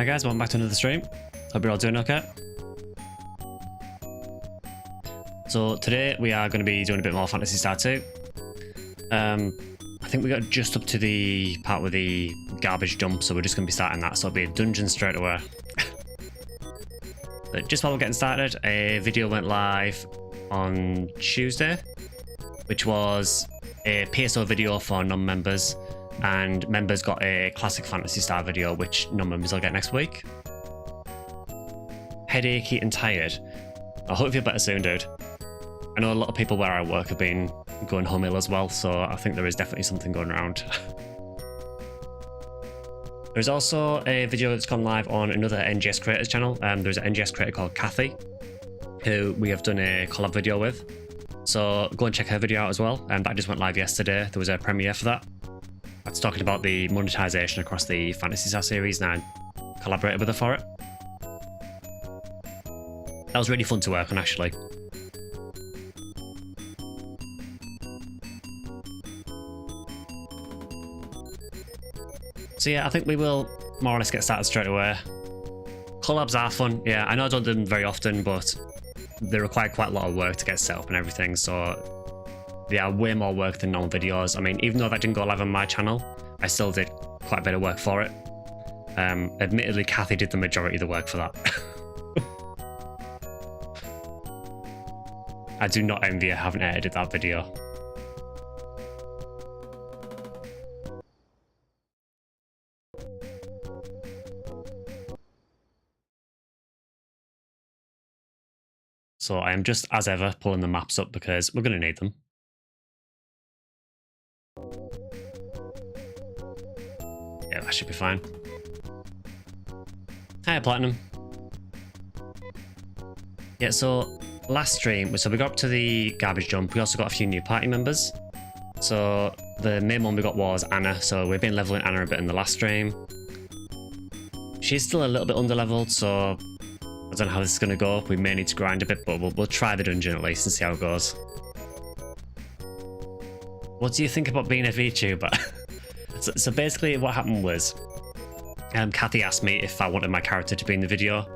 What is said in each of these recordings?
Hi guys, welcome back to another stream. Hope you're all doing okay. So today we are going to be doing a bit more Phantasy Star II. I think we got just up to the part with the garbage dump, so we're just going to be starting that, so it'll be a dungeon straight away. But just while we're getting started, a video went live on Tuesday, which was a PSO video for non-members, and members got a classic Phantasy Star video, which non-members will get next week. Headachy and tired. I hope you feel better soon, dude. I know a lot of people where I work have been going home ill as well, so I think there is definitely something going around. There's also a video that's gone live on another NGS creators channel. There's an NGS creator called Kathy, who we have done a collab video with. So go and check her video out as well. That just went live yesterday. There was a premiere for that. That's talking about the monetization across the Phantasy Star series, and I collaborated with her for it. That was really fun to work on, actually. So yeah, I think we will more or less get started straight away. Collabs are fun. Yeah, I know I don't do them very often, but they require quite a lot of work to get set up and everything, so they are way more work than normal videos. I mean, even though that didn't go live on my channel, I still did quite a bit of work for it. Admittedly, Kathy did the majority of the work for that. I do not envy her having edited that video. So I am just, as ever, pulling the maps up because we're going to need them. Yeah, that should be fine. Hi, Platinum. Yeah, so last stream, so we got up to the garbage dump. We also got a few new party members. So the main one we got was Anna. So we've been leveling Anna a bit in the last stream. She's still a little bit under-leveled, so I don't know how this is going to go. We may need to grind a bit, but we'll try the dungeon at least and see how it goes. What do you think about being a VTuber? so basically what happened was, Kathy asked me if I wanted my character to be in the video.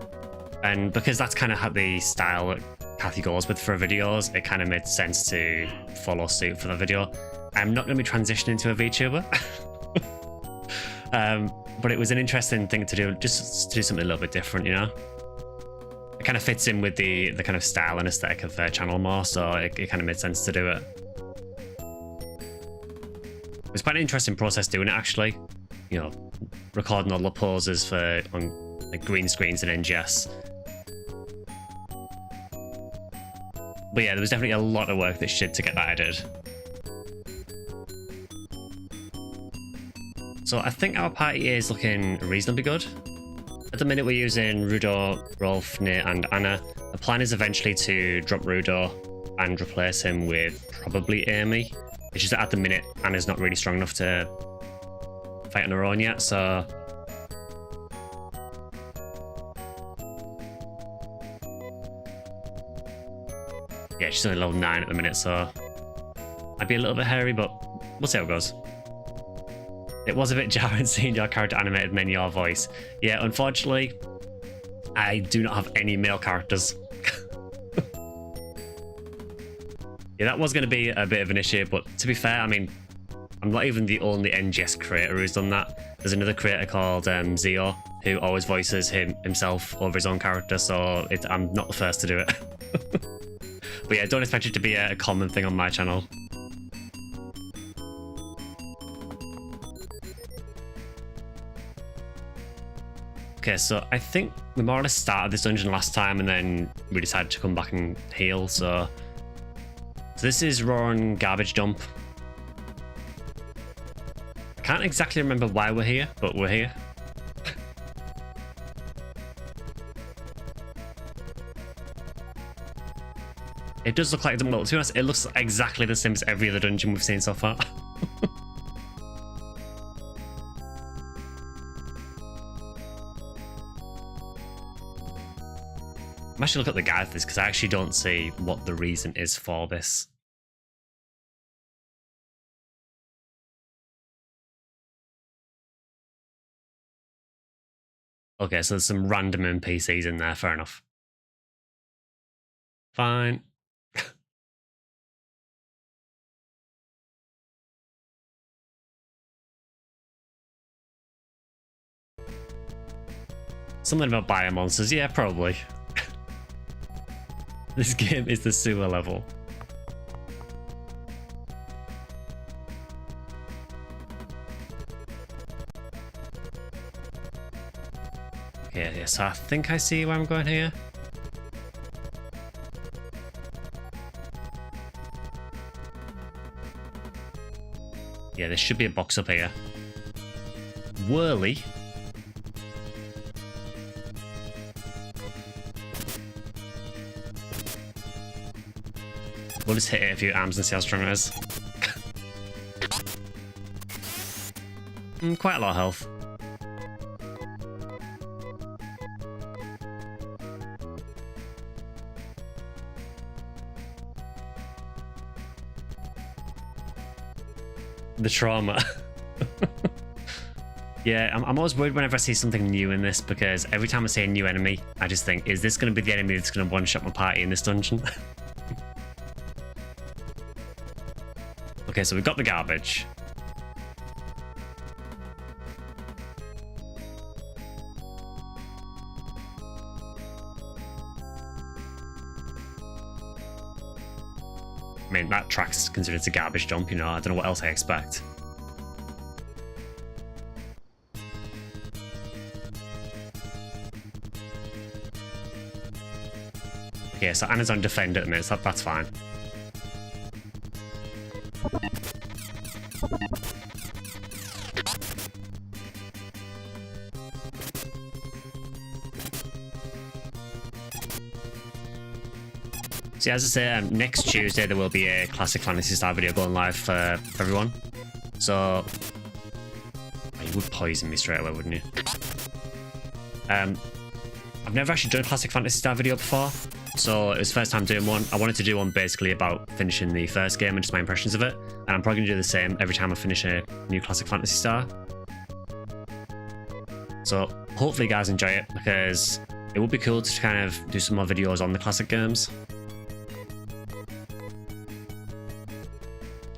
And because that's kind of how the style that Kathy goes with for her videos, it kind of made sense to follow suit for the video. I'm not going to be transitioning to a VTuber. But it was an interesting thing to do, just to do something a little bit different, you know? It kind of fits in with the kind of style and aesthetic of their channel more, so it kind of made sense to do it. It was quite an interesting process doing it, actually. You know, recording all the poses on like green screens and NGS. But yeah, there was definitely a lot of work that she did to get that edited. So I think our party is looking reasonably good. At the minute we're using Rudo, Rolf, Nate and Anna. The plan is eventually to drop Rudo and replace him with probably Amy. It's just that at the minute Anna's not really strong enough to fight on her own yet, so... Yeah, she's only level 9 at the minute, so I'd be a little bit hairy, but we'll see how it goes. It was a bit jarring seeing your character animated and then your voice. Yeah, unfortunately, I do not have any male characters. Yeah, that was going to be a bit of an issue, but to be fair, I mean, I'm not even the only NGS creator who's done that. There's another creator called Zio, who always voices himself over his own character, so I'm not the first to do it. But yeah, don't expect it to be a common thing on my channel. Okay, so I think we more or less started this dungeon last time and then we decided to come back and heal, so this is Roaring Garbage Dump. I can't exactly remember why we're here, but we're here. It does look like, well, to be honest, it looks exactly the same as every other dungeon we've seen so far. I'm actually looking at the guide for this because I actually don't see what the reason is for this. Okay, so there's some random NPCs in there, fair enough. Fine. Something about biomonsters, yeah, probably. This game is the sewer level. Okay, yeah, so I think I see where I'm going here. Yeah, there should be a box up here. Whirly. We'll just hit it a few arms and see how strong it is. Quite a lot of health. The trauma. Yeah, I'm always worried whenever I see something new in this, because every time I see a new enemy, I just think, is this going to be the enemy that's going to one-shot my party in this dungeon? Okay, so we've got the garbage. I mean, that track's considered a garbage dump, you know, I don't know what else I expect. Okay, so Anna's on defend at the minute, so that's fine. So as I say, next Tuesday there will be a classic Phantasy Star video going live for everyone. So you would poison me straight away, wouldn't you? I've never actually done a classic Phantasy Star video before, so it was the first time doing one. I wanted to do one basically about finishing the first game and just my impressions of it, and I'm probably gonna do the same every time I finish a new classic Phantasy Star. So hopefully you guys enjoy it, because it would be cool to kind of do some more videos on the classic games.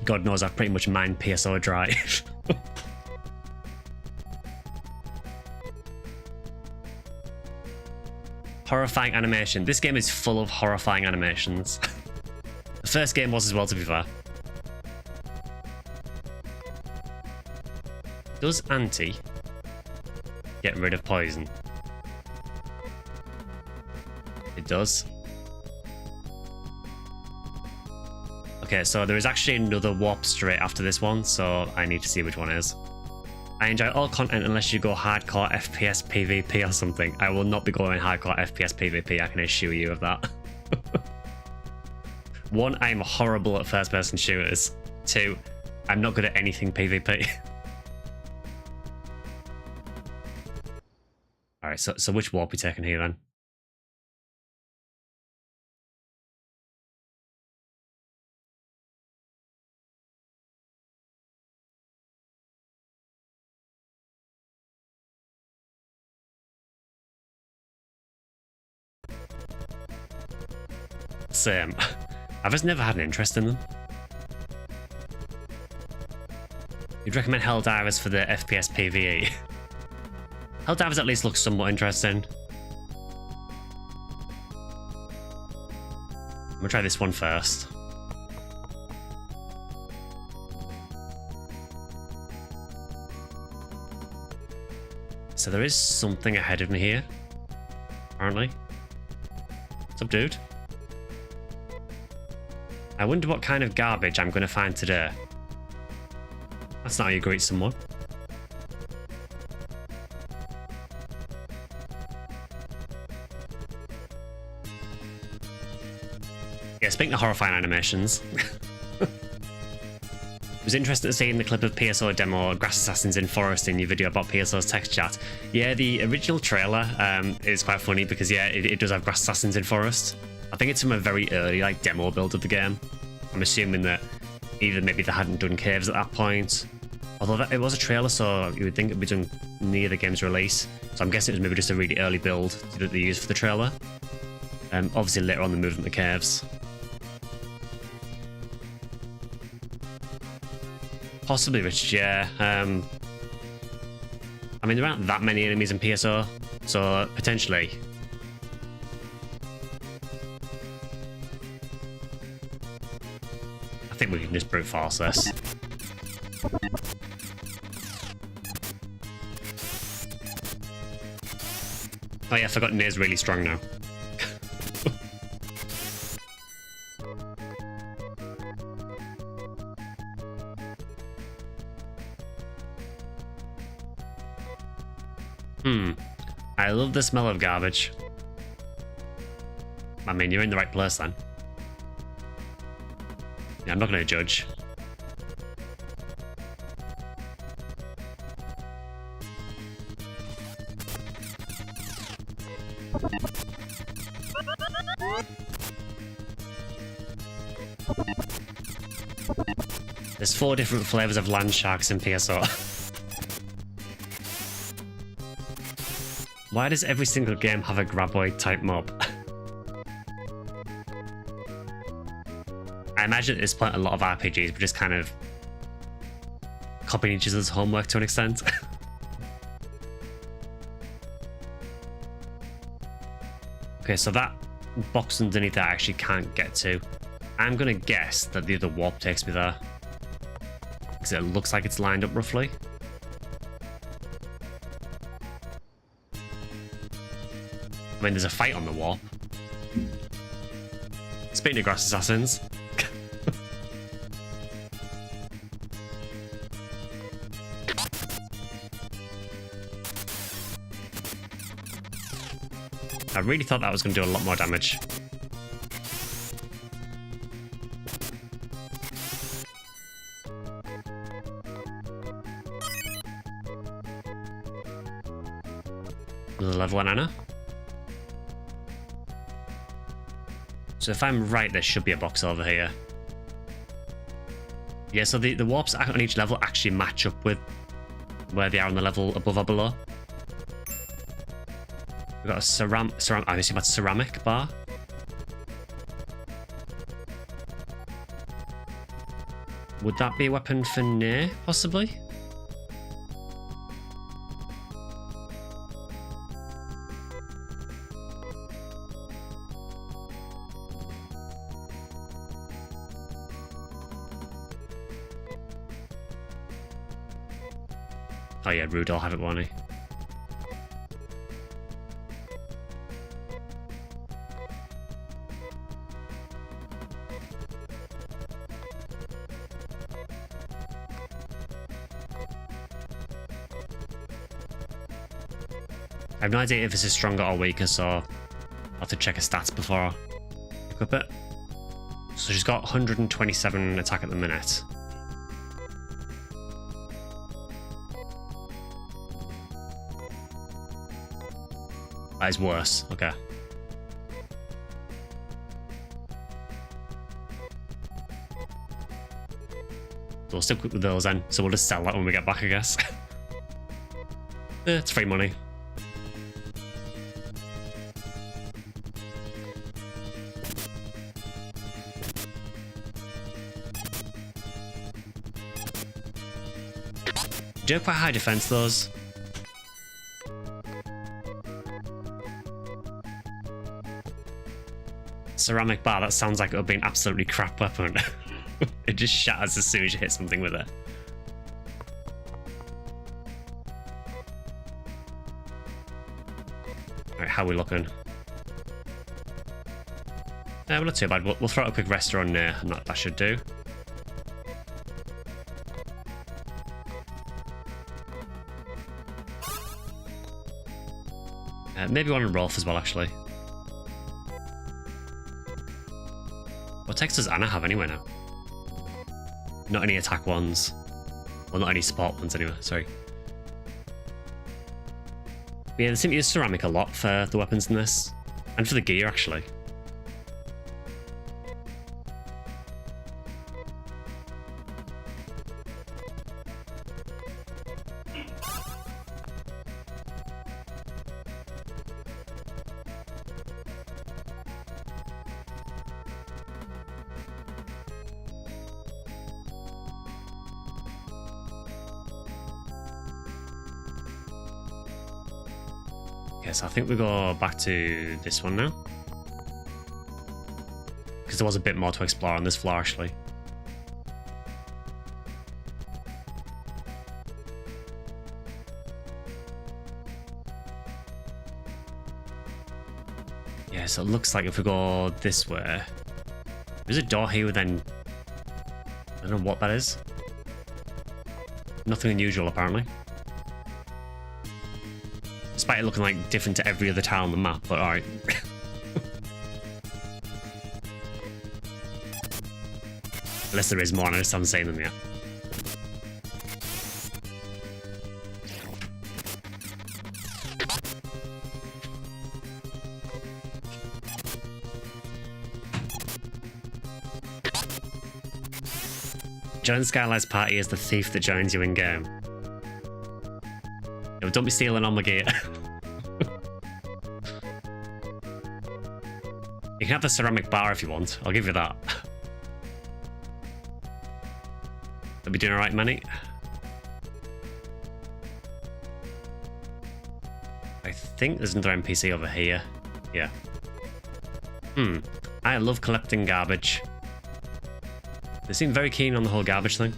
God knows I've pretty much mined PSO dry. Horrifying animation. This game is full of horrifying animations. The first game was as well, to be fair. Does Auntie get rid of poison? It does. Okay, so there is actually another warp straight after this one, so I need to see which one it is. I enjoy all content unless you go hardcore FPS PvP or something. I will not be going hardcore FPS PvP, I can assure you of that. 1, I am horrible at first-person shooters. 2, I'm not good at anything PvP. Alright, so which warp are we taking here then? Same. I've just never had an interest in them. You'd recommend Helldivers for the FPS PvE. Helldivers at least looks somewhat interesting. I'm gonna try this one first. So there is something ahead of me here, apparently. What's up, dude? I wonder what kind of garbage I'm going to find today. That's not how you greet someone. Yeah, speaking of horrifying animations. It was interesting to see in the clip of PSO demo Grass Assassins in Forest in your video about PSO's text chat. Yeah, the original trailer is quite funny because, yeah, it does have Grass Assassins in Forest. I think it's from a very early demo build of the game. I'm assuming that either maybe they hadn't done caves at that point, Although it was a trailer, so you would think it'd be done near the game's release. So I'm guessing it was maybe just a really early build that they used for the trailer. Obviously later on they moved them to caves. Possibly Rich, yeah. I mean, there aren't that many enemies in PSO, so potentially. I think we can just brute force this. Oh yeah, I forgot Nay's really strong now. I love the smell of garbage. I mean, you're in the right place then. Yeah, I'm not going to judge. There's 4 different flavors of land sharks in PSO. Why does every single game have a graboid type mob? I imagine at this point a lot of RPGs were just kind of copying each other's homework to an extent. Okay, so that box underneath that I actually can't get to. I'm gonna guess that the other warp takes me there, because it looks like it's lined up roughly. I mean, there's a fight on the warp. Speaking of grass assassins. I really thought that was going to do a lot more damage. Another level 1 Anna. So if I'm right, there should be a box over here. Yeah, so the warps on each level actually match up with where they are on the level above or below. We've got a I assume that's ceramic bar. Would that be a weapon for Nay, possibly? Oh yeah, Rude will have it, won't he? I have no idea if this is stronger or weaker, so I'll have to check her stats before I equip it. So she's got 127 attack at the minute. That is worse, okay. So we'll stick with those then, so we'll just sell that when we get back, I guess. It's free money. Do have quite high defense, those. Ceramic bar, that sounds like it would be an absolutely crap weapon. It just shatters as soon as you hit something with it. Alright, how are we looking? Yeah, we're not too bad. We'll throw out a quick rest on there, and that should do. Maybe one on Rolf as well, actually. What text does Anna have anyway now? Not any attack ones. Well, not any support ones anyway, sorry. But yeah, they seem to use ceramic a lot for the weapons in this. And for the gear, actually. Yes, I think we go back to this one now. Because there was a bit more to explore on this floor, actually. Yeah, so it looks like if we go this way, there's a door here, then I don't know what that is. Nothing unusual, apparently. Despite it looking like different to every other tile on the map, but alright. Unless there is more, and I just haven't seen them yet. Join Skyly's party as the thief that joins you in-game. Yo, don't be stealing on my gear. You can have the ceramic bar if you want. I'll give you that. Are we doing alright, Manny? I think there's another NPC over here. Yeah. I love collecting garbage. They seem very keen on the whole garbage thing.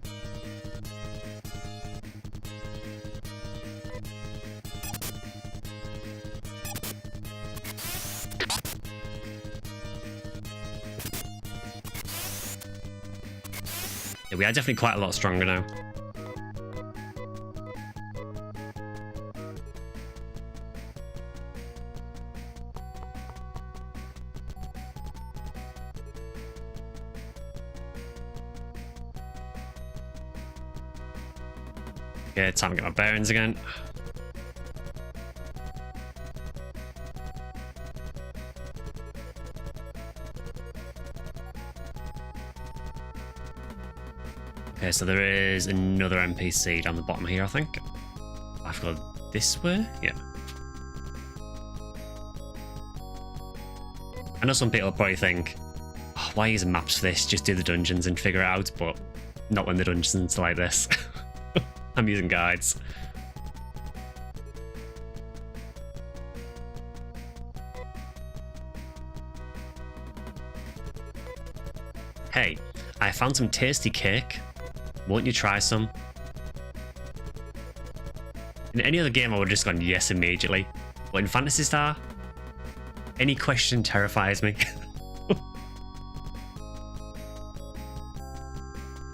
Yeah, we are definitely quite a lot stronger now. Okay, time to get my bearings again. Okay, so there is another NPC down the bottom here, I think. I've got this way? Yeah. I know some people probably think, oh, why use maps for this? Just do the dungeons and figure it out, but not when the dungeons are like this. I'm using guides. Hey, I found some tasty cake. Won't you try some? In any other game, I would have just gone yes immediately. But in Phantasy Star, any question terrifies me.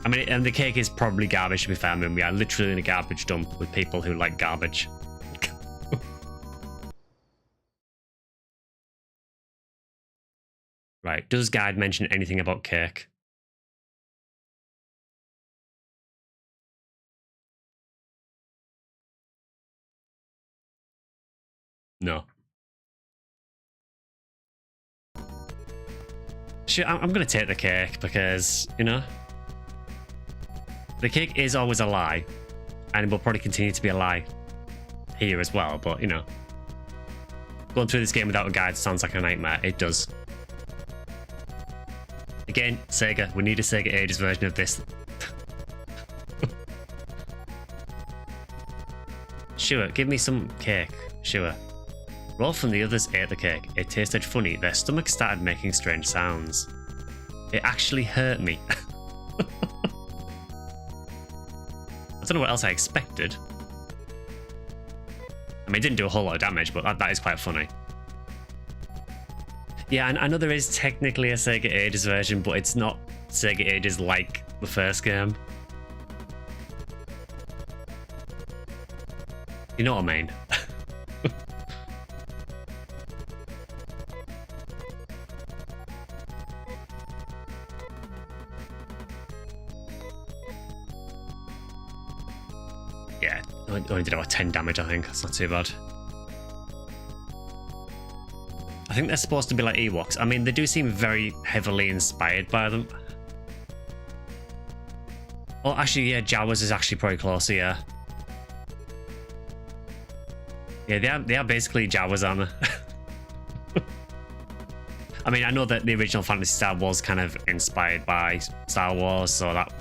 I mean, and the cake is probably garbage, to be fair. I mean, we are literally in a garbage dump with people who like garbage. Right, does guide mention anything about cake? No. Sure, I'm going to take the cake because, you know, the cake is always a lie, and it will probably continue to be a lie here as well, but, you know, going through this game without a guide sounds like a nightmare. It does. Again, Sega, we need a Sega Ages version of this. Sure, give me some cake. Sure. Roll from the others ate the cake. It tasted funny. Their stomachs started making strange sounds. It actually hurt me. I don't know what else I expected. I mean, it didn't do a whole lot of damage, but that is quite funny. Yeah, I know there is technically a Sega Ages version, but it's not Sega Ages like the first game. You know what I mean? Yeah, I only did about 10 damage, I think. That's not too bad. I think they're supposed to be like Ewoks. I mean, they do seem very heavily inspired by them. Well, actually, yeah, Jawas is actually probably closer, yeah. Yeah, they are basically Jawas, aren't they? I mean, I know that the original Phantasy Star was kind of inspired by Star Wars, so that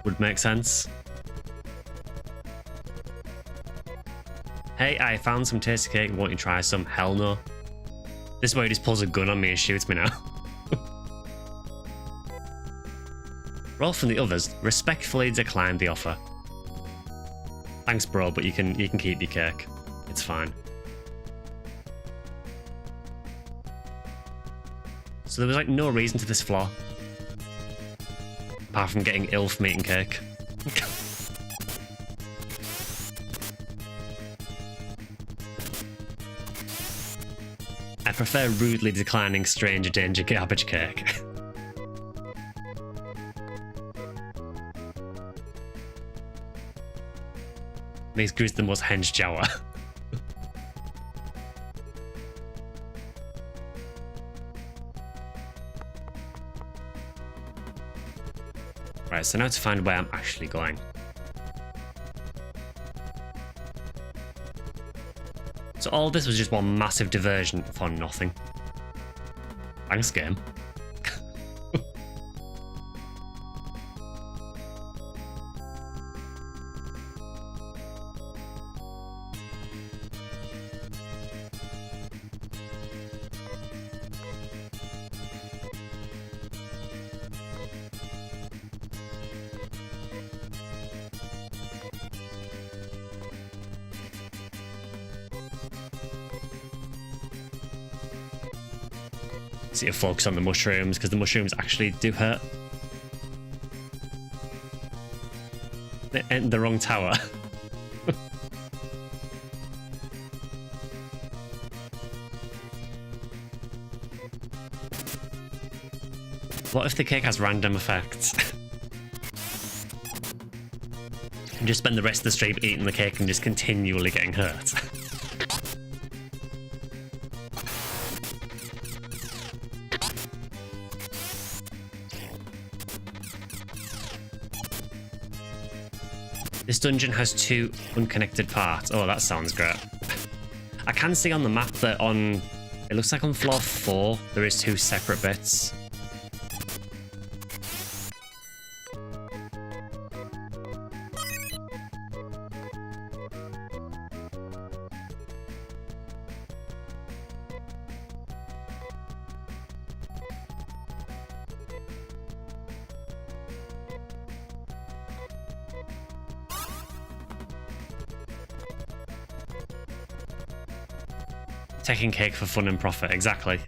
would make sense. Hey, I found some tasty cake. Won't you try some? Hell no. This is where he just pulls a gun on me and shoots me now. Rolf and the others respectfully declined the offer. Thanks, bro, but you can keep your cake. It's fine. So there was like no reason to this flaw. Apart from getting ill from eating cake. I prefer rudely declining stranger danger garbage cake. Makes Grizz the most hench Jawa. Right, so now to find where I'm actually going. So all this was just one massive diversion for nothing. Thanks, game. So you focus on the mushrooms, because the mushrooms actually do hurt. They entered the wrong tower. What if the cake has random effects? And just spend the rest of the stream eating the cake and just continually getting hurt. This dungeon has 2 unconnected parts. Oh, that sounds great. I can see on the map that it looks like on floor 4, there is 2 separate bits. Taking cake for fun and profit, exactly.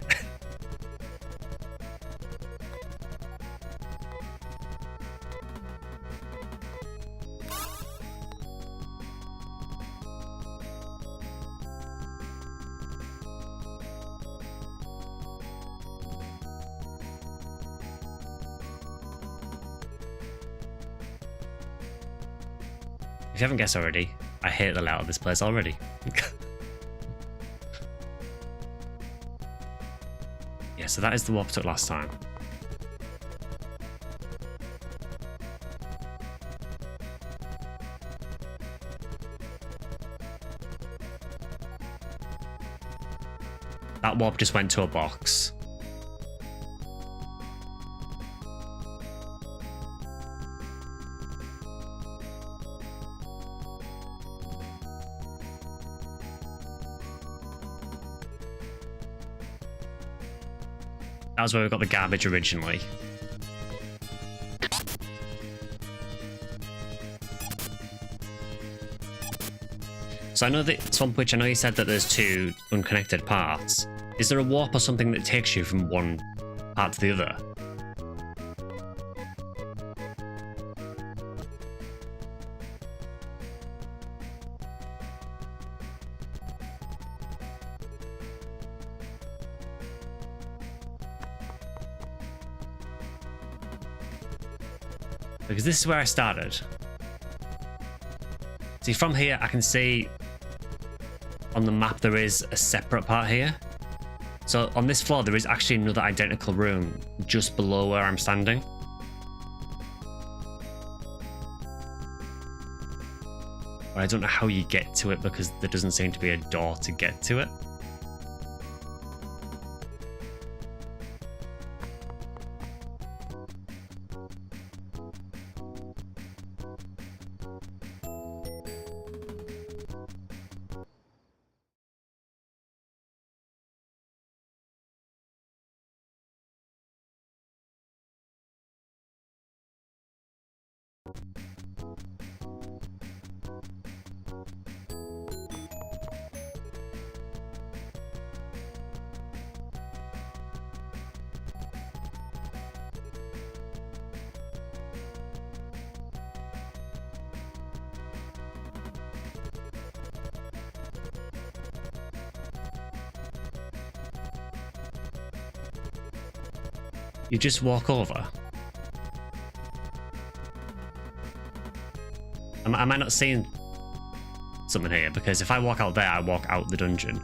If you haven't guessed already, I hate the layout of this place already. Yeah, so that is the warp took last time. That warp just went to a box. That was where we got the garbage originally. So I know that Swamp Witch, I know you said that there's 2 unconnected parts. Is there a warp or something that takes you from one part to the other? Because this is where I started. See, from here I can see on the map there is a separate part here. So on this floor there is actually another identical room just below where I'm standing. But I don't know how you get to it because there doesn't seem to be a door to get to it. You just walk over. Am I not seeing something here? Because if I walk out there, I walk out the dungeon.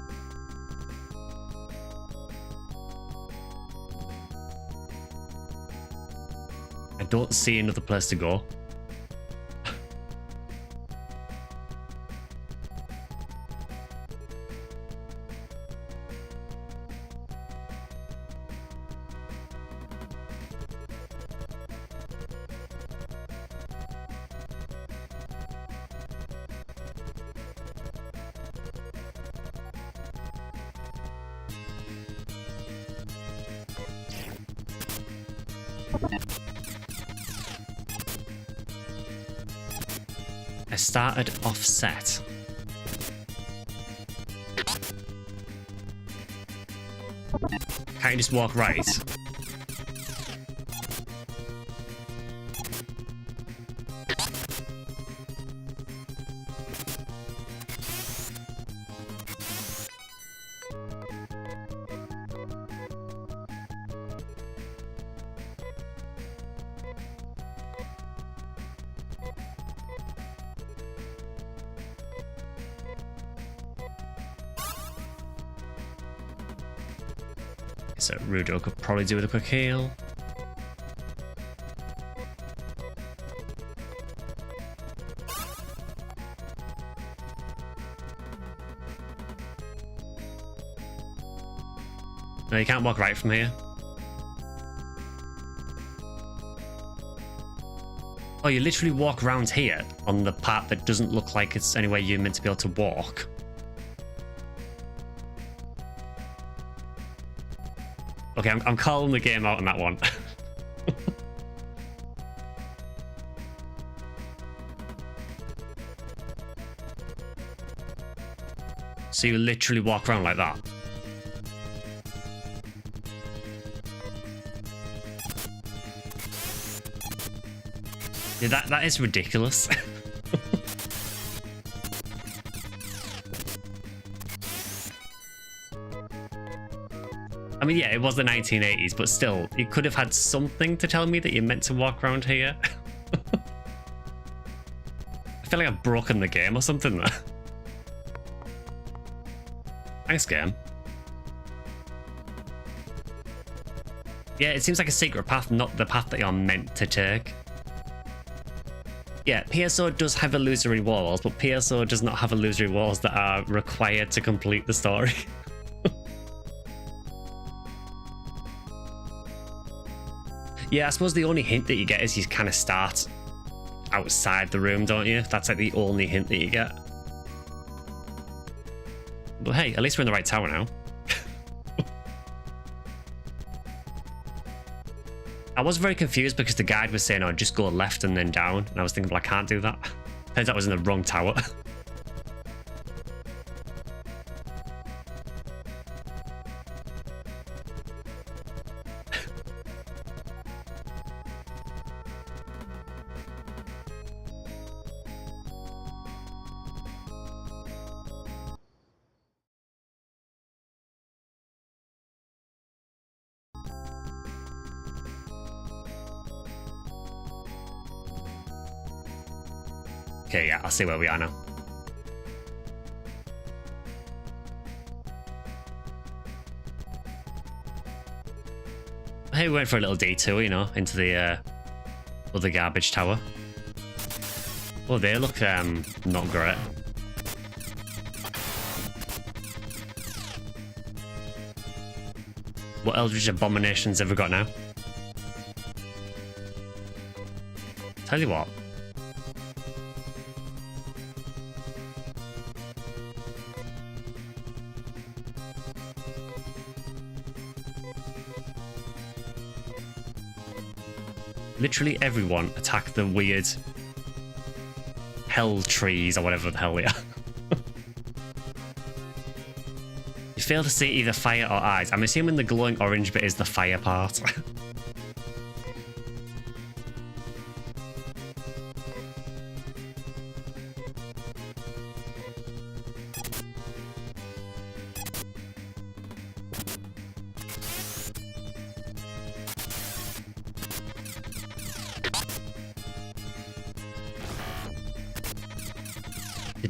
I don't see another place to go. I started offset. Can't you just walk right? So Rudo could probably do with a quick heal. No, you can't walk right from here. Oh, you literally walk around here on the part that doesn't look like it's anywhere you're meant to be able to walk. Okay, I'm calling the game out on that one. So you literally walk around like that? Yeah, that is ridiculous. I mean, yeah, it was the 1980s, but still, you could have had something to tell me that you're meant to walk around here. I feel like I've broken the game or something there. Thanks, game. Yeah, it seems like a secret path, not the path that you're meant to take. Yeah, PSO does have illusory walls, but PSO does not have illusory walls that are required to complete the story. Yeah, I suppose the only hint that you get is you kind of start outside the room, don't you? That's like the only hint that you get. But hey, at least we're in the right tower now. I was very confused because the guide was saying, oh, just go left and then down. And I was thinking, well, I can't do that. Turns out I was in the wrong tower. Okay, yeah, I'll see where we are now. Hey, we went for a little detour, you know, into the other garbage tower. Oh, they look not great. What eldritch abominations have we got now? Tell you what. Literally everyone attack the weird hell trees or whatever the hell they are. You fail to see either fire or eyes. I'm assuming the glowing orange bit is the fire part.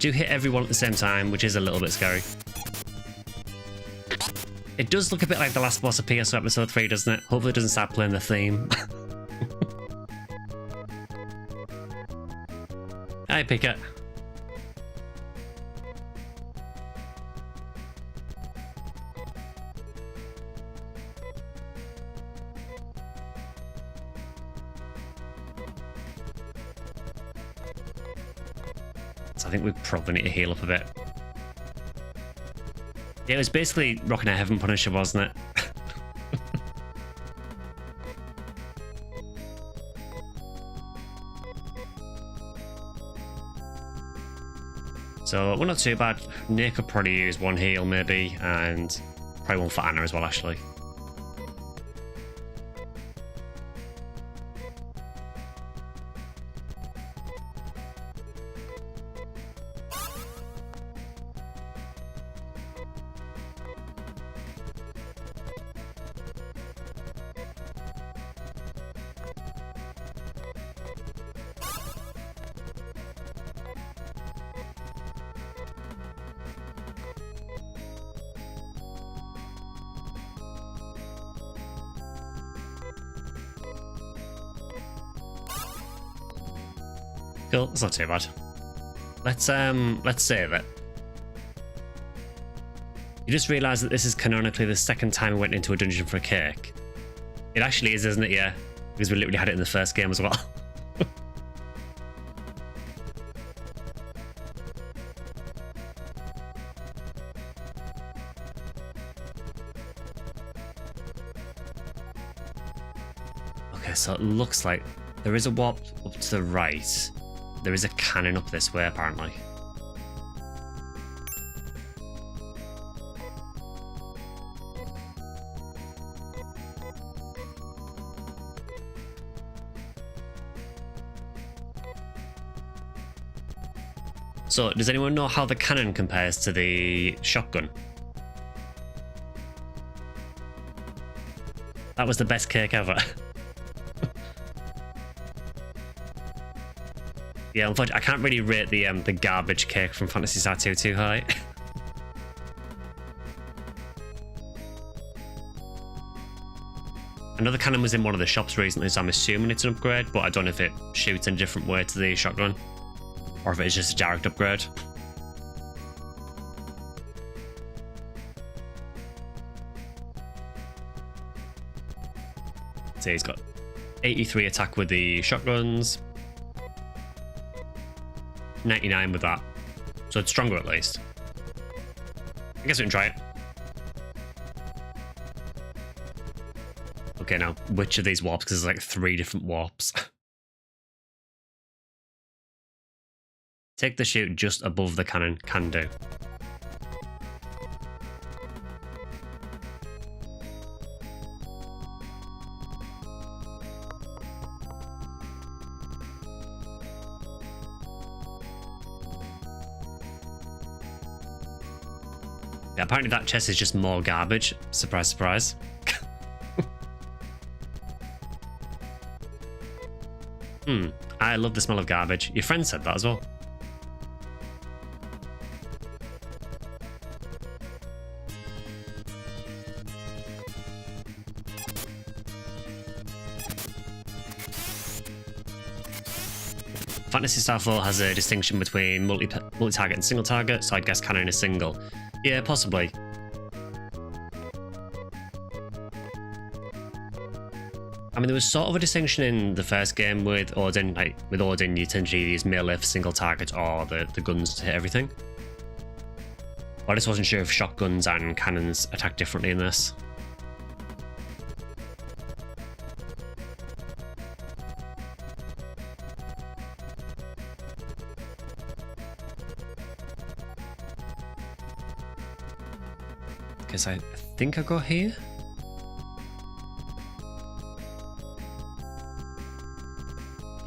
do hit everyone at the same time, which is a little bit scary. It does look a bit like the last boss of PSO Episode 3, doesn't it? Hopefully it doesn't start playing the theme. Hi, Pika. So I think we probably need to heal up a bit. Yeah, it was basically Rocking a Heaven Punisher, wasn't it? So we're not too bad. Nick could probably use one heal maybe, and probably one for Anna as well, actually. Cool, it's not too bad. Let's save it. You just realised that this is canonically the second time we went into a dungeon for a cake. It actually is, isn't it? Yeah, because we literally had it in the first game as well. Okay, so it looks like there is a warp up to the right. There is a cannon up this way, apparently. So, does anyone know how the cannon compares to the shotgun? That was the best cake ever. Yeah, unfortunately, I can't really rate the garbage cake from Phantasy Star II too high. Another cannon was in one of the shops recently, so I'm assuming it's an upgrade, but I don't know if it shoots in a different way to the shotgun, or if it's just a direct upgrade. So he's got 83 attack with the shotguns, 99 with that, so it's stronger at least. I guess we can try it. Okay, now which of these warps? Because there's like 3 different warps. Take the chute just above the cannon. Can do. Yeah, apparently that chest is just more garbage. Surprise, surprise. I love the smell of garbage. Your friend said that as well. Phantasy Star IV has a distinction between multi-target and single target, so I guess cannon is single. Yeah, possibly. I mean, there was sort of a distinction in the first game with Odin. Like, with Odin, you tend to use melee for single target or the guns to hit everything. But I just wasn't sure if shotguns and cannons attack differently in this. Because I think I go here.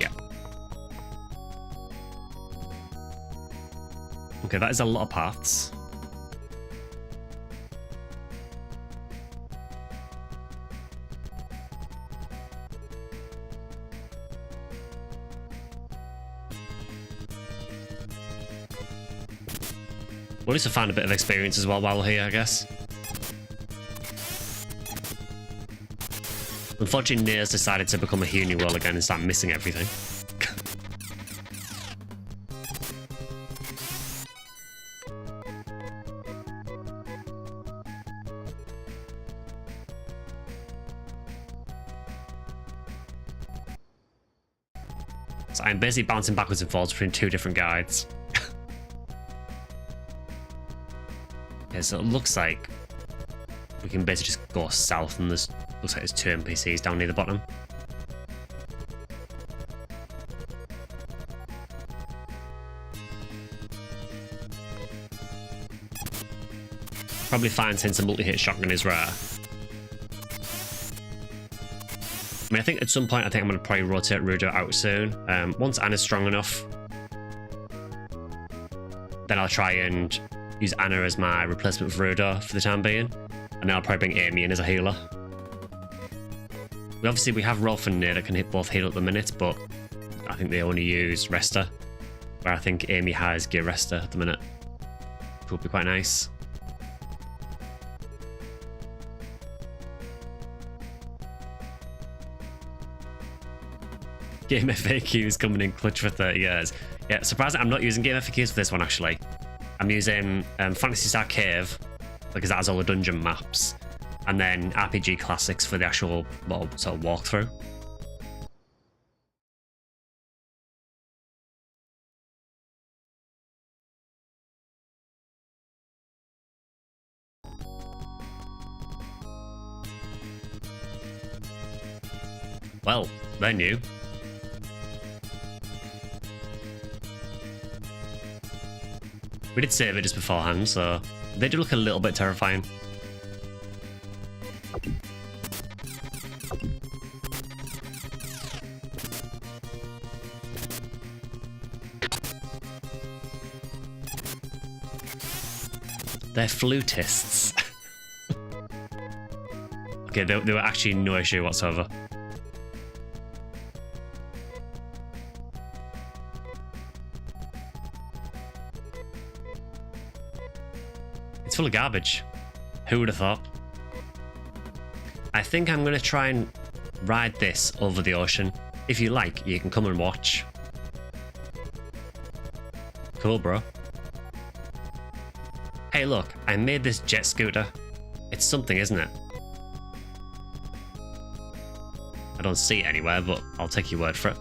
Yeah. Okay, that is a lot of paths. We'll need to find a bit of experience as well while we're here, I guess. Unfortunately, Nir's decided to become a Whole New World again and start missing everything. So I'm basically bouncing backwards and forwards between two different guides. Okay, so it looks like we can basically just go south, and there's looks like there's two NPCs down near the bottom. Probably fine since a multi-hit shotgun is rare. I mean, I think at some point, I think I'm going to probably rotate Rudo out soon. Once Anna's strong enough, then I'll try and use Anna as my replacement for Rudo for the time being. And then I'll probably bring Amy in as a healer. Obviously, we have Rolf and Nir that can hit both heal at the minute, but I think they only use Resta, where I think Amy has Gear Resta at the minute. Which would be quite nice. Game FAQs coming in clutch for 30 years. Yeah, surprising I'm not using Game FAQs for this one, actually. I'm using Phantasy Star Cave, because that has all the dungeon maps, and then RPG Classics for the actual sort of walkthrough. Well, they're new. We did save it just beforehand, so they do look a little bit terrifying. They're flutists. Okay, there were actually no issue whatsoever. It's full of garbage. Who would have thought? I think I'm going to try and ride this over the ocean. If you like, you can come and watch. Cool, bro. Hey, look, I made this jet scooter. It's something, isn't it? I don't see it anywhere, but I'll take your word for it.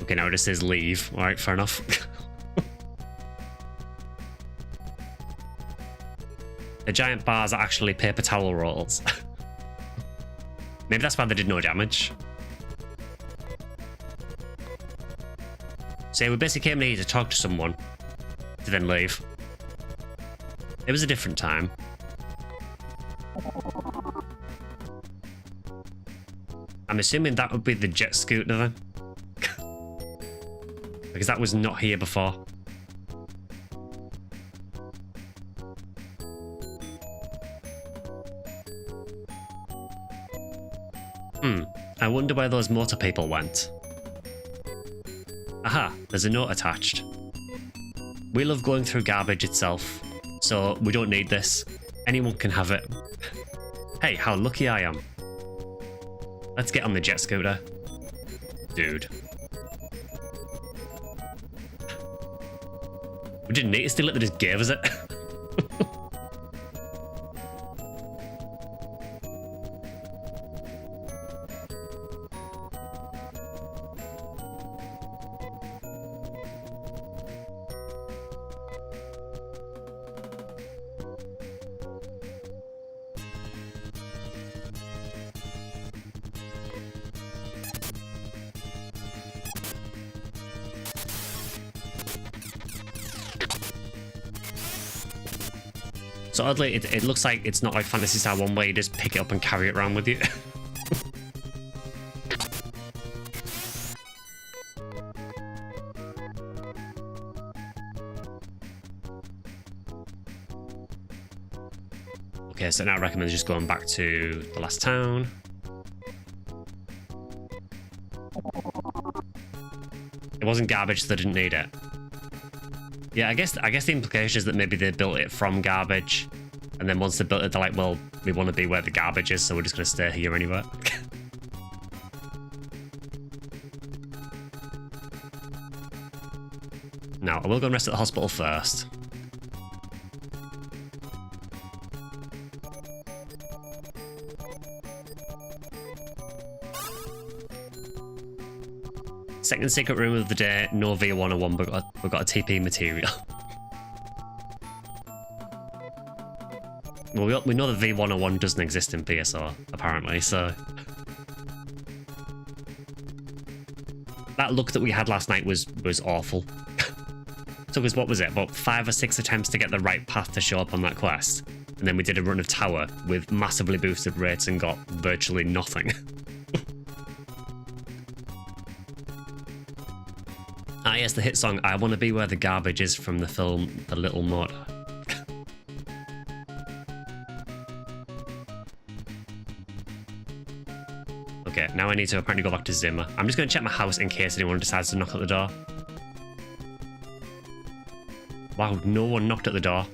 Okay, now it just says leave. Alright, fair enough. The giant bars are actually paper towel rolls. Maybe that's why they did no damage. So yeah, we basically came in here to talk to someone, to then leave. It was a different time. I'm assuming that would be the jet scooter then. Because that was not here before. I wonder where those motor people went. Aha, there's a note attached. We love going through garbage itself, so we don't need this. Anyone can have it. Hey, how lucky I am. Let's get on the jet scooter. Dude. We didn't need to steal it, they just gave us it. So oddly, it looks like it's not like Phantasy Star 1 where you just pick it up and carry it around with you. Okay, so now I recommend just going back to the last town. wasn't garbage, so they didn't need it. Yeah, I guess the implication is that maybe they built it from garbage, and then once they built it, they're like, well, we want to be where the garbage is, so we're just going to stay here anyway. Now, I will go and rest at the hospital first. Second secret room of the day, no V101, but we've got a TP material. Well, we know that V101 doesn't exist in PSR, apparently, so... That look that we had last night was awful. Took us, what was it, about 5 or 6 attempts to get the right path to show up on that quest. And then we did a run of tower with massively boosted rates and got virtually nothing. Ah yes, the hit song, I Want to Be Where the Garbage Is from the film The Little Mud. Okay, now I need to apparently go back to Zimmer. I'm just going to check my house in case anyone decides to knock at the door. Wow, no one knocked at the door.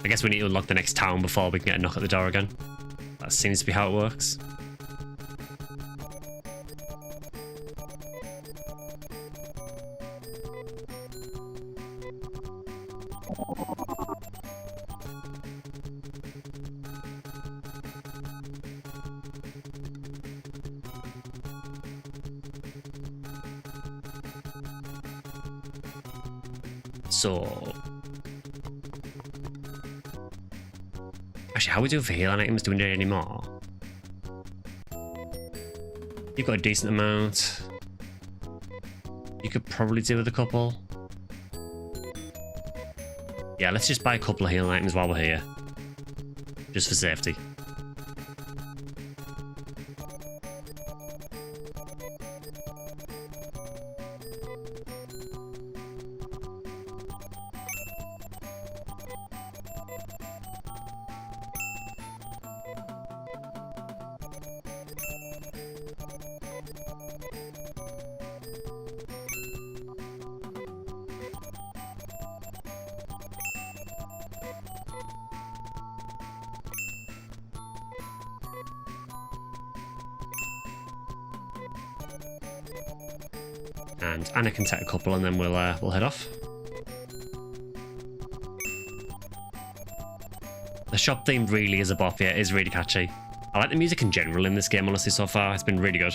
I guess we need to unlock the next town before we can get a knock at the door again. That seems to be how it works. So... Actually, how are we doing for healing items? Do we need any more? You've got a decent amount. You could probably do with a couple. Yeah, let's just buy a couple of healing items while we're here. Just for safety. And Anna can take a couple and then we'll head off. The shop theme really is a bop, yeah, it is really catchy. I like the music in general in this game, honestly, so far. It's been really good.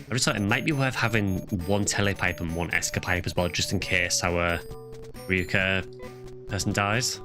I just thought it might be worth having one telepipe and one escapipe as well, just in case our Ryuka person dies.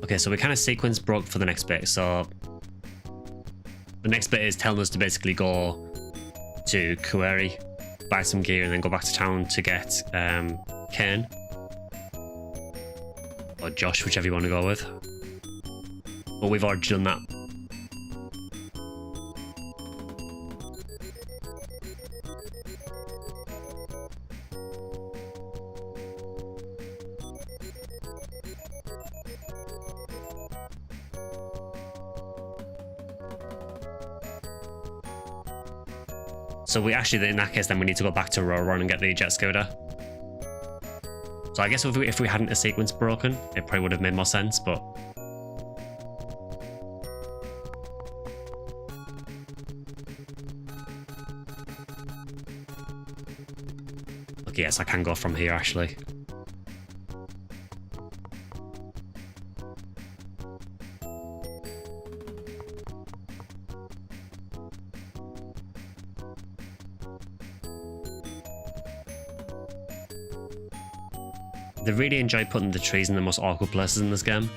Okay, so we kind of sequence broke for the next bit. So the next bit is telling us to basically go to Kueri, buy some gear, and then go back to town to get Kane. Or Josh, whichever you want to go with. But we've already done that. So we actually, in that case, then we need to go back to Roron and get the jet scooter. So I guess if we hadn't a sequence broken, it probably would have made more sense, but... Okay, yes, I can go from here, actually. They really enjoy putting the trees in the most awkward places in this game.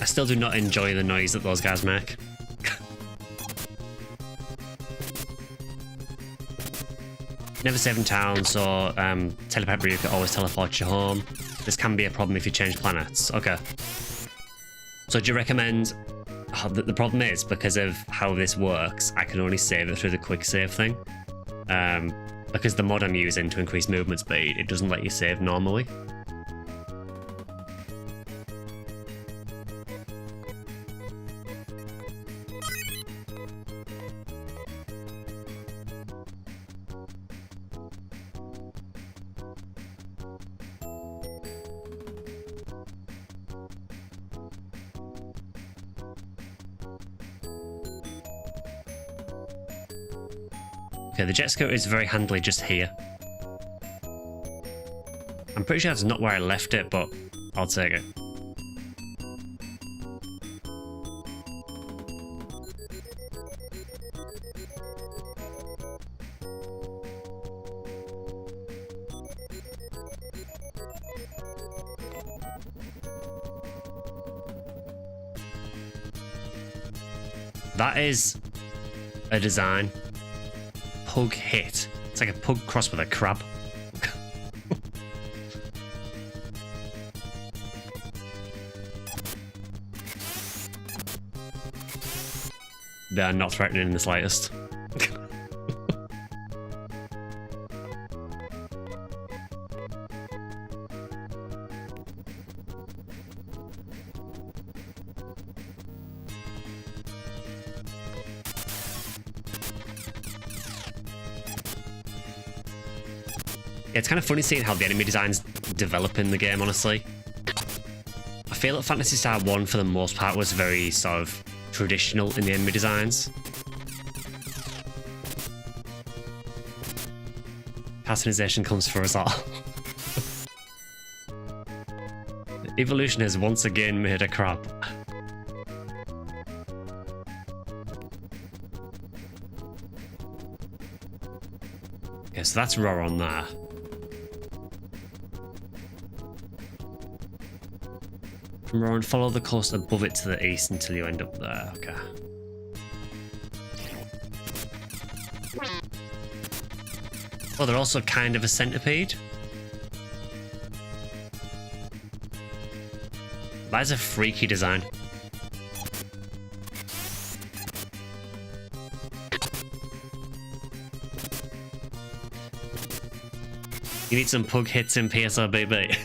I still do not enjoy the noise that those guys make. Never save in town, so teleport you can always teleport you home. This can be a problem if you change planets. Okay. So do you recommend... Oh, the problem is, because of how this works, I can only save it through the quick save thing. Because the mod I'm using to increase movement speed, it doesn't let you save normally. Okay, the jet scooter is very handily just here. I'm pretty sure that's not where I left it, but I'll take it. That is a design. Pug hit. It's like a pug crossed with a crab. They are not threatening in the slightest. It's kind of funny seeing how the enemy designs develop in the game, honestly. I feel that Phantasy Star 1, for the most part, was very sort of traditional in the enemy designs. Customization comes for us all. Evolution has once again made a crab. Okay, so that's raw on there. From Rowan, follow the coast above it to the east until you end up there. Okay. Oh, they're also kind of a centipede. That is a freaky design. You need some pug hits in PSR, baby.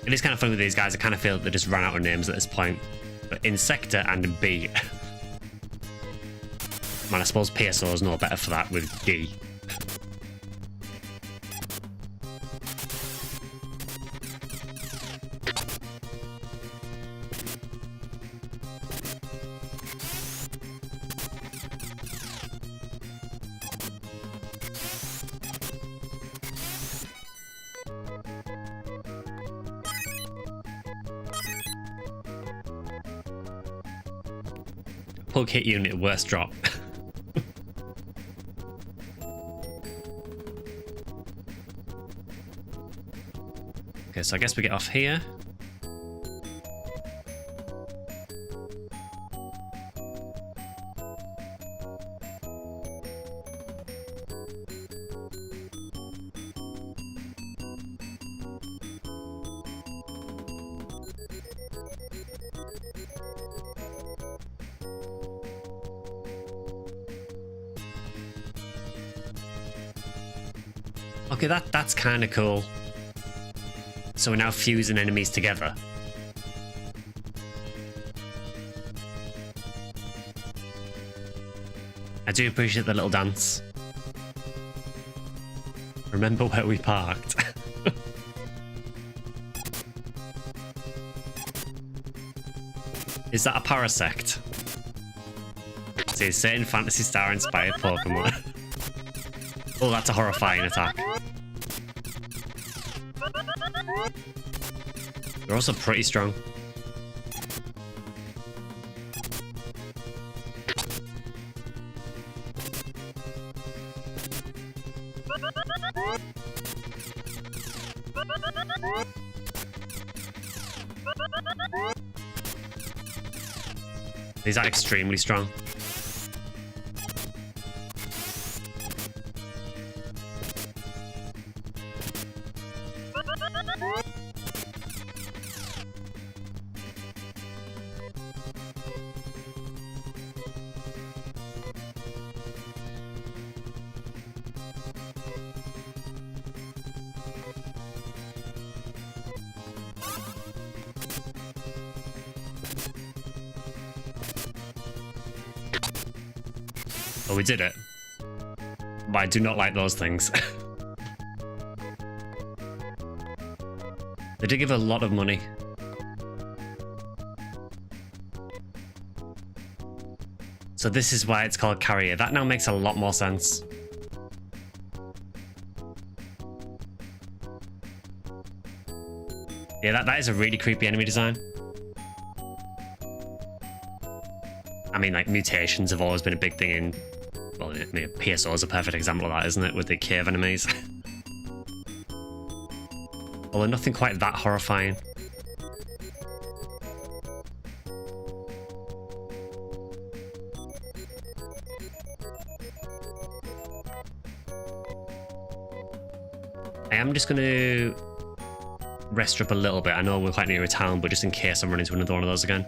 It is kind of funny with these guys. I kind of feel that they just ran out of names at this point. But Insector and B. Man, I suppose PSO is no better for that with D. Pug hit unit, worst drop. Okay, so I guess we get off here. Okay, that's kind of cool. So we're now fusing enemies together. I do appreciate the little dance. Remember where we parked. Is that a Parasect? See, certain Phantasy Star inspired Pokemon. Oh, that's a horrifying attack. They're also pretty strong. These are extremely strong. Oh, we did it. But I do not like those things. They did give a lot of money. So this is why it's called Carrier. That now makes a lot more sense. Yeah, that is a really creepy enemy design. I mean, like, mutations have always been a big thing in... Well, I mean, PSO is a perfect example of that, isn't it? With the cave enemies. Although nothing quite that horrifying. I am just going to rest up a little bit. I know we're quite near a town, but just in case I'm running into another one of those again.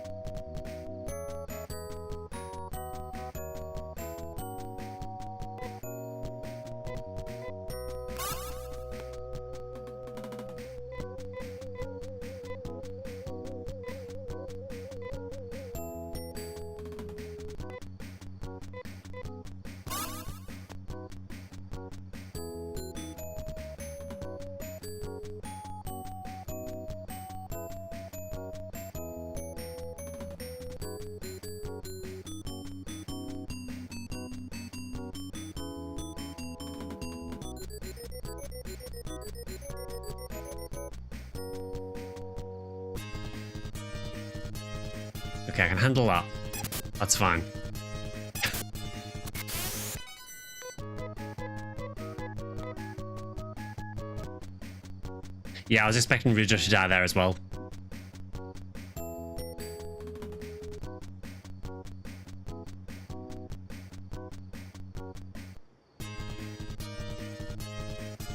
Okay, I can handle that. That's fine. Yeah, I was expecting Rujo to die there as well.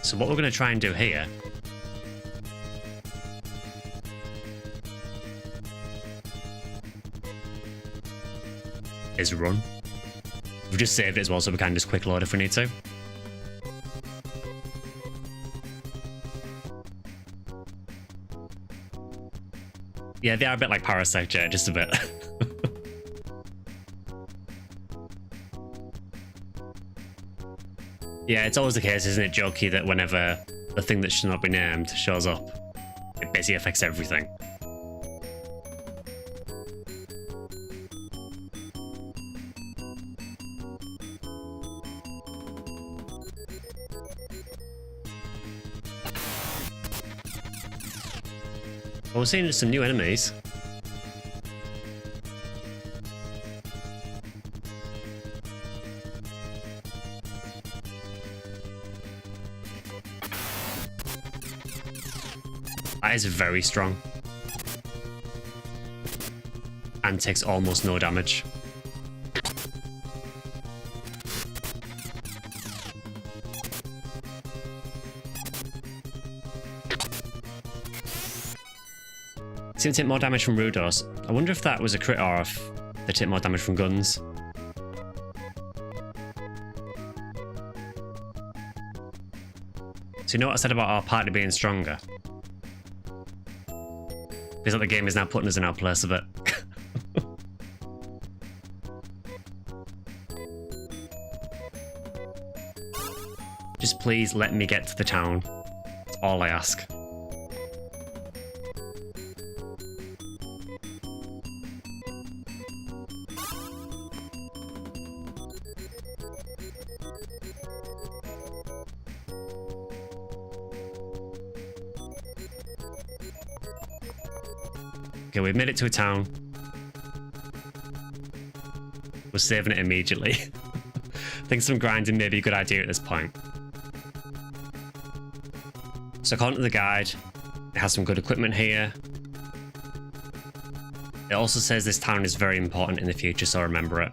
So what we're going to try and do here is run. We've just saved it as well, so we can just quick load if we need to. Yeah, they are a bit like Parasect, yeah, just a bit. Yeah, it's always the case, isn't it, jokey, that whenever the thing that should not be named shows up, it basically affects everything. Well, we're seeing some new enemies. That is very strong. And takes almost no damage. Seems to take more damage from Rudos. I wonder if that was a crit or if they take more damage from guns. So you know what I said about our party being stronger? Feels like the game is now putting us in our place a bit. please let me get to the town. That's all I ask. Okay, we've made it to a town. We're saving it immediately. I think some grinding may be a good idea at this point. So according to the guide, it has some good equipment here. It also says this town is very important in the future, so remember it.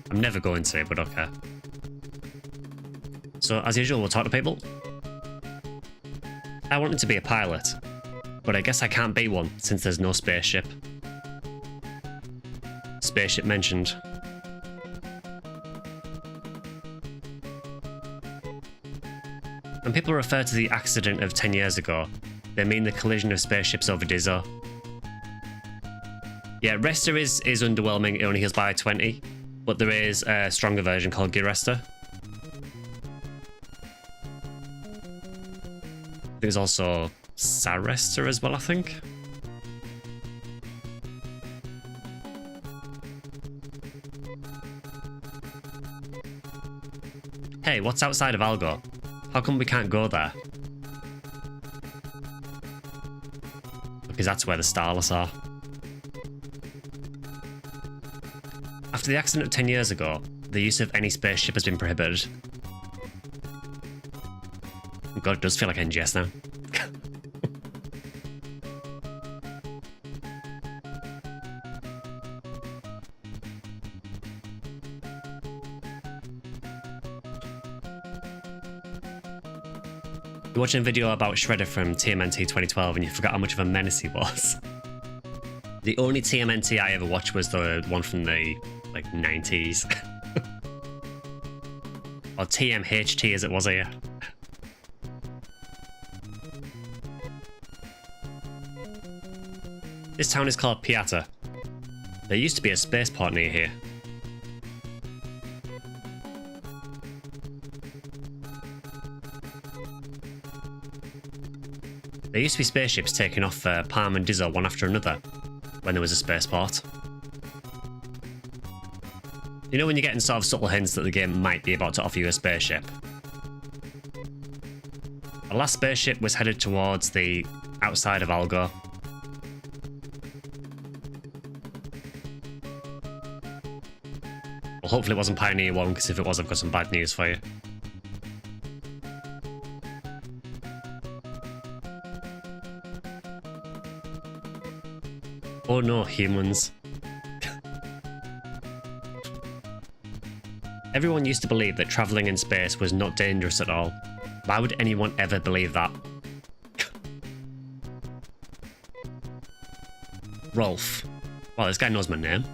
I'm never going to, but okay. So as usual, we'll talk to people. I wanted to be a pilot, but I guess I can't be one since there's no spaceship. Spaceship mentioned. When people refer to the accident of 10 years ago, they mean the collision of spaceships over Dizzo. Yeah, Resta is underwhelming, it only heals by 20, but there is a stronger version called Giresta. There's also Saresta as well, I think. Hey, what's outside of Algo? How come we can't go there? Because that's where the Starless are. After the accident of 10 years ago, the use of any spaceship has been prohibited. God, it does feel like NGS now. You're watching a video about Shredder from TMNT 2012 and you forgot how much of a menace he was. The only TMNT I ever watched was the one from the, like, 90s. Or TMHT as it was here. This town is called Piata. There used to be a spaceport near here. There used to be spaceships taking off Palm and Dizzo one after another when there was a spaceport. You know when you're getting sort of subtle hints that the game might be about to offer you a spaceship? The last spaceship was headed towards the outside of Algo. Well, hopefully it wasn't Pioneer 1, because if it was, I've got some bad news for you. Oh no, humans. Everyone used to believe that travelling in space was not dangerous at all. Why would anyone ever believe that? Rolf. Well, this guy knows my name.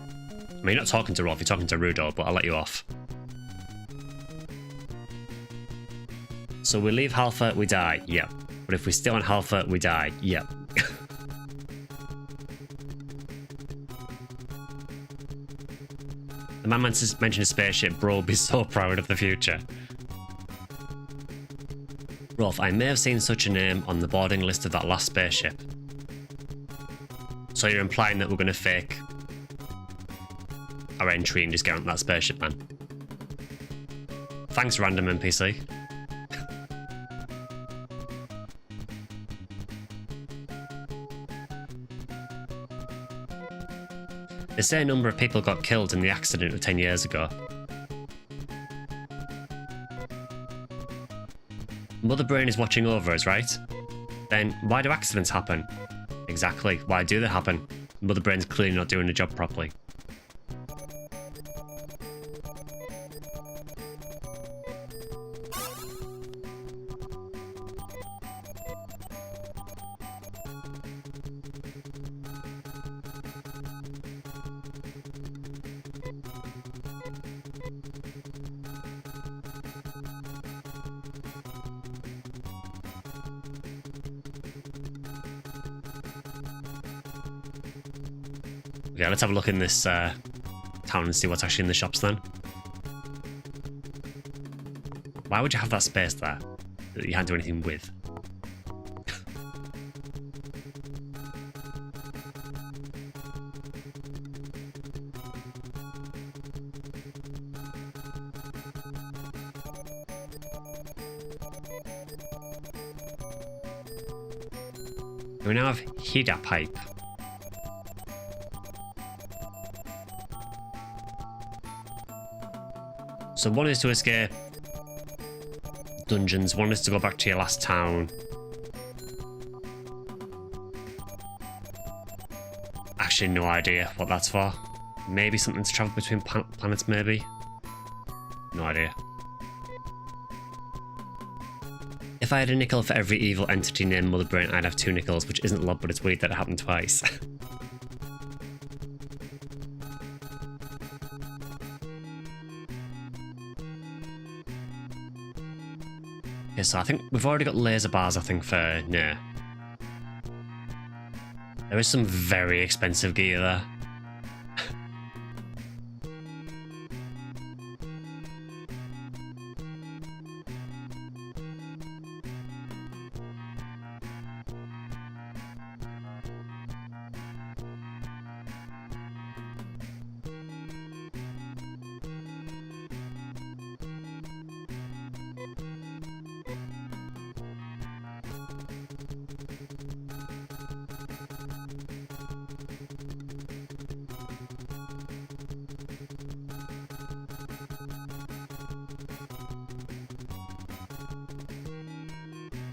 I mean, you're not talking to Rolf, you're talking to Rudo, but I'll let you off. So we leave Halfa, we die, yep. But if we stay on Halfa, we die, yep. The man mentioned a spaceship, bro will be so proud of the future. Rolf, I may have seen such a name on the boarding list of that last spaceship. So you're implying that we're going to fake our entry and just get on that spaceship, man. Thanks, random NPC. They say a number of people got killed in the accident of 10 years ago. Mother Brain is watching over us, right? Then why do accidents happen? Exactly, why do they happen? Mother Brain's clearly not doing the job properly. Yeah, let's have a look in this town and see what's actually in the shops then. Why would you have that space there that you can't do anything with? We now have Hida pipe. So one is to escape dungeons, one is to go back to your last town. Actually, no idea what that's for. Maybe something to travel between planets, maybe? No idea. If I had a nickel for every evil entity named Mother Brain, I'd have 2 nickels, which isn't a lot, but it's weird that it happened twice. Okay, so I think we've already got laser bars, I think, for no. There is some very expensive gear there.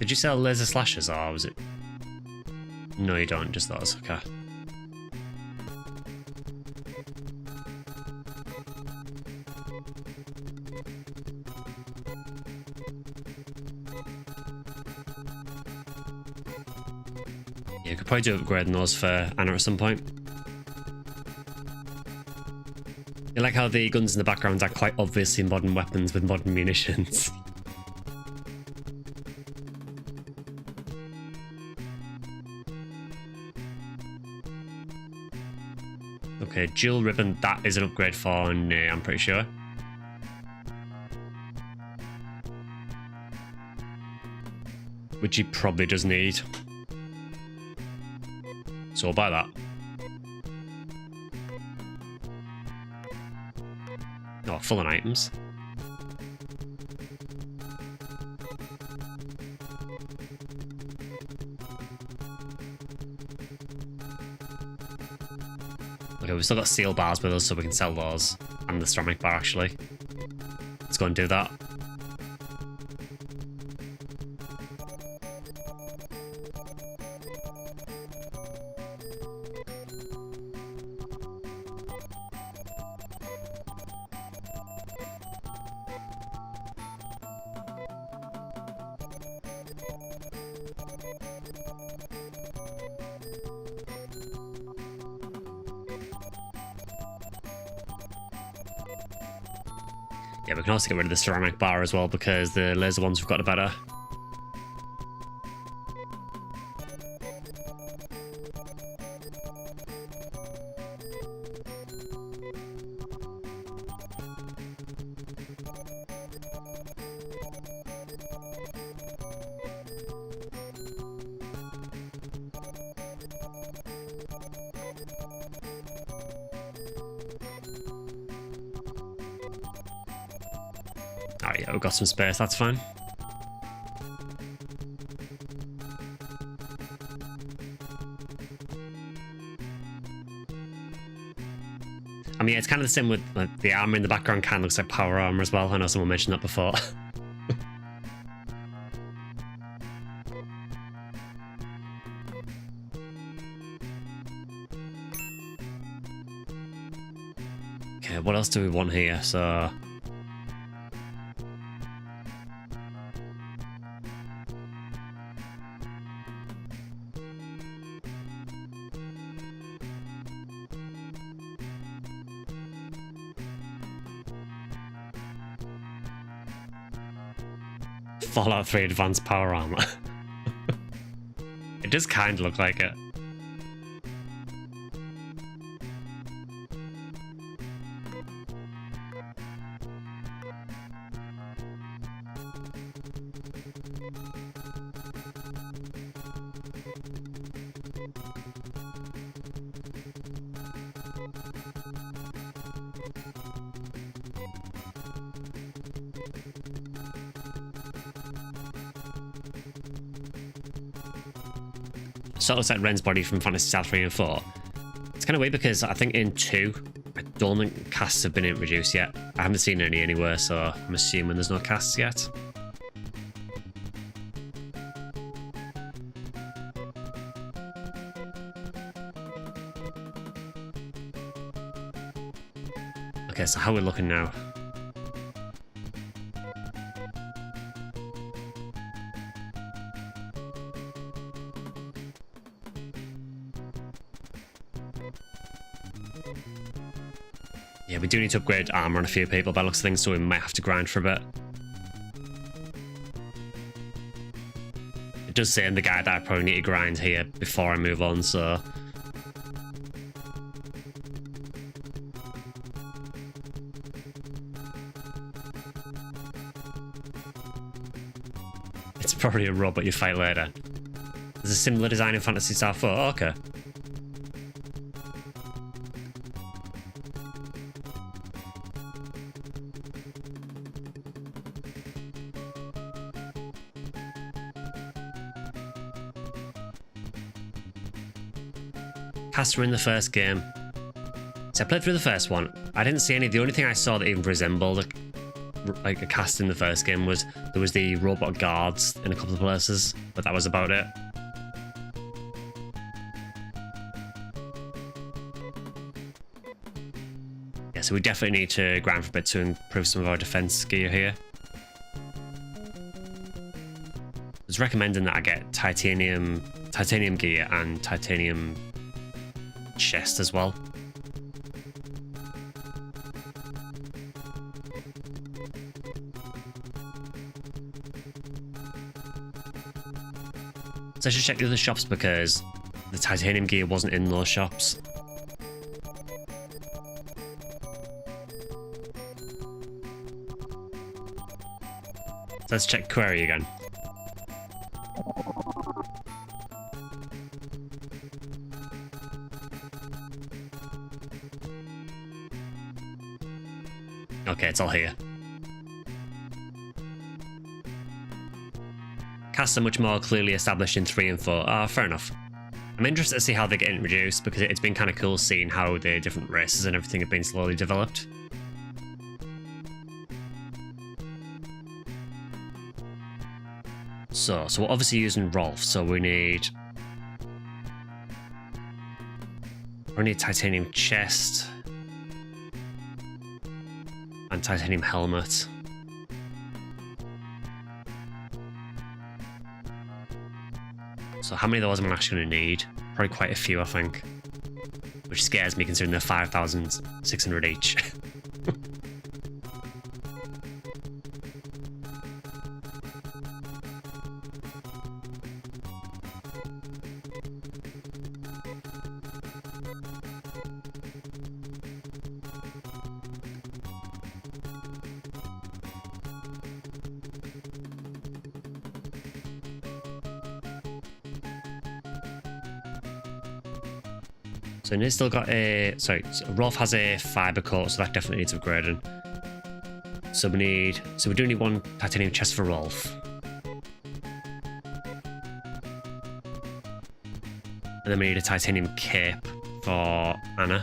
Did you sell laser slashes, or was it? No, you don't, just those, okay. Yeah, you could probably do upgrading those for Anna at some point. I like how the guns in the background are quite obviously modern weapons with modern munitions. Okay, dual ribbon, that is an upgrade for Nay, I'm pretty sure. Which he probably does need. So I'll buy that. Oh, full on items. Okay, we've still got steel bars with us, so we can sell those. And the ceramic bar, actually. Let's go and do that. Yeah, we can also get rid of the ceramic bar as well because the laser ones we've got are better. Oh yeah, we've got some space, that's fine. I mean, it's kind of the same with like, the armor in the background kind of looks like power armor as well. I know someone mentioned that before. Okay, what else do we want here? So... Fallout 3 Advanced Power Armor. It does kind of look like it. So it looks like Ren's body from Phantasy Star 3 and 4. It's kind of weird because I think in 2, I don't think casts have been introduced yet. I haven't seen any anywhere, so I'm assuming there's no casts yet. Okay, so how are we looking now? Yeah, we do need to upgrade armor on a few people by the looks of things, so we might have to grind for a bit. It does say in the guide that I probably need to grind here before I move on, so... It's probably a robot you fight later. There's a similar design in Phantasy Star 4, oh, okay. Caster in the first game. So I played through the first one. I didn't see any. The only thing I saw that even resembled like a cast in the first game was there was the robot guards in a couple of places, but that was about it. Yeah, so we definitely need to grind for a bit to improve some of our defense gear here. I was recommending that I get titanium gear and titanium chest as well. So I should check the other shops because the titanium gear wasn't in those shops. So let's check query again. Okay, it's all here. Casts are much more clearly established in 3 and 4. Ah, fair enough. I'm interested to see how they get introduced because it's been kind of cool seeing how the different races and everything have been slowly developed. So we're obviously using Rolf, so we need a titanium chest and titanium helmet. So how many of those am I actually going to need? Probably quite a few, I think. Which scares me considering they're 5,600 each. So it's still got a... Sorry, so Rolf has a fiber coat, so that definitely needs upgrading. So we do need one titanium chest for Rolf. And then we need a titanium cape for Anna.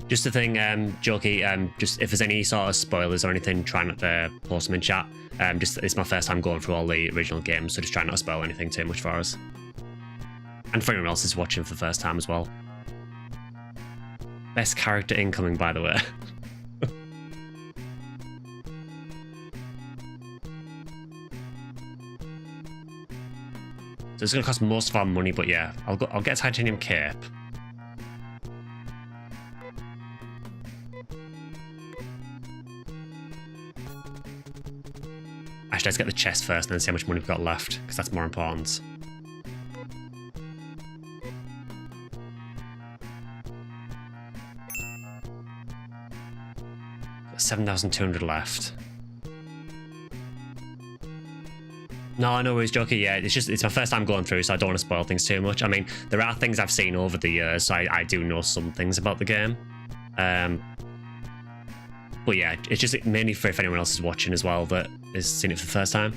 Just a thing, Jokey, just if there's any sort of spoilers or anything, try not to post them in chat. It's my first time going through all the original games, so just try not to spoil anything too much for us. And for anyone else who's watching for the first time as well. Best character incoming, by the way. So it's going to cost most of our money, but yeah, I'll get a titanium cape. Actually, let's get the chest first and then see how much money we've got left, because that's more important. Got 7,200 left. No, no worries, Joker. Yeah, it's my first time going through, so I don't want to spoil things too much. I mean, there are things I've seen over the years, so I do know some things about the game. But yeah, it's just mainly for if anyone else is watching as well that has seen it for the first time.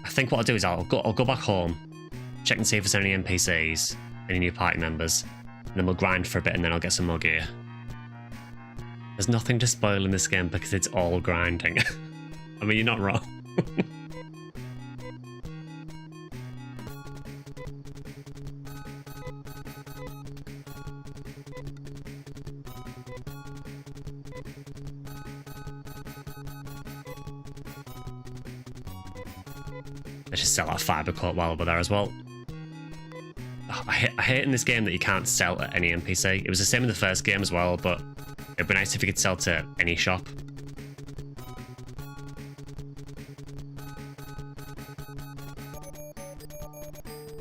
I think what I'll do is I'll go back home, check and see if there's any NPCs, any new party members, and then we'll grind for a bit and then I'll get some more gear. There's nothing to spoil in this game because it's all grinding. I mean, you're not wrong. Let's just sell our fiber coat while we're there as well. Oh, I hate in this game that you can't sell at any NPC. It was the same in the first game as well, but it'd be nice if you could sell to any shop.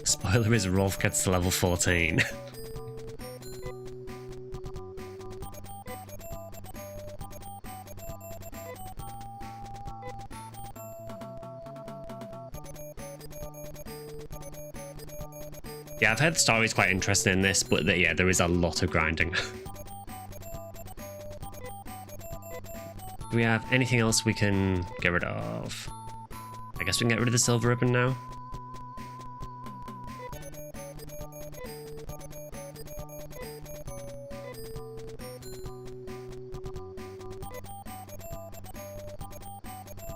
Spoiler is Rolf gets to level 14. Yeah, I've heard the story is quite interesting in this, but yeah, there is a lot of grinding. Do we have anything else we can get rid of? I guess we can get rid of the silver ribbon now.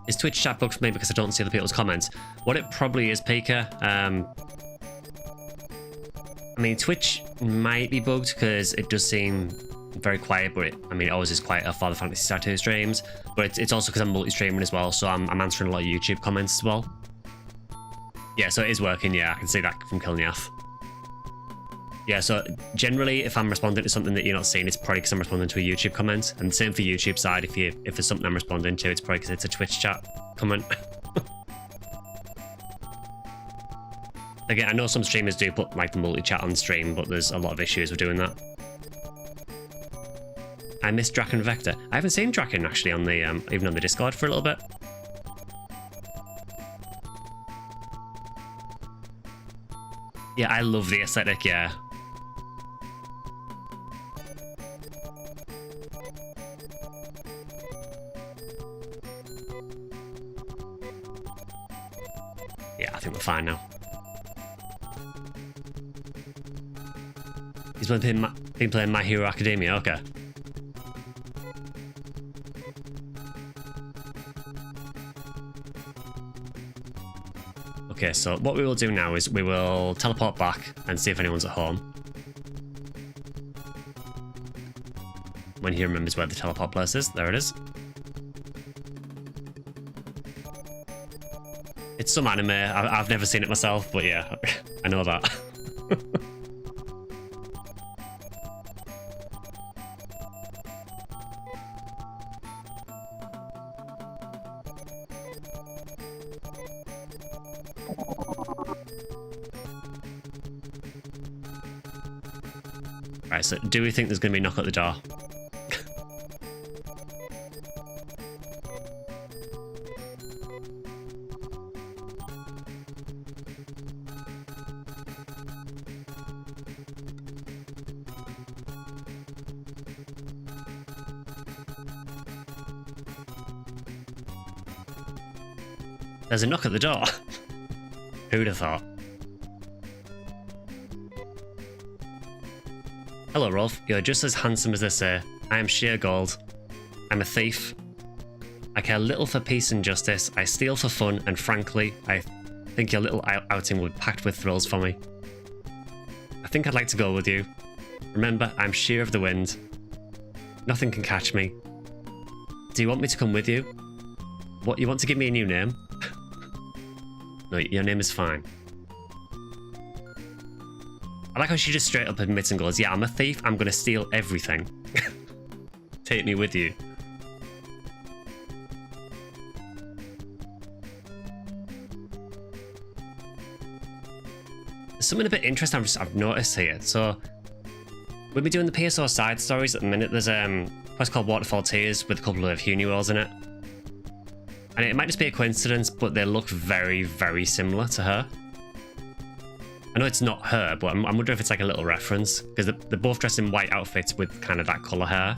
Is Twitch chat bugged for me because I don't see other people's comments? What it probably is, Pika. I mean, Twitch might be bugged because it does seem very quiet, but I mean, it always is quiet for the Phantasy Star II streams. But it's also because I'm multi-streaming as well, so I'm answering a lot of YouTube comments as well. Yeah, so it is working. Yeah, I can see that from Kilniath. Yeah, so generally, if I'm responding to something that you're not seeing, it's probably because I'm responding to a YouTube comment. And same for YouTube side. If there's something I'm responding to, it's probably because it's a Twitch chat comment. Again, I know some streamers do put like the multi-chat on stream, but there's a lot of issues with doing that. I miss Draken Vector. I haven't seen Draken actually on the even on the Discord for a little bit. Yeah, I love the aesthetic. Yeah. Yeah, I think we're fine now. He's been playing My Hero Academia, okay. Okay, so what we will do now is we will teleport back and see if anyone's at home. When he remembers where the teleport place is, there it is. It's some anime, I've never seen it myself, but yeah, I know that. Right, so do we think there's going to be a knock at the door? There's a knock at the door. Who'd have thought? Hello, Rolf. You're just as handsome as they say. I am sheer gold. I'm a thief. I care little for peace and justice. I steal for fun, and frankly, I think your little outing would be packed with thrills for me. I think I'd like to go with you. Remember, I'm sheer of the wind. Nothing can catch me. Do you want me to come with you? What, you want to give me a new name? No, your name is fine. I like how she just straight up admits and goes, yeah, I'm a thief, I'm gonna steal everything. Take me with you. something a bit interesting I've noticed here. So we'll be doing the PSO side stories at the minute. There's a quest called Waterfall Tears with a couple of Huni Worlds in it. And it might just be a coincidence, but they look very, very similar to her. I know it's not her, but I'm wondering if it's like a little reference, because they're both dressed in white outfits with kind of that colour hair.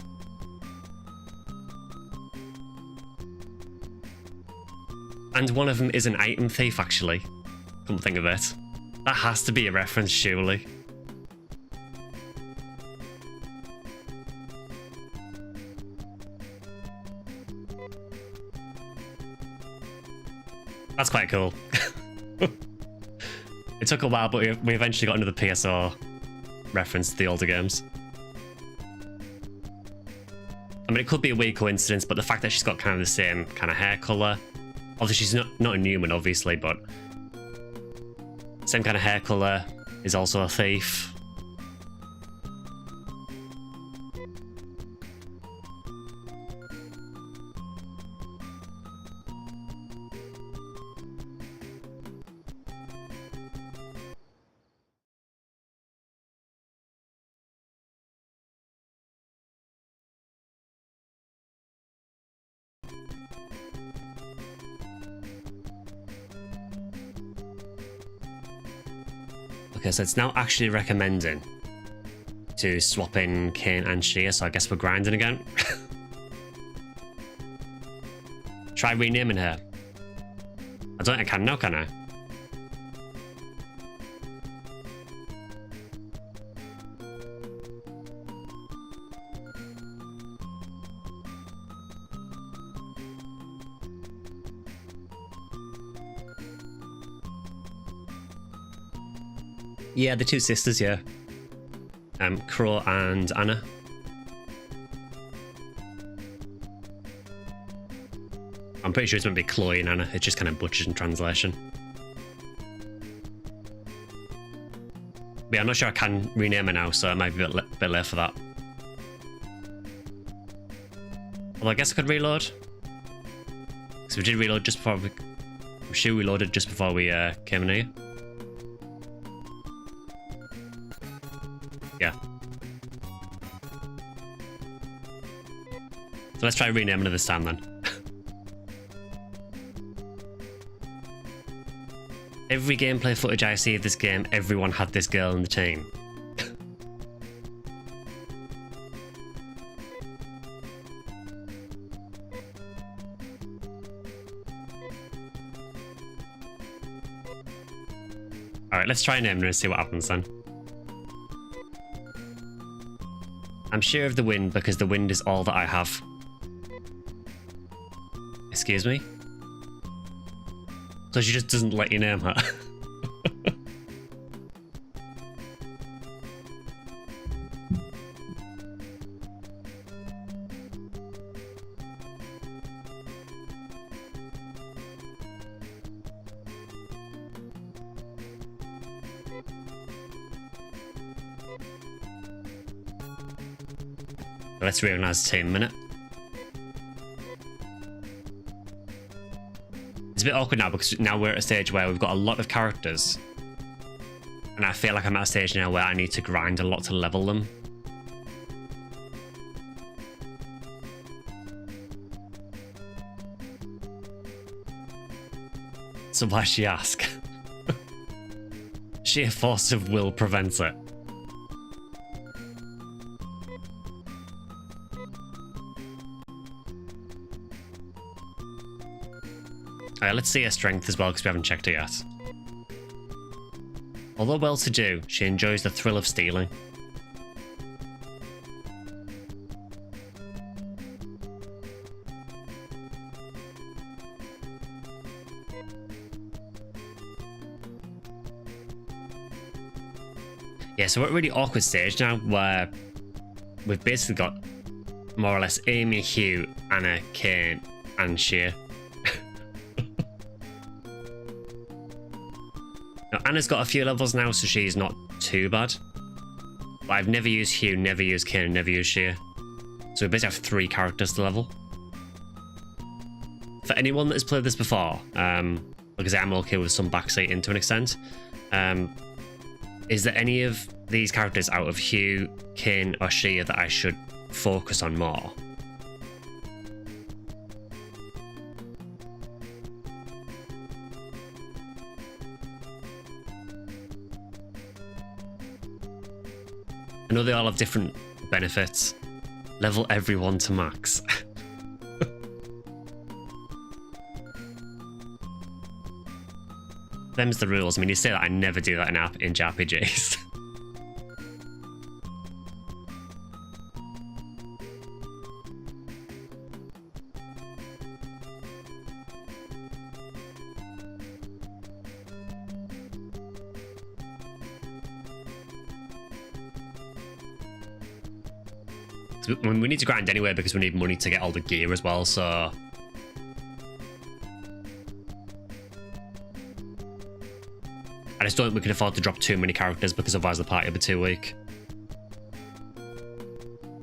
And one of them is an item thief, actually. Come think of it. That has to be a reference, surely. That's quite cool. It took a while, but we eventually got into the PSO reference to the older games. I mean, it could be a weird coincidence, but the fact that she's got kind of the same kind of hair colour. Obviously, she's not a human, obviously, but same kind of hair colour, is also a thief. Okay, so it's now actually recommending to swap in Kane and Shia, so I guess we're grinding again. Try renaming her. I don't think I can now, can I? Yeah, the two sisters, yeah. Crow and Anna. I'm pretty sure it's meant to be Chloe and Anna. It's just kind of butchered in translation. But yeah, I'm not sure I can rename her now, so it might be a bit late for that. Well, I guess I could reload. Because we did reload just before we... I'm sure we reloaded just before we came in here. Yeah. So let's try renaming her this time then. Every gameplay footage I see of this game, everyone had this girl in the team. Alright, let's try naming her and see what happens then. I'm sure of the wind because the wind is all that I have. Excuse me? So she just doesn't let you name her. Let's reorganize the team a minute. It's a bit awkward now because now we're at a stage where we've got a lot of characters. And I feel like I'm at a stage now where I need to grind a lot to level them. So why she ask? Sheer force of will prevents it. Let's see her strength as well, because we haven't checked it yet. Although well-to-do, she enjoys the thrill of stealing. Yeah, so we're at a really awkward stage now, where we've basically got more or less Amy, Hugh, Anna, Kane, and Shia. Now, Anna's got a few levels now, so she's not too bad. But I've never used Hugh, never used Kane, never used Shia. So we basically have 3 characters to level. For anyone that has played this before, because I'm okay with some backseating to an extent, Is there any of these characters out of Hugh, Kin, or Shia that I should focus on more? I know they all have different benefits. Level everyone to max. Them's the rules. I mean, you say that, I never do that in JRPGs. We need to grind anyway because we need money to get all the gear as well, so... I just don't think we can afford to drop too many characters because otherwise the party will be too weak.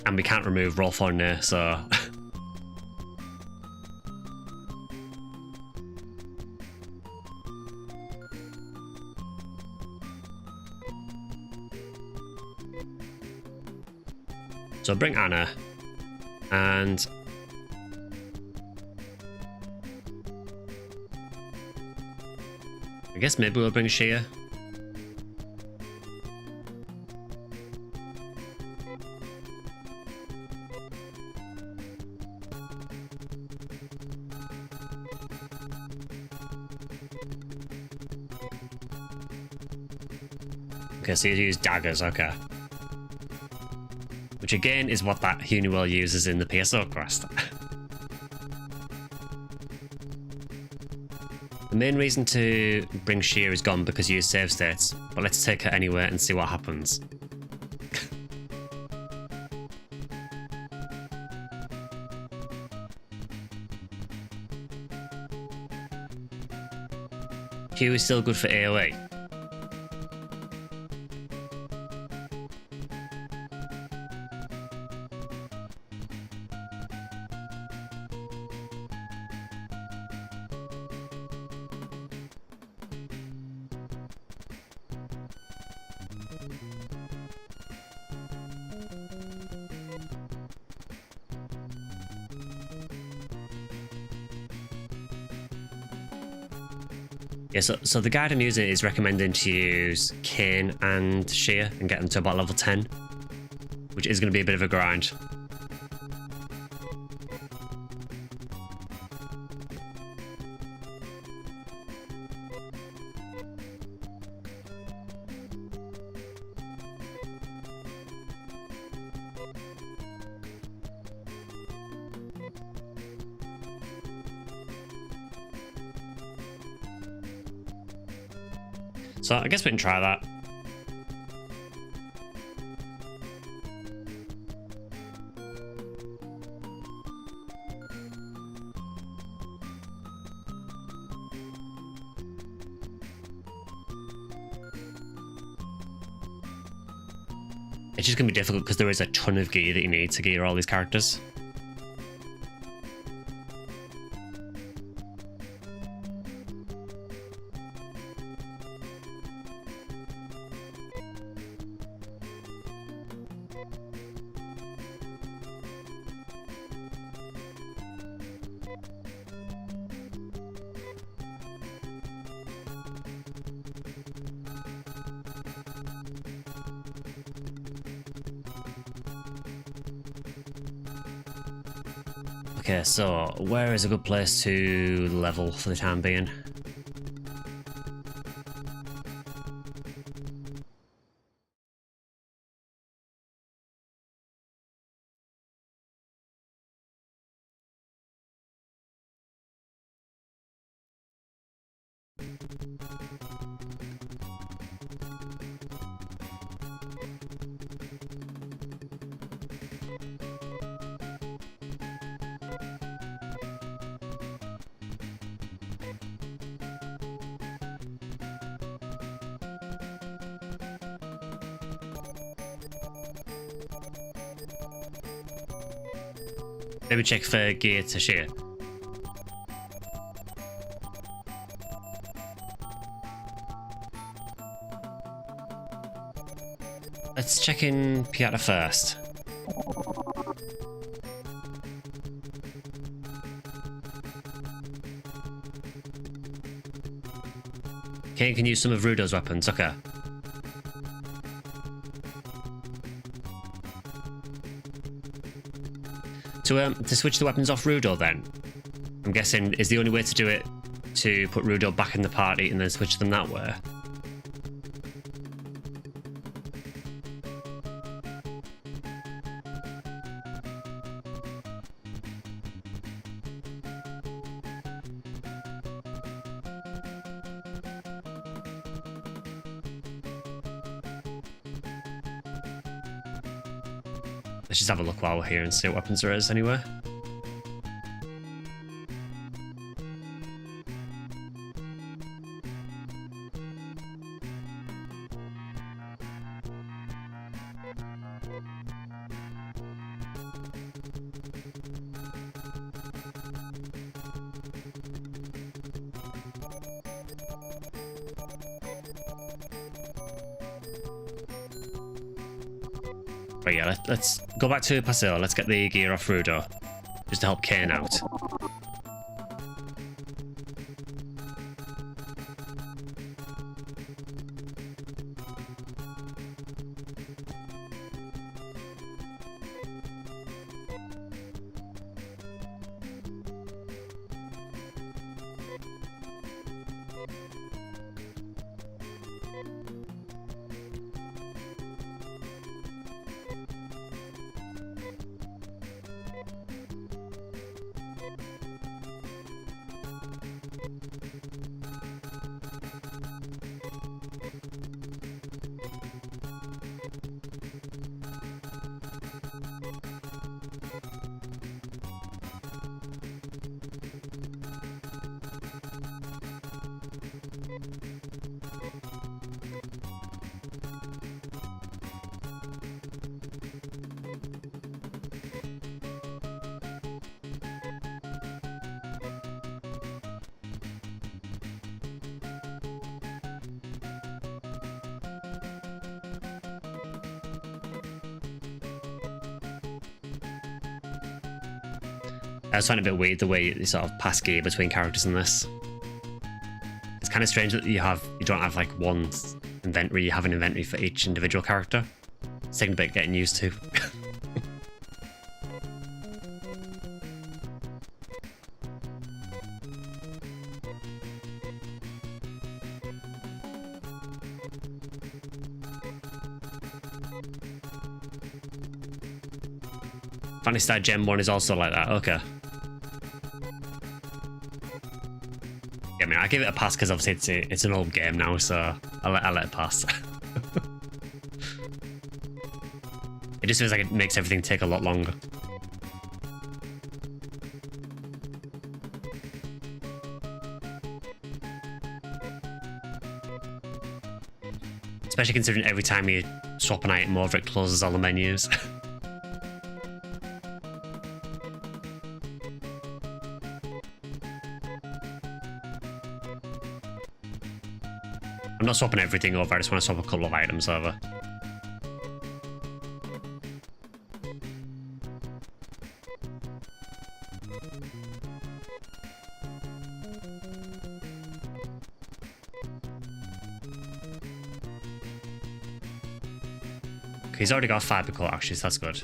And we can't remove Rolf on there, so... So bring Anna, and I guess maybe we'll bring Shia. Okay, so you use daggers, okay. Which again is what that Huniwell uses in the PSO quest. The main reason to bring Shia is gone because you use save states, but let's take her anyway and see what happens. Q is still good for AoE. Yeah, so the guide I'm using is recommending to use Kane and Shia and get them to about level 10, which is going to be a bit of a grind. So I guess we can try that. It's just going to be difficult because there is a ton of gear that you need to gear all these characters. Okay, so where is a good place to level for the time being? Maybe check for gear to share. let's check in Piata first. Okay, you can use some of Rudo's weapons. Okay. To switch the weapons off Rudo then, I'm guessing is the only way to do it to put Rudo back in the party and then switch them that way. Let's just have a look while we're here and see what weapons there is anyway. But yeah, let's go back to Paseo. Let's get the gear off Rudo, just to help Kane out. I was finding it a bit weird the way you sort of pass gear between characters in this. It's kind of strange that you don't have like one inventory, you have an inventory for each individual character. It's taking a bit getting used to. Phantasy Star Gen 1 is also like that, okay. I mean, I give it a pass because obviously it's an old game now, so I'll let it pass. It just feels like it makes everything take a lot longer. Especially considering every time you swap an item over, it closes all the menus. I'm not swapping everything over, I just want to swap a couple of items over. Okay, he's already got a fiber core actually, so that's good.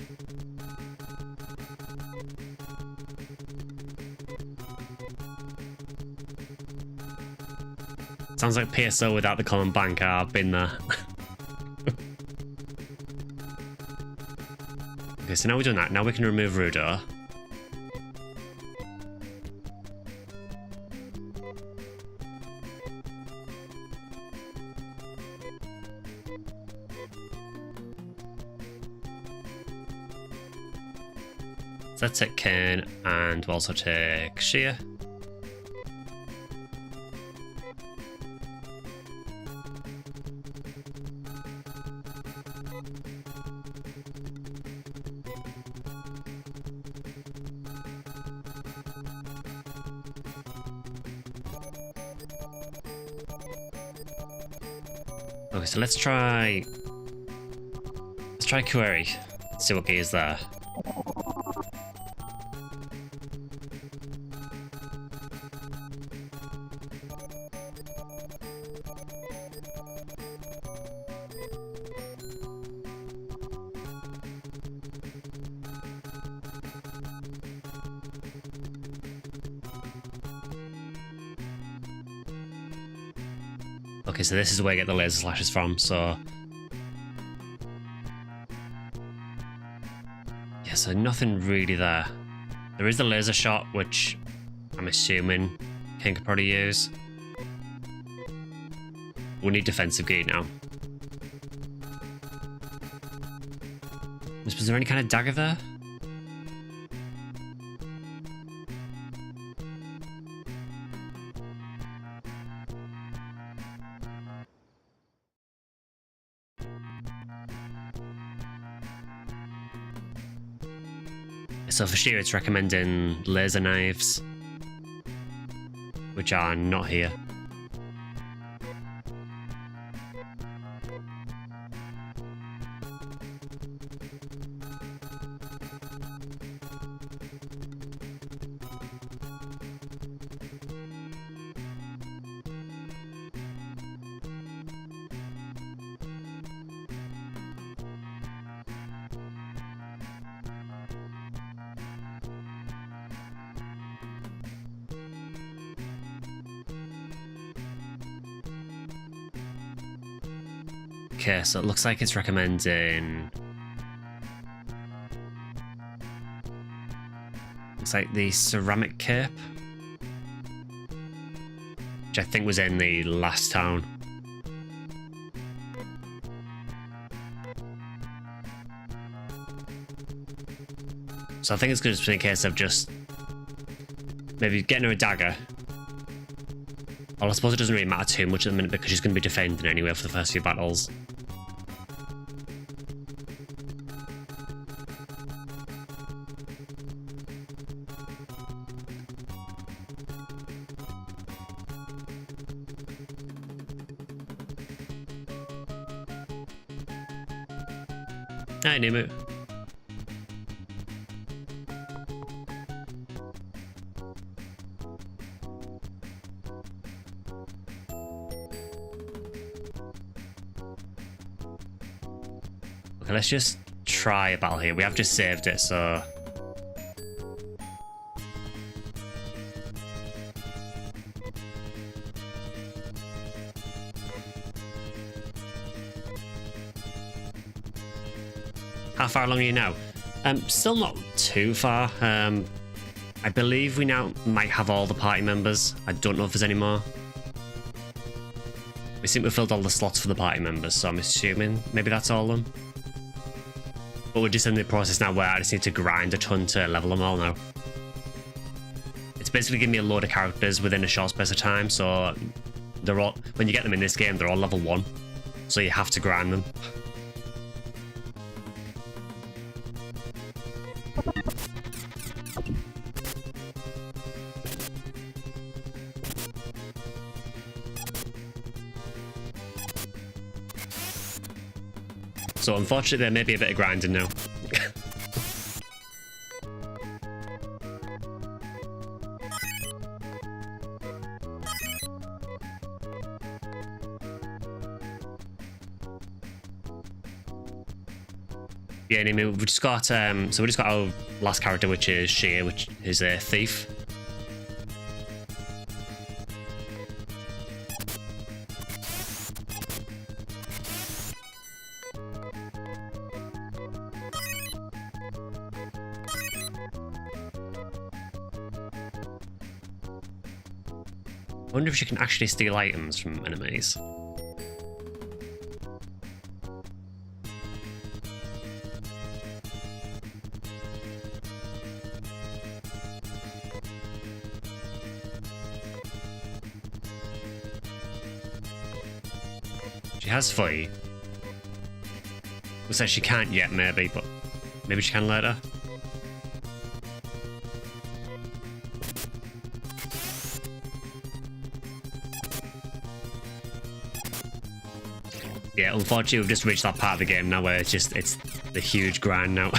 Sounds like PSO without the common bank. I've been there. Okay, so now we're doing that. Now we can remove Rudo. So let's take Kane and we'll also take Shia. Okay, so let's try try query. See what key is there. Okay, so this is where I get the laser slashes from, so... Yeah, so nothing really there. There is the laser shot, which I'm assuming King could probably use. We need defensive gear now. Was there any kind of dagger there? So for sure it's recommending laser knives, which are not here. Okay, so it looks like it's recommending... Looks like the ceramic cape, which I think was in the last town. So I think it's going to be a case of just maybe getting her a dagger. Well, I suppose it doesn't really matter too much at the minute because she's going to be defending anyway for the first few battles. Hi, Nemu. Okay, let's just try a battle here. We have just saved it, so... How far along are you now? Still not too far. I believe we now might have all the party members. I don't know if there's any more. We think we filled all the slots for the party members, so I'm assuming maybe that's all of them. But we're just in the process now where I just need to grind a ton to level them all now. It's basically giving me a load of characters within a short space of time, so they're all, when you get them in this game, they're all level 1. So you have to grind them. So unfortunately there may be a bit of grinding now. Yeah, anyway, we just got so we just got our last character, which is Shea, which is a thief. I wonder if she can actually steal items from enemies. She has fire. Looks like she can't yet, maybe, but maybe she can later. Yeah, unfortunately we've just reached that part of the game now where it's the huge grind now.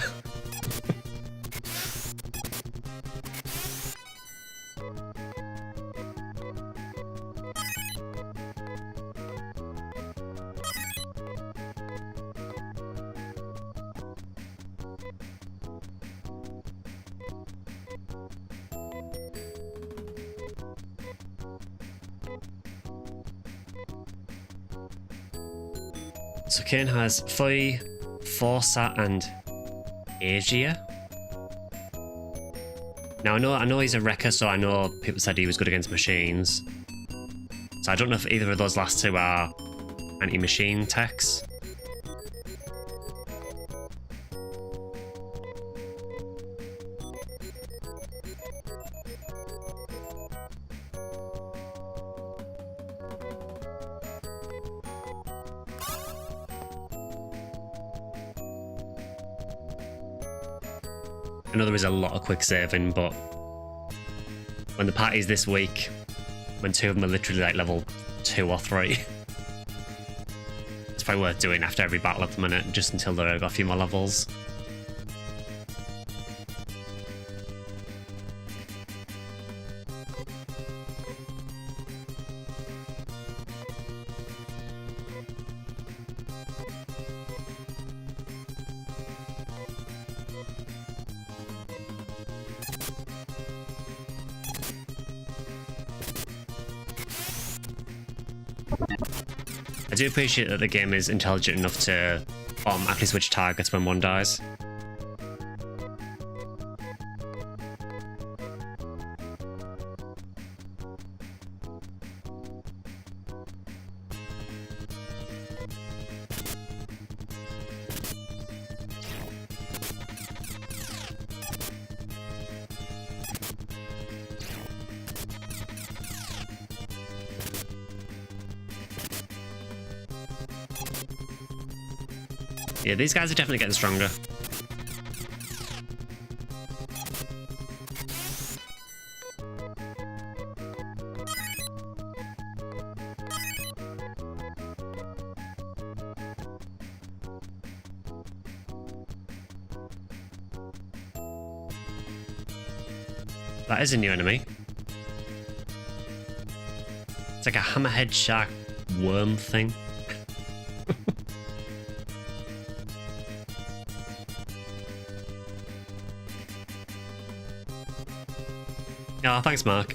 So Kane has Fui, Forsa, and Asia. Now I know he's a wrecker, so I know people said he was good against machines. So I don't know if either of those last two are anti-machine techs. I know there is a lot of quick saving, but when the party's this weak, when two of them are literally like level 2 or 3, it's probably worth doing after every battle at the minute, just until they've got a few more levels. I do appreciate that the game is intelligent enough to actually switch targets when one dies. Yeah, these guys are definitely getting stronger. That is a new enemy. It's like a hammerhead shark worm thing. Oh, thanks, Mark.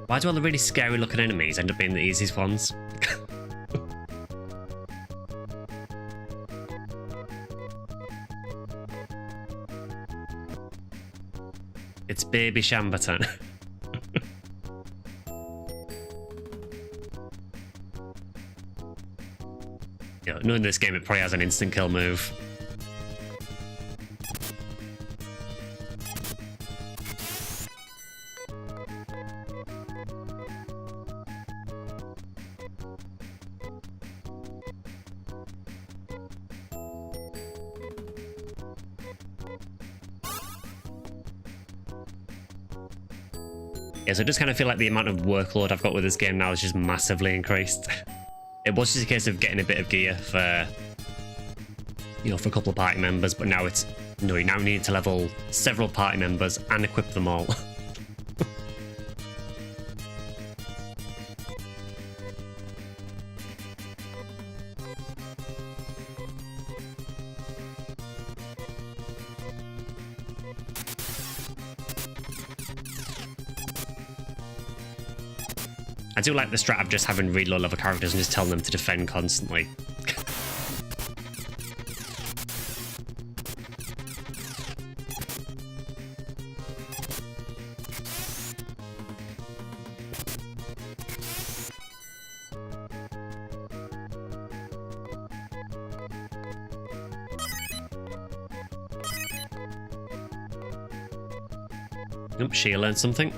Why do all the really scary looking enemies end up being the easiest ones? It's Baby Shamberton. Knowing this game, it probably has an instant kill move. Yeah, so I just kind of feel like the amount of workload I've got with this game now is just massively increased. It was just a case of getting a bit of gear for, for a couple of party members, but now it's, no, you now need to level several party members and equip them all. I do like the strat of just having really low level characters and just telling them to defend constantly. Nope, she learned something.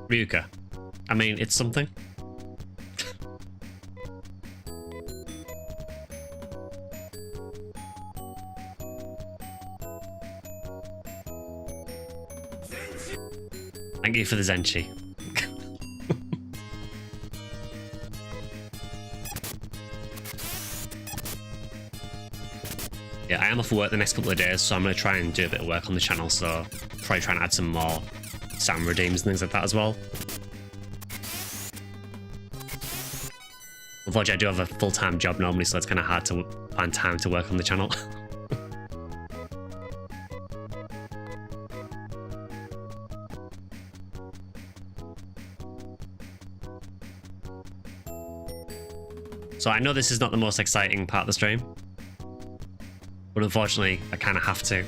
Ryuka. I mean, it's something. Thank you for the Zenchi. Yeah, I am off work the next couple of days, so I'm going to try and do a bit of work on the channel, so probably try and add some more sound redeems and things like that as well. Unfortunately, I do have a full-time job normally, so it's kind of hard to find time to work on the channel. So I know this is not the most exciting part of the stream, but unfortunately, I kind of have to.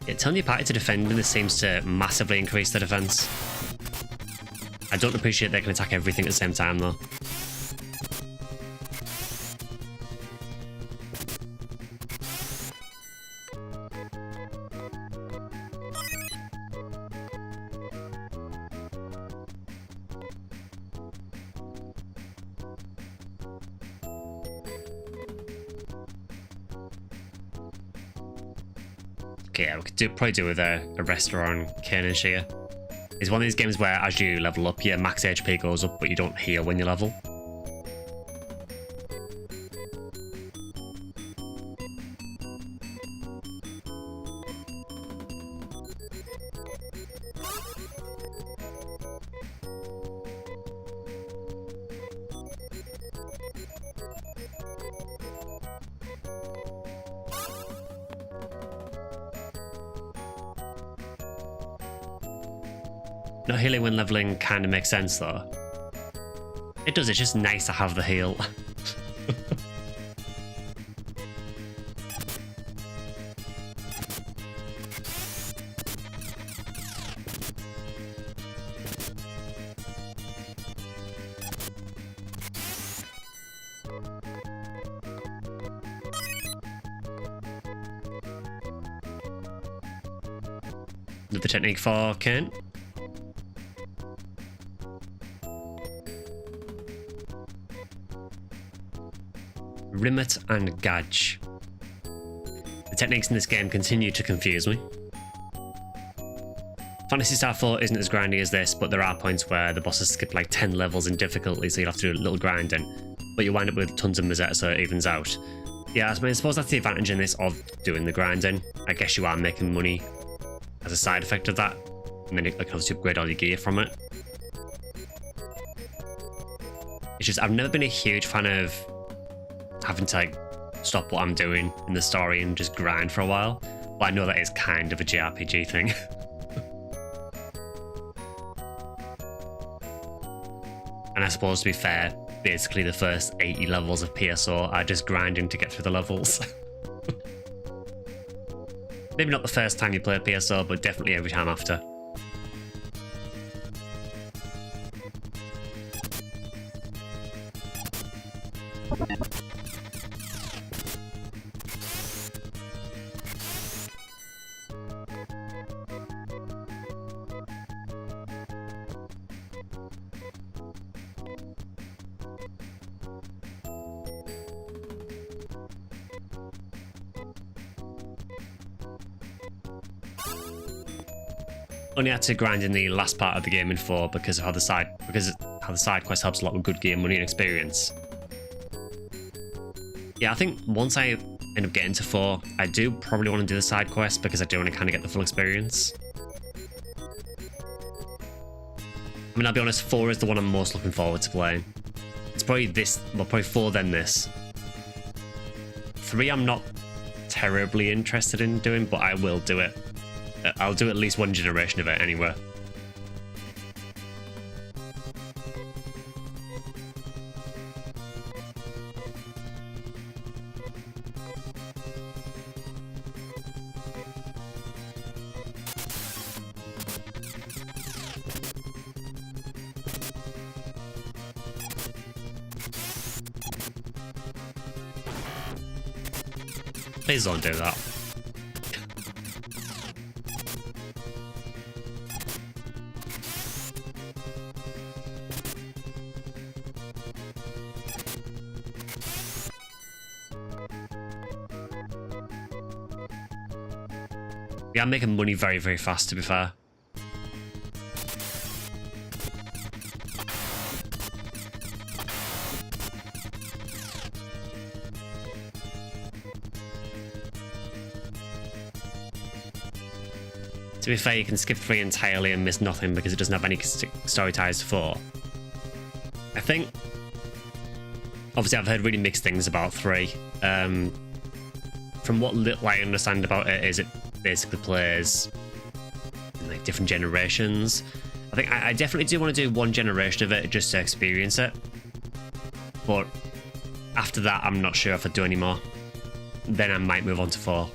Yeah, telling your party to defend in this seems to massively increase the defense. I don't appreciate they can attack everything at the same time though. Okay, yeah, we could probably do with a restaurant Kane and Shia. It's one of these games where as you level up, your max HP goes up, but you don't heal when you level. Not healing when leveling kind of makes sense though. It does, it's just nice to have the heal. Another technique for Kane. Rimmet and Gadge. The techniques in this game continue to confuse me. Phantasy Star IV isn't as grindy as this, but there are points where the bosses skip like 10 levels in difficulty, so you'll have to do a little grinding, but you wind up with tons of Mazetta, so it evens out. Yeah, I suppose that's the advantage in this of doing the grinding. I guess you are making money as a side effect of that, and then you can obviously upgrade all your gear from it. It's just, I've never been a huge fan of having to like stop what I'm doing in the story and just grind for a while. But I know that is kind of a JRPG thing. And I suppose to be fair, basically the first 80 levels of PSO are just grinding to get through the levels. Maybe not the first time you play PSO, but definitely every time after. Only had to grind in the last part of the game in 4 because of how the side quest helps a lot with good gear, money and experience. Yeah, I think once I end up getting to 4, I do probably want to do the side quest because I do want to kind of get the full experience. I mean, I'll be honest, 4 is the one I'm most looking forward to playing. It's probably this, well, probably 4 then this. 3 I'm not terribly interested in doing, but I will do it. I'll do at least one generation of it anyway. Please don't do that. Yeah, I'm making money very, very fast, to be fair. To be fair, you can skip 3 entirely and miss nothing because it doesn't have any story ties to 4. I think... Obviously, I've heard really mixed things about 3. From what little I understand about it is it basically plays in like different generations. I think I definitely do want to do one generation of it just to experience it. But after that, I'm not sure if I'd do any more. Then I might move on to 4.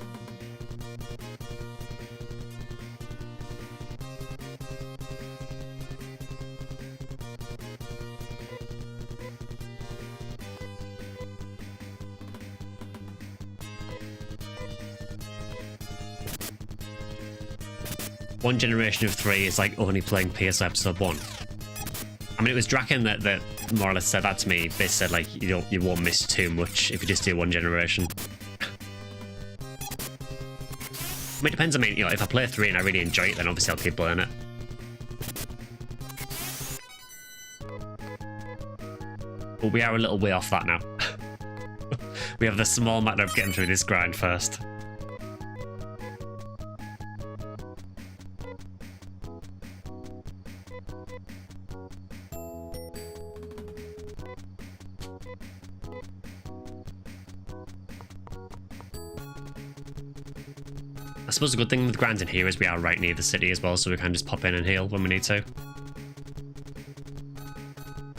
One generation of 3 is like only playing PSO episode 1. I mean, it was Draken that more or less said that to me. They said like you won't miss too much if you just do one generation. I mean, it depends. I mean, you know, if I play 3 and I really enjoy it, then obviously I'll keep playing it. But we are a little way off that now. We have the small matter of getting through this grind first. I suppose the good thing with grinding here is we are right near the city as well, so we can just pop in and heal when we need to.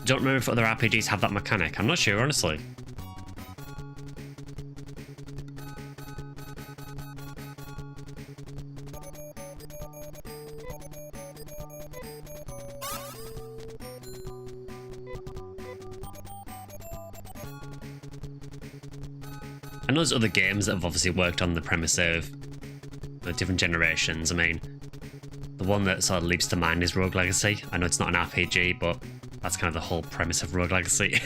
Don't remember if other RPGs have that mechanic. I'm not sure, honestly. I know there's other games that have obviously worked on the premise of different generations. I mean, the one that sort of leaps to mind is Rogue Legacy. I know it's not an RPG, but that's kind of the whole premise of Rogue Legacy.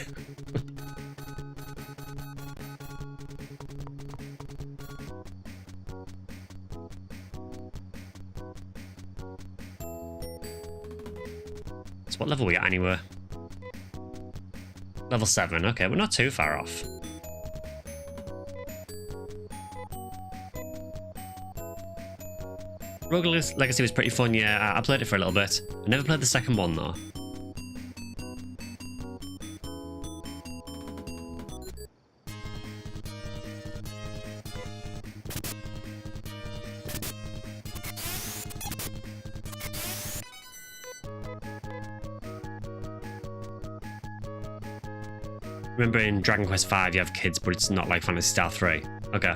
So what level are we at anyway? Level 7. Okay, we're not too far off. Rogue Legacy was pretty fun, yeah. I played it for a little bit. I never played the second one, though. Remember in Dragon Quest V you have kids, but it's not like Phantasy Star 3. Okay.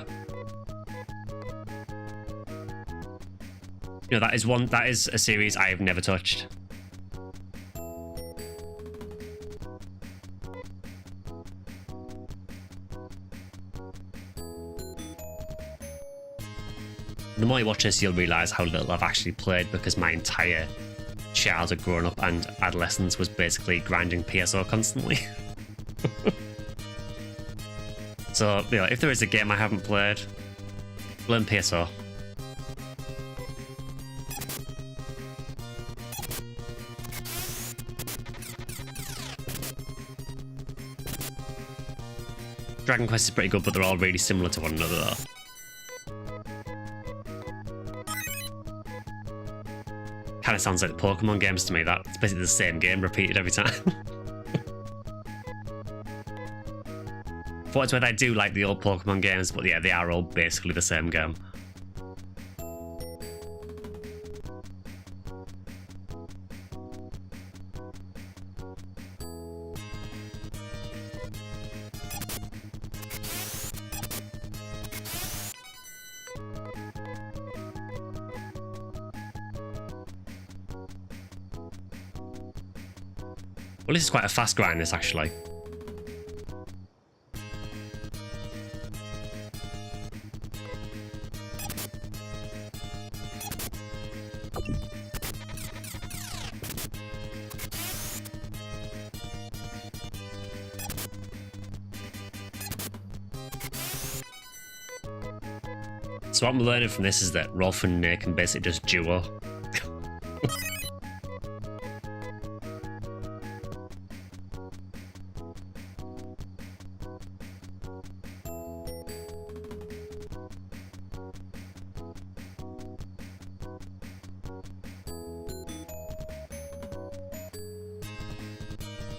You know, that is a series I have never touched. The more you watch this, you'll realise how little I've actually played because my entire childhood growing up and adolescence was basically grinding PSO constantly. So, you know, if there is a game I haven't played, learn PSO. Dragon Quest is pretty good, but they're all really similar to one another though. Kind of sounds like the Pokemon games to me, that it's basically the same game repeated every time. For what it's worth, I do like the old Pokemon games, but yeah, they are all basically the same game. Well, this is quite a fast grind, this actually. So what I'm learning from this is that Rolf and Nick can basically just duo.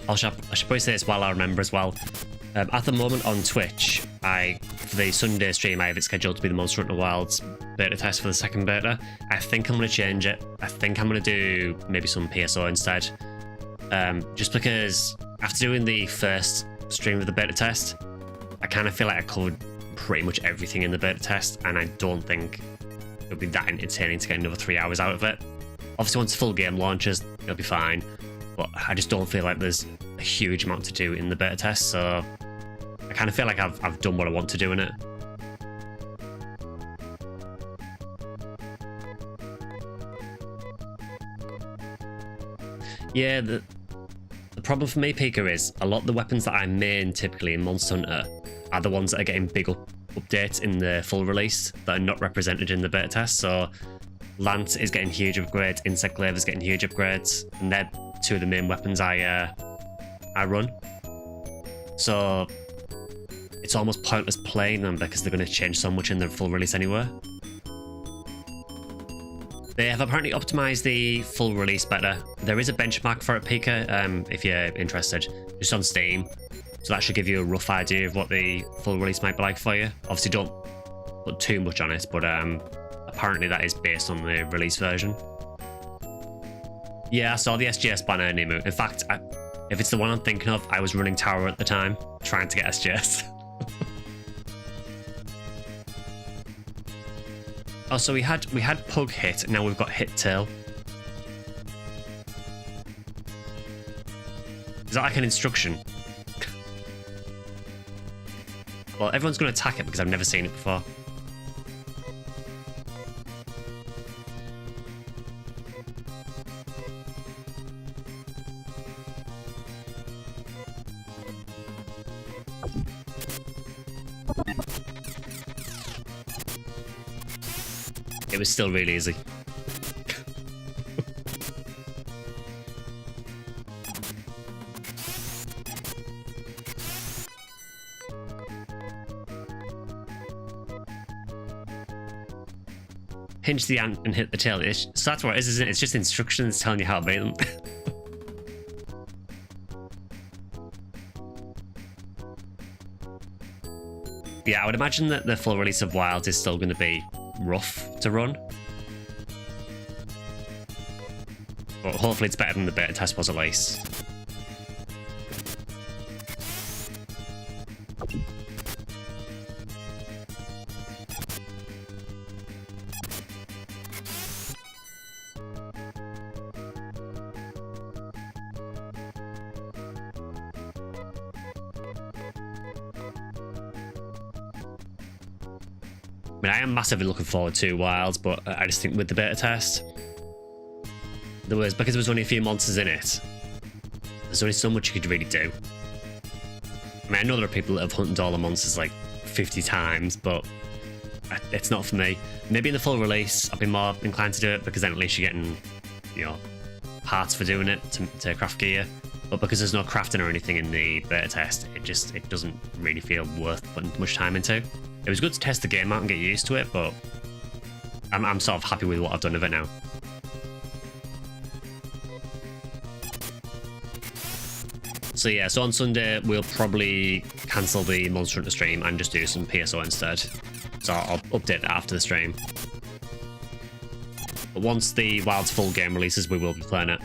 I should probably say this while I remember as well. At the moment on Twitch, for the Sunday stream, I have it scheduled to be the Monster Hunter Wilds beta test for the second beta. I think I'm going to change it. I think I'm going to do maybe some PSO instead. Just because after doing the first stream of the beta test, I kind of feel like I covered pretty much everything in the beta test, and I don't think it would be that entertaining to get another 3 hours out of it. Obviously, once the full game launches, it'll be fine, but I just don't feel like there's a huge amount to do in the beta test, so I kind of feel like I've done what I want to do in it. Yeah, the problem for me, Pika, is a lot of the weapons that I main typically in Monster Hunter are the ones that are getting big updates in the full release that are not represented in the beta test. So Lance is getting huge upgrades, Insect Glaive is getting huge upgrades, and they're two of the main weapons I run. So it's almost pointless playing them because they're going to change so much in the full release anyway. They have apparently optimized the full release better. There is a benchmark for it, Pika, if you're interested, just on Steam. So that should give you a rough idea of what the full release might be like for you. Obviously, don't put too much on it, but apparently that is based on the release version. Yeah, I saw the SGS banner in Emu. In fact, if it's the one I'm thinking of, I was running Tower at the time, trying to get SGS. Oh, so we had Pug Hit, now we've got Hit Tail. Is that like an instruction? Well, everyone's going to attack it because I've never seen it before. It was still really easy. Hinge the ant and hit the tail. So that's what it is, isn't it? It's just instructions telling you how to beat them. Yeah, I would imagine that the full release of Wilds is still going to be rough to run, but hopefully it's better than the beta test was at least. I mean, I am massively looking forward to Wilds, but I just think with the beta test, because there was only a few monsters in it, there's only so much you could really do. I mean, I know there are people that have hunted all the monsters like 50 times, but it's not for me. Maybe in the full release, I'll be more inclined to do it, because then at least you're getting, you know, parts for doing it to craft gear. But because there's no crafting or anything in the beta test, it doesn't really feel worth putting much time into. It was good to test the game out and get used to it, but I'm sort of happy with what I've done of it now. So yeah, so on Sunday we'll probably cancel the Monster Hunter stream and just do some PSO instead. So I'll update it after the stream. But once the Wilds full game releases, we will be playing it.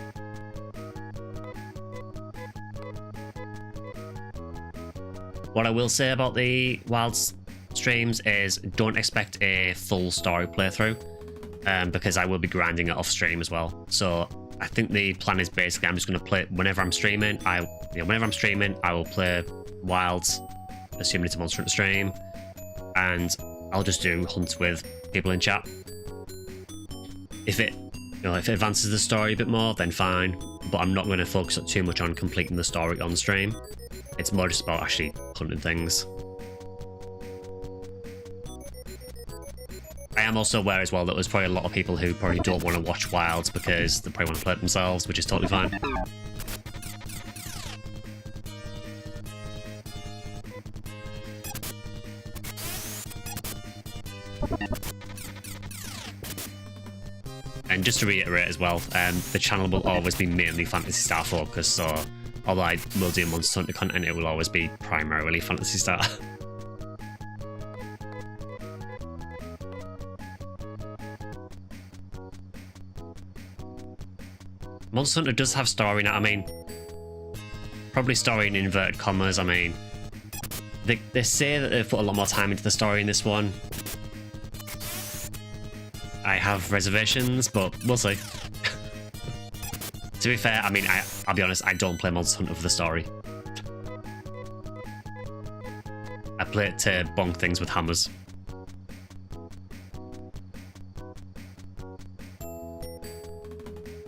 What I will say about the Wilds streams is don't expect a full story playthrough, because I will be grinding it off stream as well. So I think the plan is basically I'm just going to play whenever I'm streaming. Whenever I'm streaming, I will play Wilds, assuming it's a Monster Hunter stream, and I'll just do hunts with people in chat. If it advances the story a bit more, then fine. But I'm not going to focus too much on completing the story on stream. It's more just about actually hunting things. am also aware as well that there's probably a lot of people who probably don't want to watch Wilds because they probably want to play it themselves, which is totally fine. And just to reiterate as well, the channel will always be mainly Phantasy Star focused, so although I will do Monster Hunter content, it will always be primarily Phantasy Star. Monster Hunter does have story now. I mean, probably story in inverted commas. I mean, they say that they've put a lot more time into the story in this one. I have reservations, but we'll see. To be fair, I mean, I'll be honest, I don't play Monster Hunter for the story. I play it to bonk things with hammers.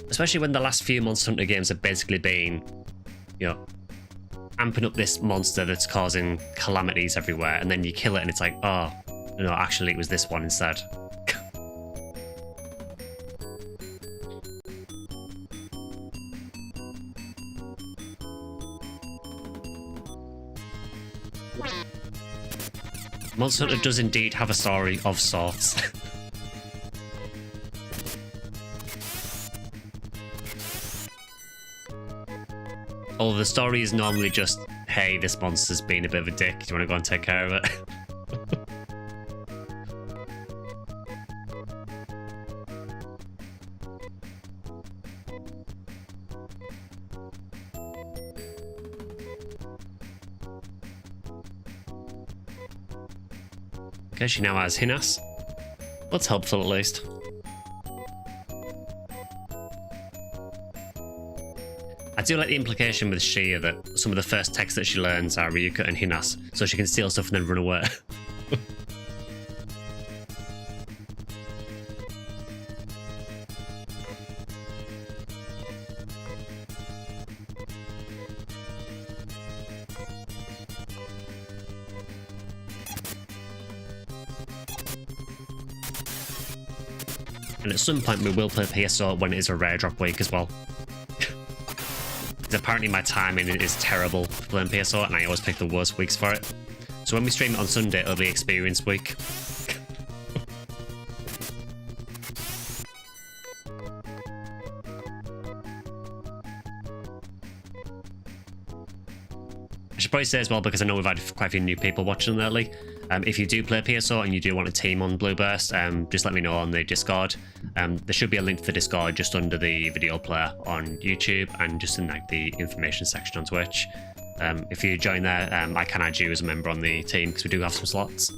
Especially when the last few Monster Hunter games have basically been, you know, amping up this monster that's causing calamities everywhere, and then you kill it and it's like, oh, no, actually it was this one instead. Monster Hunter does indeed have a story of sorts. Although the story is normally just, hey, this monster's been a bit of a dick, do you want to go and take care of it? Okay, she now has Hinas. That's helpful at least. I do like the implication with Shia that some of the first texts that she learns are Ryuka and Hinas, so she can steal stuff and then run away. And at some point we will play PSO when it is a rare drop week as well. Because apparently my timing is terrible for playing PSO and I always pick the worst weeks for it. So when we stream it on Sunday, it'll be Experience Week. I should probably say as well, because I know we've had quite a few new people watching lately. If you do play PSO and you do want a team on Blueburst, just let me know on the Discord. There should be a link to the Discord just under the video player on YouTube and just in like the information section on Twitch. If you join there, I can add you as a member on the team because we do have some slots.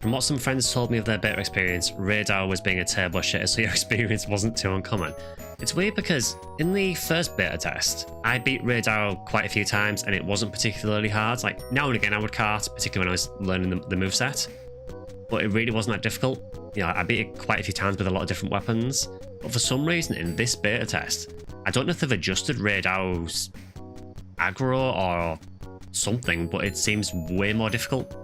From what some friends told me of their beta experience, Radar was being a turbo shitter, so your experience wasn't too uncommon. It's weird because in the first beta test, I beat Radar quite a few times and it wasn't particularly hard. Like now and again I would cart, particularly when I was learning the moveset, but it really wasn't that difficult. You know, I beat it quite a few times with a lot of different weapons, but for some reason in this beta test, I don't know if they've adjusted Radar's aggro or something, but it seems way more difficult.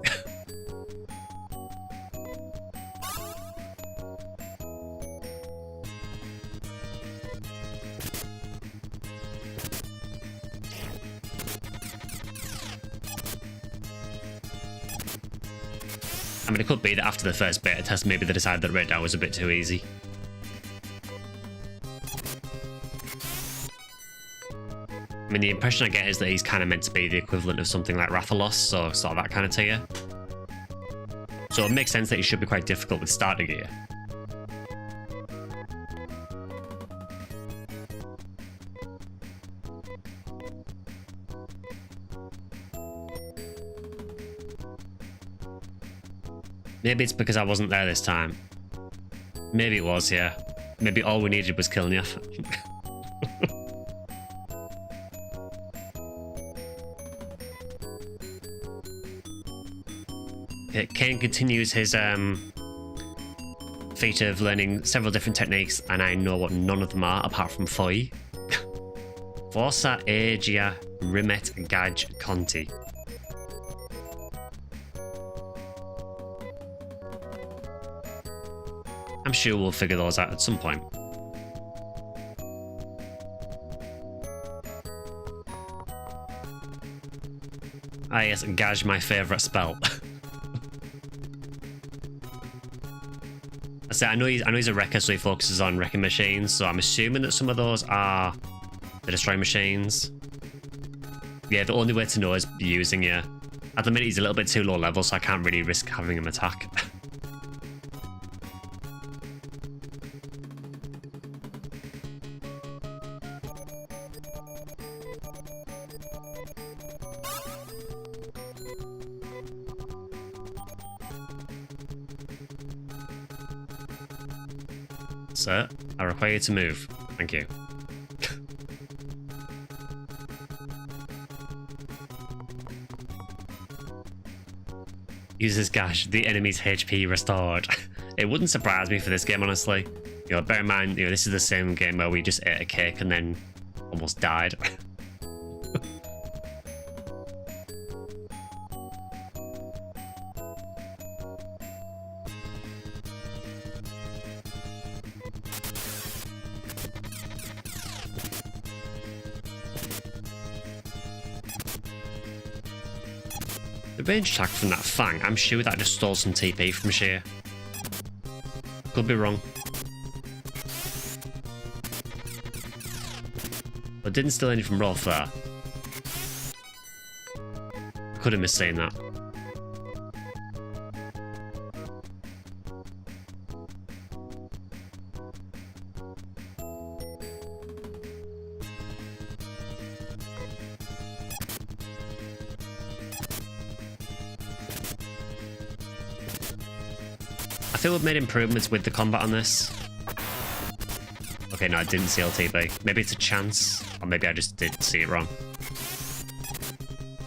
I mean, it could be that after the first beta test, maybe they decided that Radar was a bit too easy. I mean, the impression I get is that he's kind of meant to be the equivalent of something like Rathalos, so sort of that kind of tier. So it makes sense that he should be quite difficult with starter gear. Maybe it's because I wasn't there this time. Maybe it was, yeah. Maybe all we needed was Kilnyaf. Okay, Kane continues his feat of learning several different techniques, and I know what none of them are apart from Foi. Forza Agia Rimet Gaj Conti. I'm sure we'll figure those out at some point. Ah yes, Gaj, my favourite spell. I know he's a wrecker, so he focuses on wrecking machines, so I'm assuming that some of those are the destroy machines. Yeah, the only way to know is using, yeah. At the minute he's a little bit too low level, so I can't really risk having him attack. Sir, I require you to move. Thank you. Uses Gash, the enemy's HP restored. It wouldn't surprise me for this game, honestly. You know, bear in mind, you know, this is the same game where we just ate a cake and then almost died. The range attack from that Fang, I'm sure that just stole some TP from Sheer. Could be wrong. But didn't steal any from Rolf there. Could have missed saying that. I feel we've made improvements with the combat on this. Okay, no, I didn't see LTB. Maybe it's a chance, or maybe I just did see it wrong.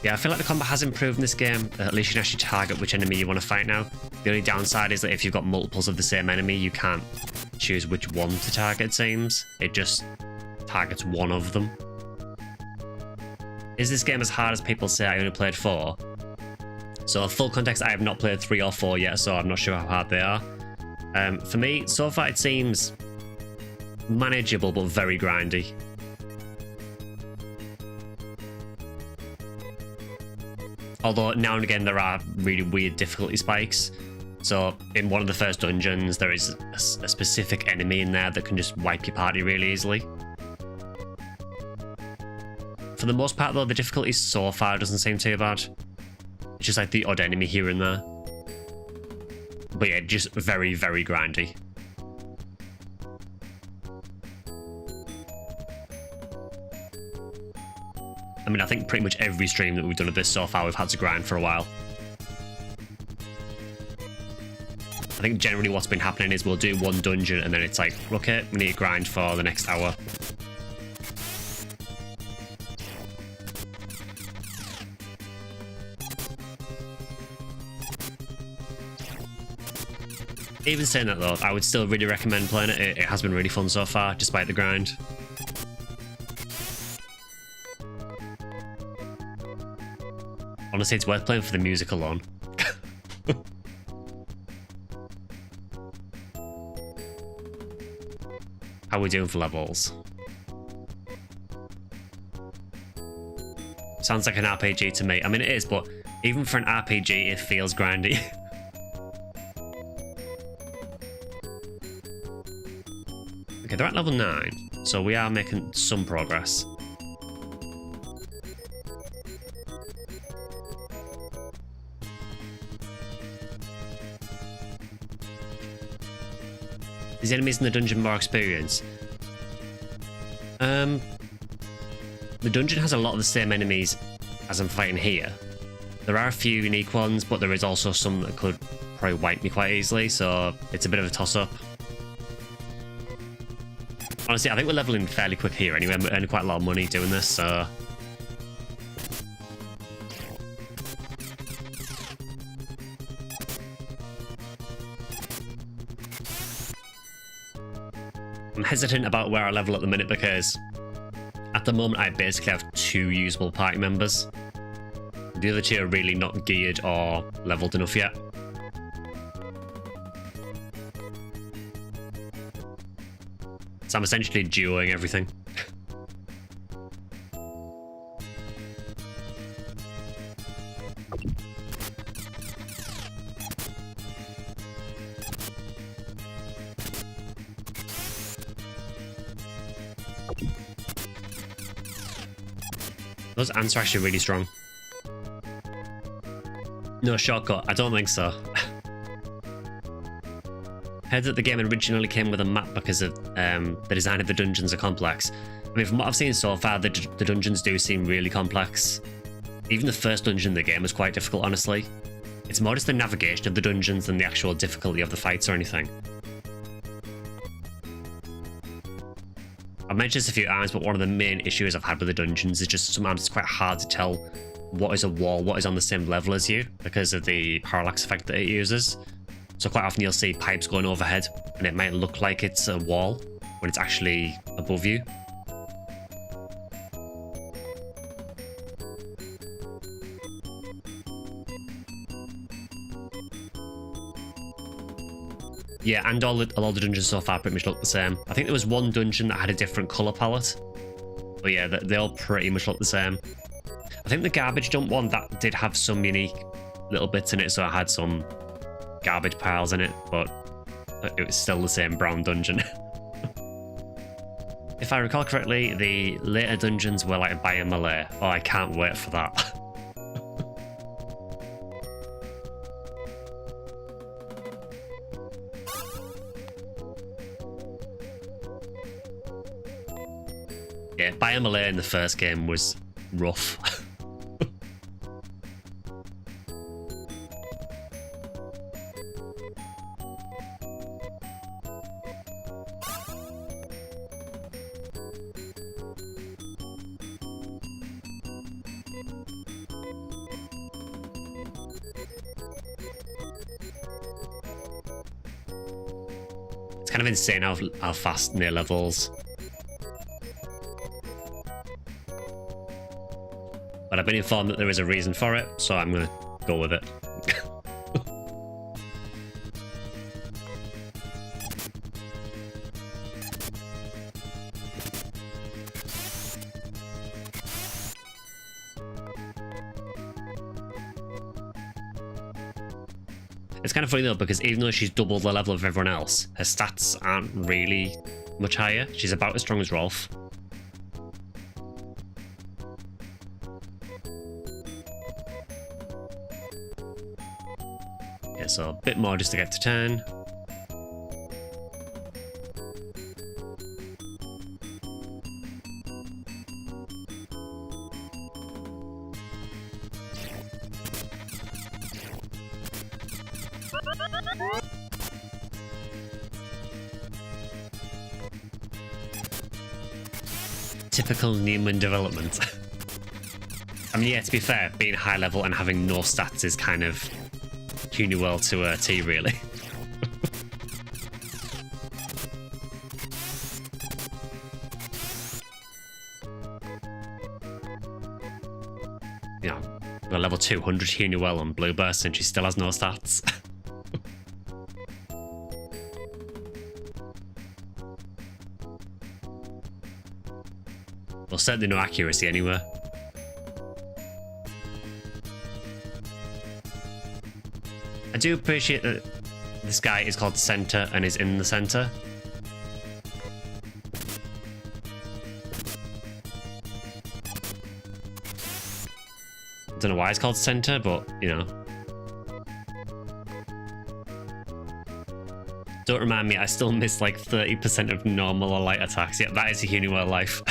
Yeah, I feel like the combat has improved in this game. At least you can actually target which enemy you want to fight now. The only downside is that if you've got multiples of the same enemy, you can't choose which one to target, it seems. It just targets one of them. Is this game as hard as people say? I only played 4. So, full context, I have not played 3 or 4 yet, so I'm not sure how hard they are. For me, so far it seems manageable, but very grindy. Although, now and again, there are really weird difficulty spikes. So, in one of the first dungeons, there is a specific enemy in there that can just wipe your party really easily. For the most part, though, the difficulty so far doesn't seem too bad. It's just like the odd enemy here and there. But yeah, just very, very grindy. I mean, I think pretty much every stream that we've done of this so far, we've had to grind for a while. I think generally what's been happening is we'll do one dungeon and then it's like, okay, we need to grind for the next hour. Even saying that though, I would still really recommend playing it. It has been really fun so far, despite the grind. Honestly, it's worth playing for the music alone. How are we doing for levels? Sounds like an RPG to me. I mean, it is, but even for an RPG, it feels grindy. Okay, they're at level 9, so we are making some progress. These enemies in the dungeon more experience. The dungeon has a lot of the same enemies as I'm fighting here. There are a few unique ones, but there is also some that could probably wipe me quite easily, so it's a bit of a toss-up. Honestly, I think we're leveling fairly quick here anyway. We're earning quite a lot of money doing this, so... I'm hesitant about where I level at the minute because at the moment I basically have 2 usable party members. The other 2 are really not geared or leveled enough yet. So I'm essentially duoing everything. Those ants are actually really strong. No shortcut, I don't think so. Heard that the game originally came with a map because of the design of the dungeons are complex. I mean, from what I've seen so far, the dungeons do seem really complex. Even the first dungeon in the game was quite difficult, honestly. It's more just the navigation of the dungeons than the actual difficulty of the fights or anything. I've mentioned this a few times, but one of the main issues I've had with the dungeons is just sometimes it's quite hard to tell what is a wall, what is on the same level as you, because of the parallax effect that it uses. So quite often you'll see pipes going overhead, and it might look like it's a wall when it's actually above you. Yeah, and all the dungeons so far pretty much look the same. I think there was one dungeon that had a different colour palette. But yeah, they all pretty much look the same. I think the garbage dump one, that did have some unique little bits in it, so I had some garbage piles in it, but it was still the same brown dungeon. If I recall correctly, the later dungeons were like by a melee. Oh, I can't wait for that. Yeah, by a melee in the first game was rough. It's kind of insane how fast near levels. But I've been informed that there is a reason for it, so I'm going to go with it. It's kind of funny though, because even though she's double the level of everyone else, her stats aren't really much higher. She's about as strong as Rolf. Yeah, so a bit more just to get to 10. Typical Newman development. I mean, yeah, to be fair, being high level and having no stats is kind of Uniwell to a T, really. You know, we're level 200 Uniwell on Blue Burst and she still has no stats. Well, certainly no accuracy anywhere. I do appreciate that this guy is called Center and is in the center. I don't know why it's called Center, but, you know. Don't remind me, I still miss like 30% of normal or light attacks. Yeah, that is a Uniwell life.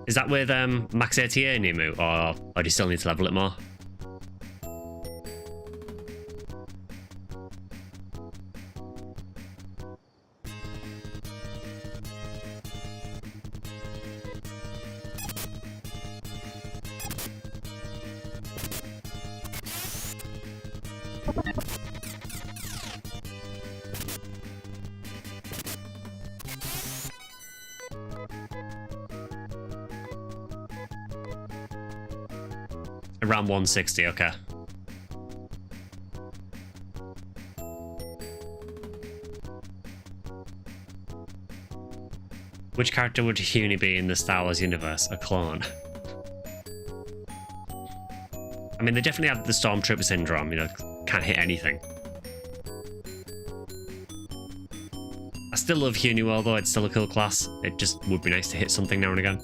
Is that with max ATA Nimu, or do you still need to level it more? Around 160, okay. Which character would Huni be in the Star Wars universe? A clone. I mean, they definitely have the Stormtrooper syndrome, you know, can't hit anything. I still love Huni, though, it's still a cool class. It just would be nice to hit something now and again.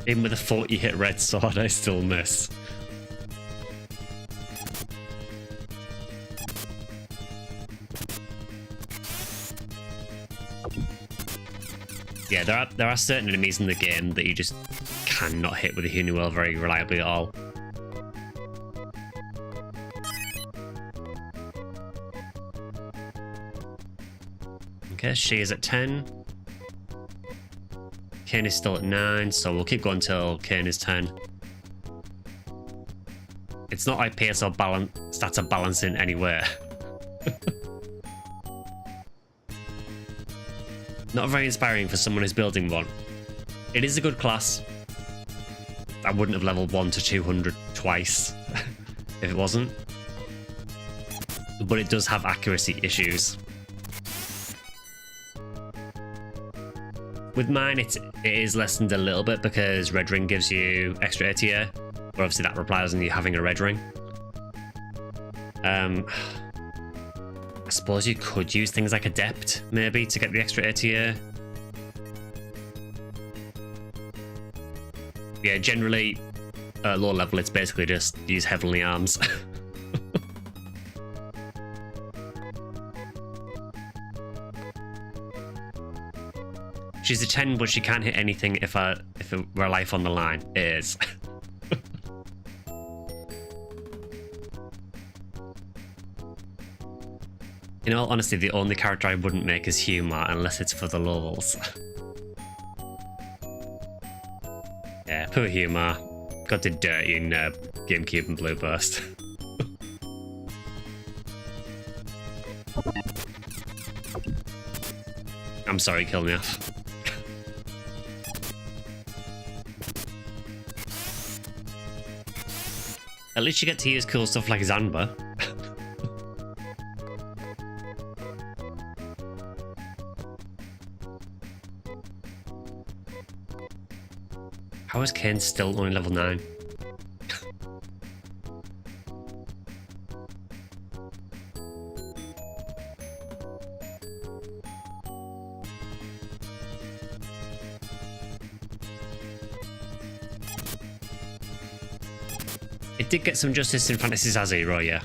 Even with a 40 hit red sword, I still miss. Yeah, there are certain enemies in the game that you just cannot hit with a Huni very reliably at all. Okay, she is at 10. Kane is still at 9, so we'll keep going until Kane is 10. It's not like PS or stats are balancing anywhere. Not very inspiring for someone who's building one. It is a good class. I wouldn't have leveled 1 to 200 twice if it wasn't. But it does have accuracy issues. With mine, it is lessened a little bit because Red Ring gives you extra ATA, but obviously that relies on you having a Red Ring. I suppose you could use things like Adept, maybe, to get the extra ATA. Yeah, generally, at low level, it's basically just use Heavenly Arms. She's a 10, but she can't hit anything if it were a life on the line. It is. In all honesty, the only character I wouldn't make is Humor, unless it's for the lulz. Yeah, poor Humor. Got did dirty in GameCube and Blue Burst. I'm sorry, kill me off. At least you get to use cool stuff like Zanba. How is Kane still only level 9? It did get some justice in Phantasy Star II, yeah.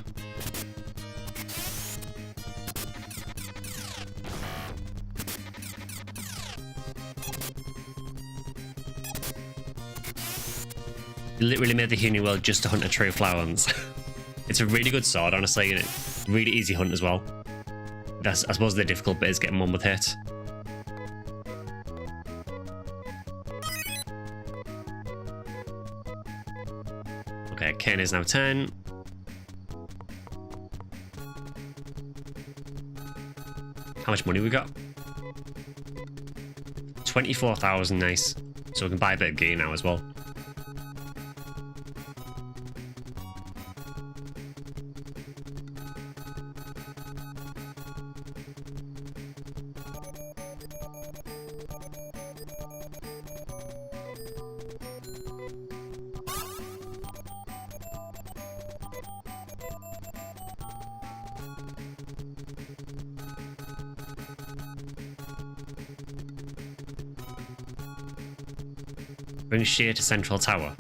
It literally made the Huni world just to hunt a true Flowers. It's a really good sword, honestly, and it's really easy hunt as well. I suppose the difficult bit is getting one with hit. Okay, Kane is now 10. How much money we got? 24,000, nice. So we can buy a bit of gear now as well. Bring Sheer to Central Tower.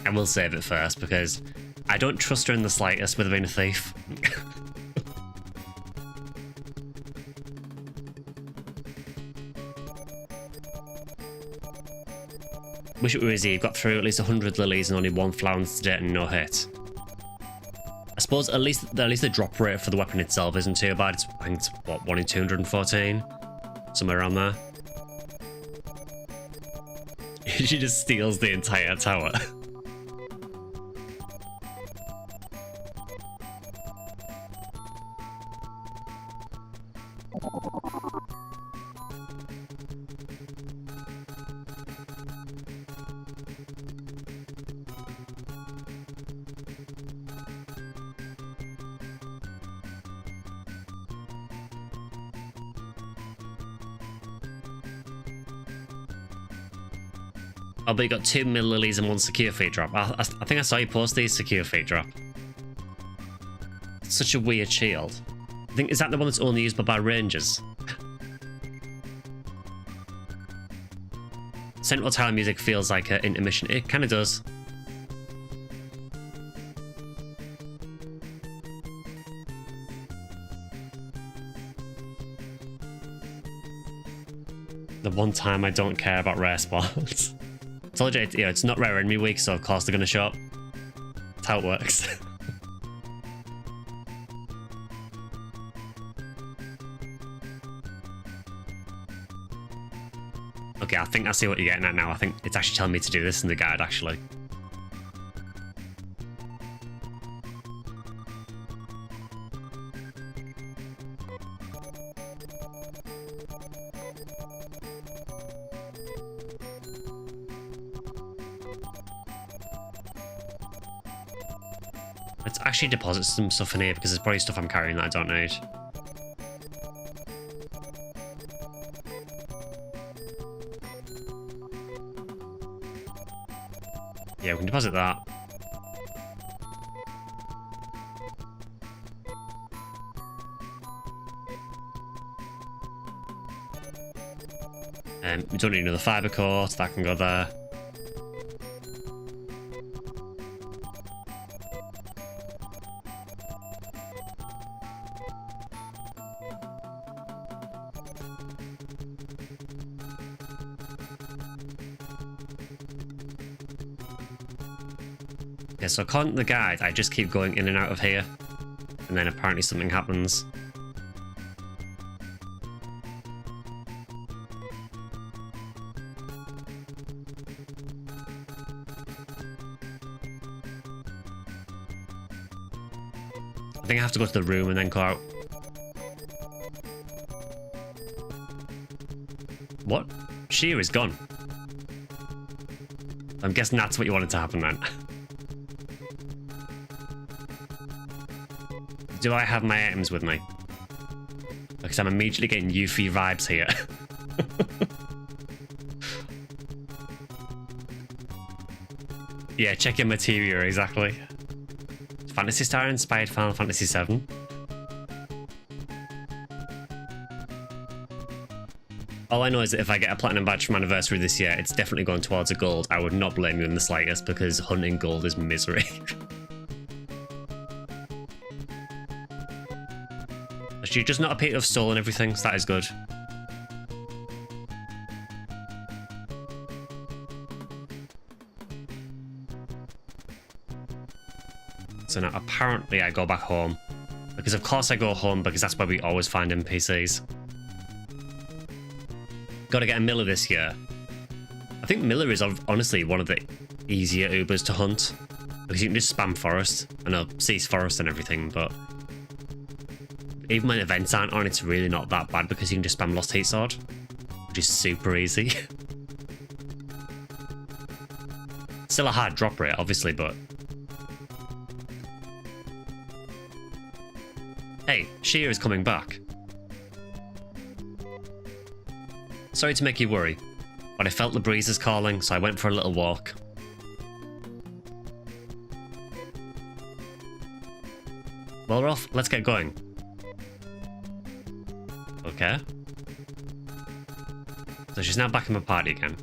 And we'll save it first because I don't trust her in the slightest with her being a thief. Wish it were easy. You've got through at least 100 lilies and only 1 flounce to date and no hit. I suppose at least the drop rate for the weapon itself isn't too bad. I think it's what, 1 in 214, somewhere around there. She just steals the entire tower. Oh, but you got 2 mill lilies and 1 secure feet drop. I think I saw you post these secure feet drop. It's such a weird shield. I think, is that the one that's only used by rangers? Central Tower music feels like an intermission. It kind of does. The one time I don't care about rare spawns. I told you, it's not rare enemy week, so of course they're going to show up. That's how it works. Okay, I think I see what you're getting at now. I think it's actually telling me to do this in the guide, actually. Let's actually deposit some stuff in here because there's probably stuff I'm carrying that I don't need. Yeah, we can deposit that. We don't need another fiber core, so that can go there. Okay, so according to the guide, I just keep going in and out of here, and then apparently something happens. I think I have to go to the room and then go out. What? Sheer is gone. I'm guessing that's what you wanted to happen then. Do I have my items with me? Because I'm immediately getting Yuffie vibes here. Yeah, check your materia, exactly. Phantasy Star inspired Final Fantasy VII. All I know is that if I get a platinum badge from anniversary this year, it's definitely going towards a gold. I would not blame you in the slightest because hunting gold is misery. Actually, just not appear to have stolen everything, so that is good. So now apparently I go back home. Because of course I go home because that's where we always find NPCs. Gotta get a Miller this year. I think Miller is honestly one of the easier Ubers to hunt. Because you can just spam forest. I know, cease forest and everything, but even when events aren't on, it's really not that bad because you can just spam Lost Heat Sword, which is super easy. Still a hard drop rate, obviously, but... Hey, Sheer is coming back. Sorry to make you worry, but I felt the breezes calling, so I went for a little walk. Well, we're off. Let's get going. Okay. So she's now back in my party again.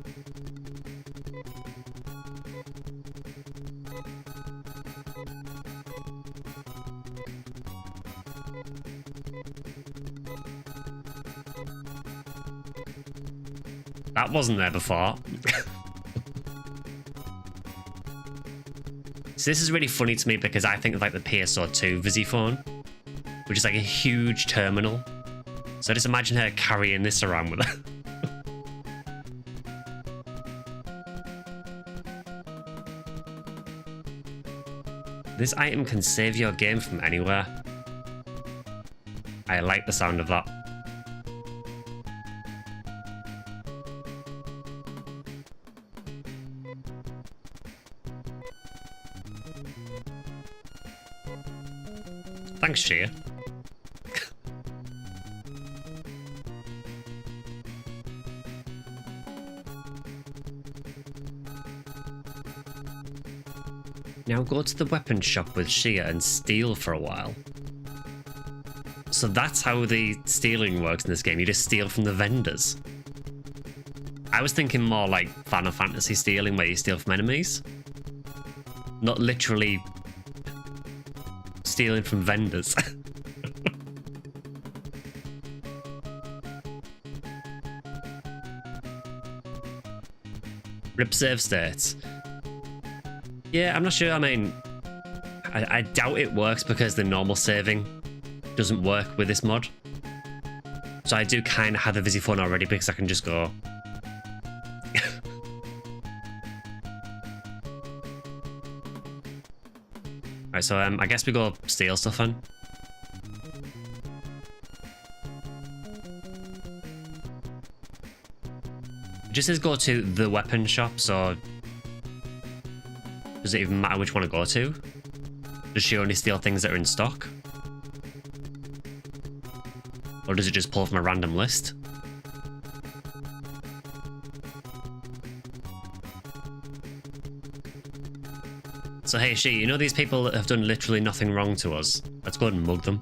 That wasn't there before. So this is really funny to me because I think of like the PSO2 Visiphone, which is like a huge terminal. So just imagine her carrying this around with her. This item can save your game from anywhere. I like the sound of that. Thanks, Shea. Now go to the weapon shop with Shea and steal for a while. So that's how the stealing works in this game. You just steal from the vendors. I was thinking more like Final Fantasy stealing, where you steal from enemies. Not literally stealing from vendors. Rip save states. Yeah, I'm not sure. I mean, I doubt it works because the normal saving doesn't work with this mod. So I do kind of have the Visiphone already because I can just go. Right, so I guess we go steal stuff then. It just says go to the weapon shop, so does it even matter which one to go to? Does she only steal things that are in stock? Or does it just pull from a random list? So hey, She, you know these people that have done literally nothing wrong to us? Let's go ahead and mug them.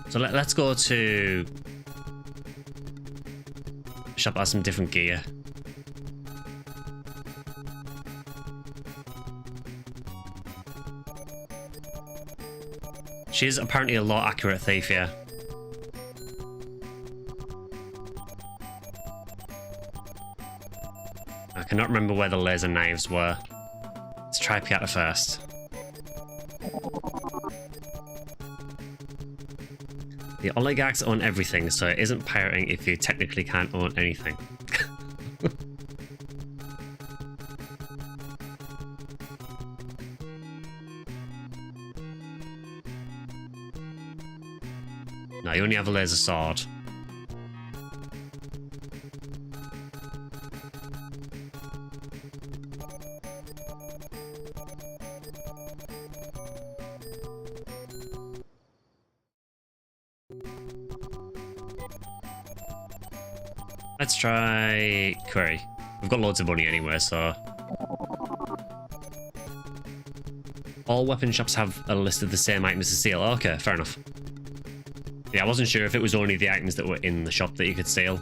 So let's go to shop that has some different gear. She's apparently a lot accurate thief, yeah. I cannot remember where the laser knives were. Let's try Piata first. The oligarchs own everything, so it isn't pirating if you technically can't own anything. No, you only have a laser sword. Let's try Query. We've got loads of money anyway, so... All weapon shops have a list of the same items to steal. Okay, fair enough. Yeah, I wasn't sure if it was only the items that were in the shop that you could steal.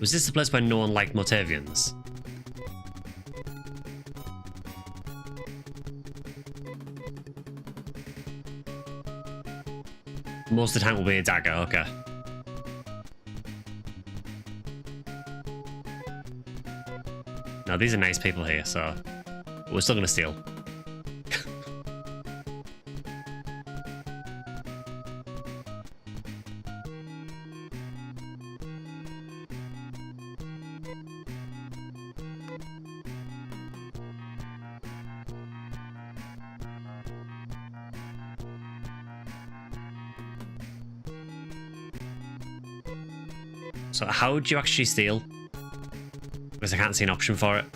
Was this the place where no one liked Motavians? Most of the time will be a dagger, okay. Now these are nice people here, so we're still gonna steal. So how would you actually steal? Because I can't see an option for it.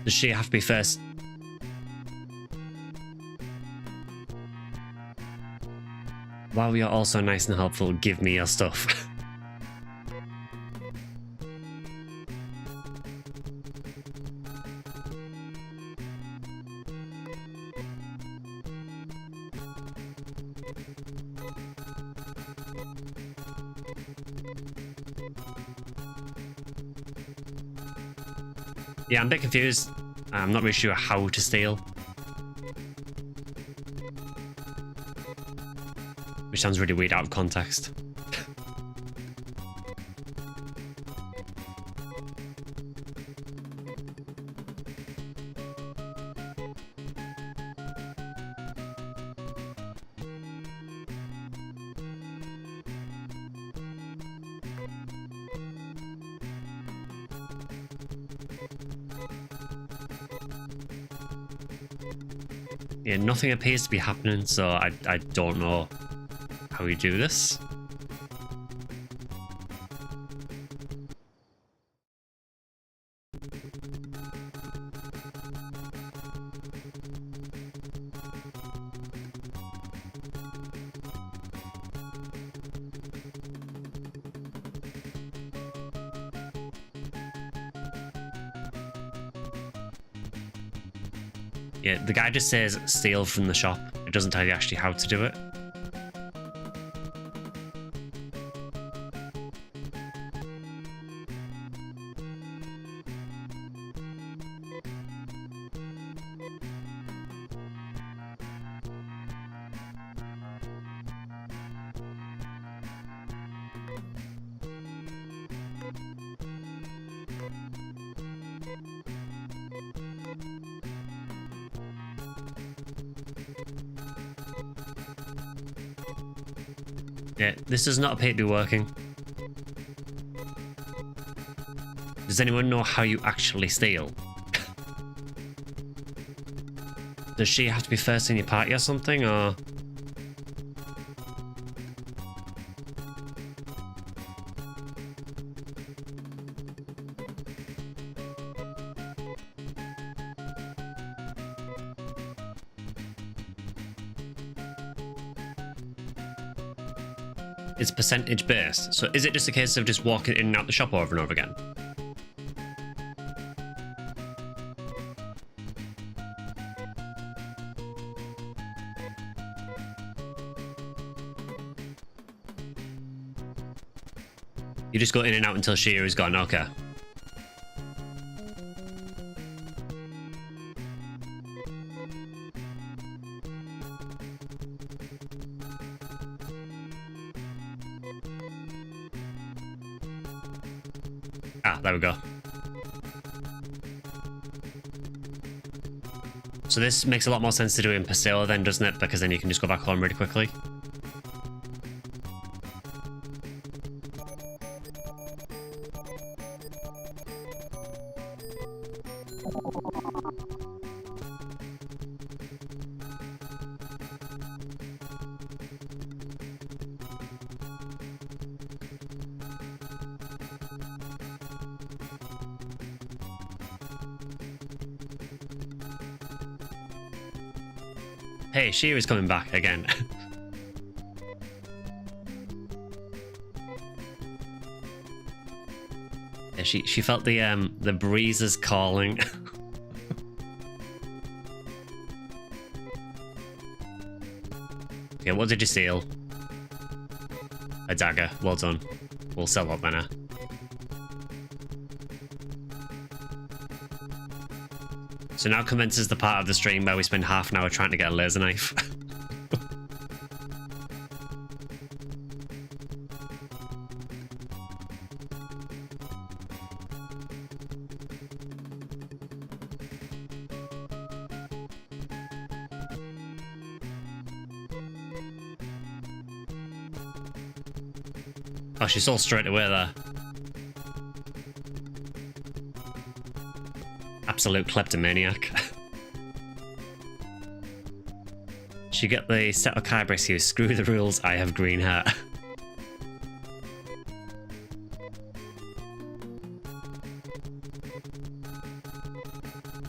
Does she have to be first? While you're also nice and helpful, give me your stuff. Yeah, I'm a bit confused. I'm not really sure how to steal. Which sounds really weird out of context. Yeah, nothing appears to be happening, so I don't know how you do this. Yeah, the guy just says steal from the shop. It doesn't tell you actually how to do it. Yeah, this does not appear to be working. Does anyone know how you actually steal? Does she have to be first in your party or something, or...? It's percentage based, so is it just a case of just walking in and out the shop over and over again? You just go in and out until Shia is gone, okay. Ah, there we go. So this makes a lot more sense to do in Paseo then, doesn't it? Because then you can just go back home really quickly. Hey, Shia is coming back again. Yeah, she felt the breezes calling. Okay, what did you steal? A dagger. Well done. We'll sell that then. So now commences the part of the stream where we spend half an hour trying to get a laser knife. Oh, she saw straight away there. Absolute kleptomaniac. She get the set of Kybris here. Screw the rules, I have green hair.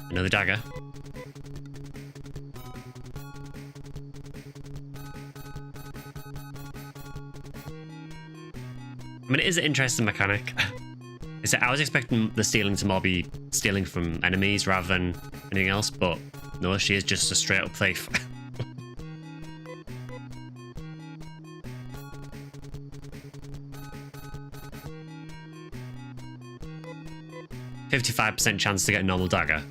Another dagger. mean, it is an interesting mechanic. I was expecting the stealing to more be stealing from enemies rather than anything else, but no, she is just a straight up thief. 55% chance to get a normal dagger.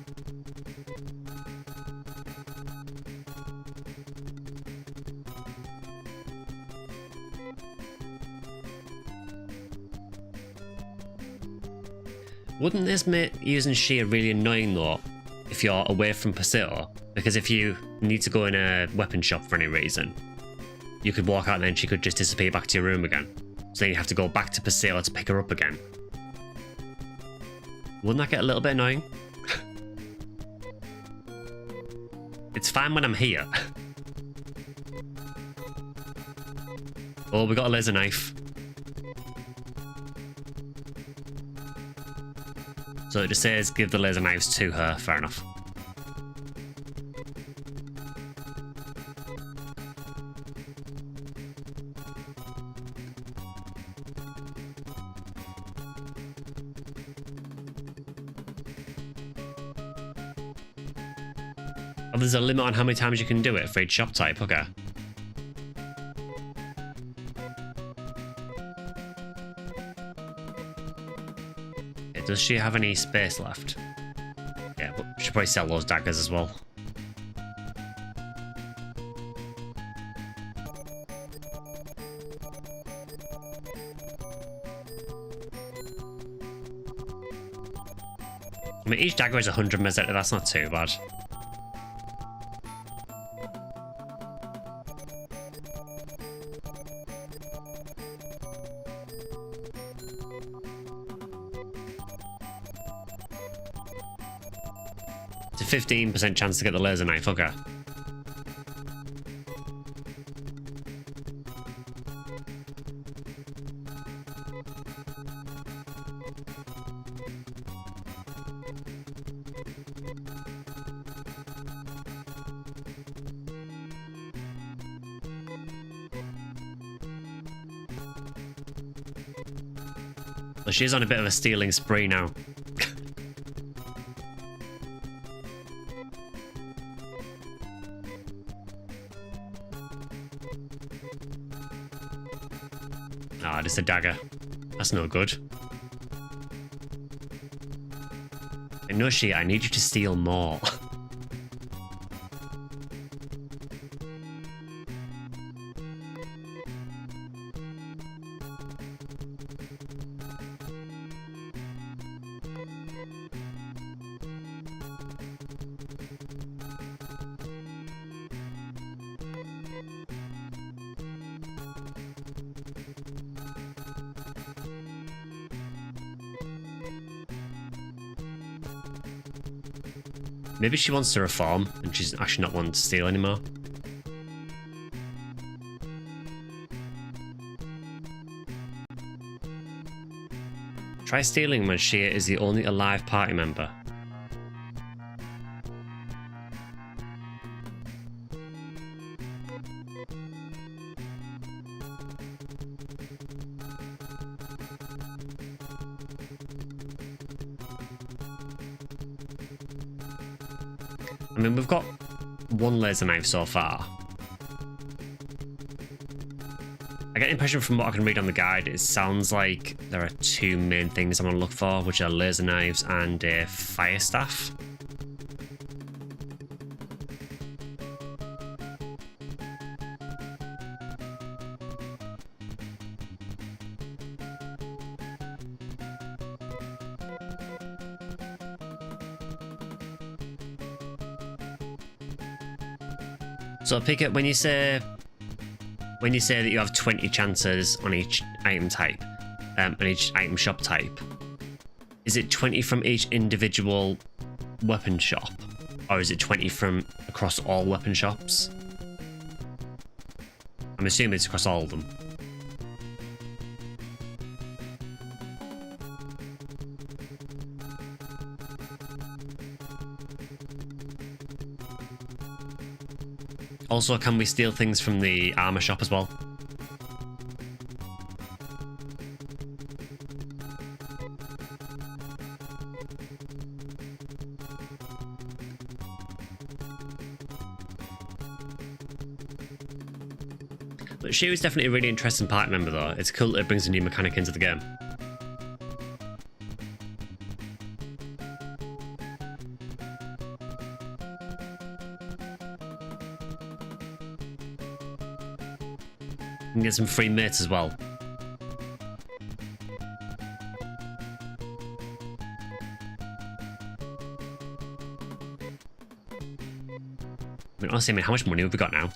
Wouldn't this make using Shia really annoying though, if you're away from Paseo? Because if you need to go in a weapon shop for any reason, you could walk out and then she could just disappear back to your room again. So then you have to go back to Paseo to pick her up again. Wouldn't that get a little bit annoying? It's fine when I'm here. Oh, we got a laser knife. So it just says give the laser knives to her. Fair enough. Oh, there's a limit on how many times you can do it for each shop type. Okay. Does she have any space left? Yeah, but she should probably sell those daggers as well. I mean, each dagger is 100 Meseta, that's not too bad. It's a 15% chance to get the laser knife, okay. Well, she's on a bit of a stealing spree now. Ah, just a dagger. That's no good. Inushi, I need you to steal more. Maybe she wants to reform and she's actually not wanting to steal anymore. Try stealing when Shia is the only alive party member. I mean, we've got one laser knife so far. I get the impression from what I can read on the guide, it sounds like there are two main things I'm going to look for, which are laser knives and a fire staff. So pick it when you say that you have 20 chances on each item type, on each item shop type. Is it 20 from each individual weapon shop, or is it 20 from across all weapon shops? I'm assuming it's across all of them. Also, can we steal things from the armor shop as well? But Shiro is definitely a really interesting party member though. It's cool that it brings a new mechanic into the game. You can get some free mates as well. I mean, honestly, how much money have we got now?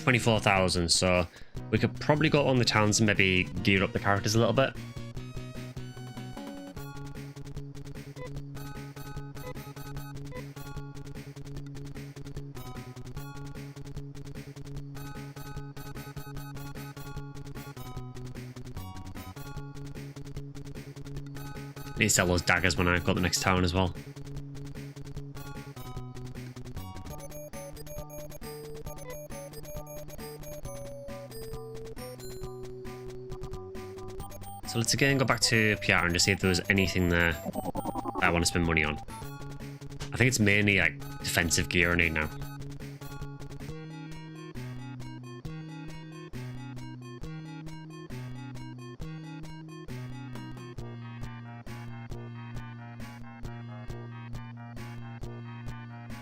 24,000, so we could probably go on the towns and maybe gear up the characters a little bit. Need to sell those daggers when I got the next town as well. So let's again go back to PR and just see if there was anything there that I want to spend money on. I think it's mainly like defensive gear I need now.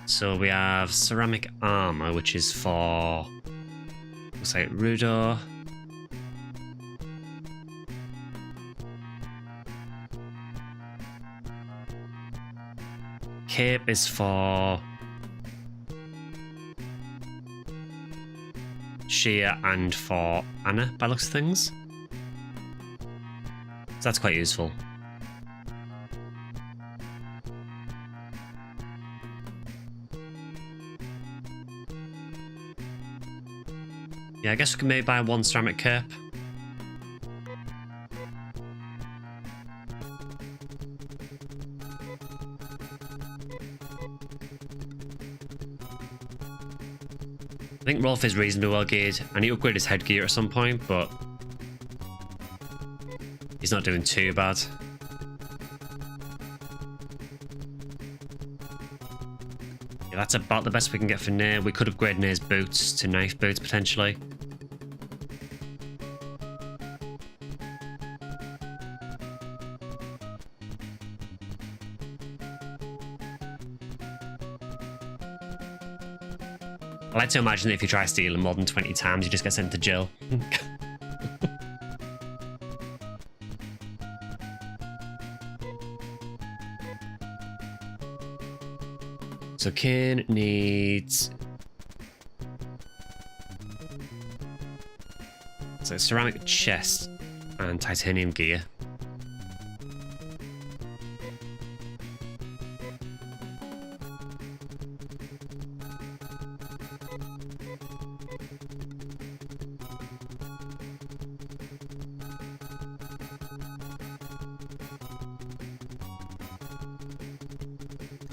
So we have ceramic armor, which is for, looks like Rudo. Cape is for Shia and for Anna, by looks of things. So that's quite useful. Yeah, I guess we can maybe buy one ceramic cape. I think Rolf is reasonably well geared. I need to upgrade his headgear at some point, but he's not doing too bad. Yeah, that's about the best we can get for Nair. We could upgrade Nair's boots to knife boots potentially. I like to imagine that if you try stealing more than 20 times, you just get sent to jail. So Kane needs... So ceramic chest and titanium gear.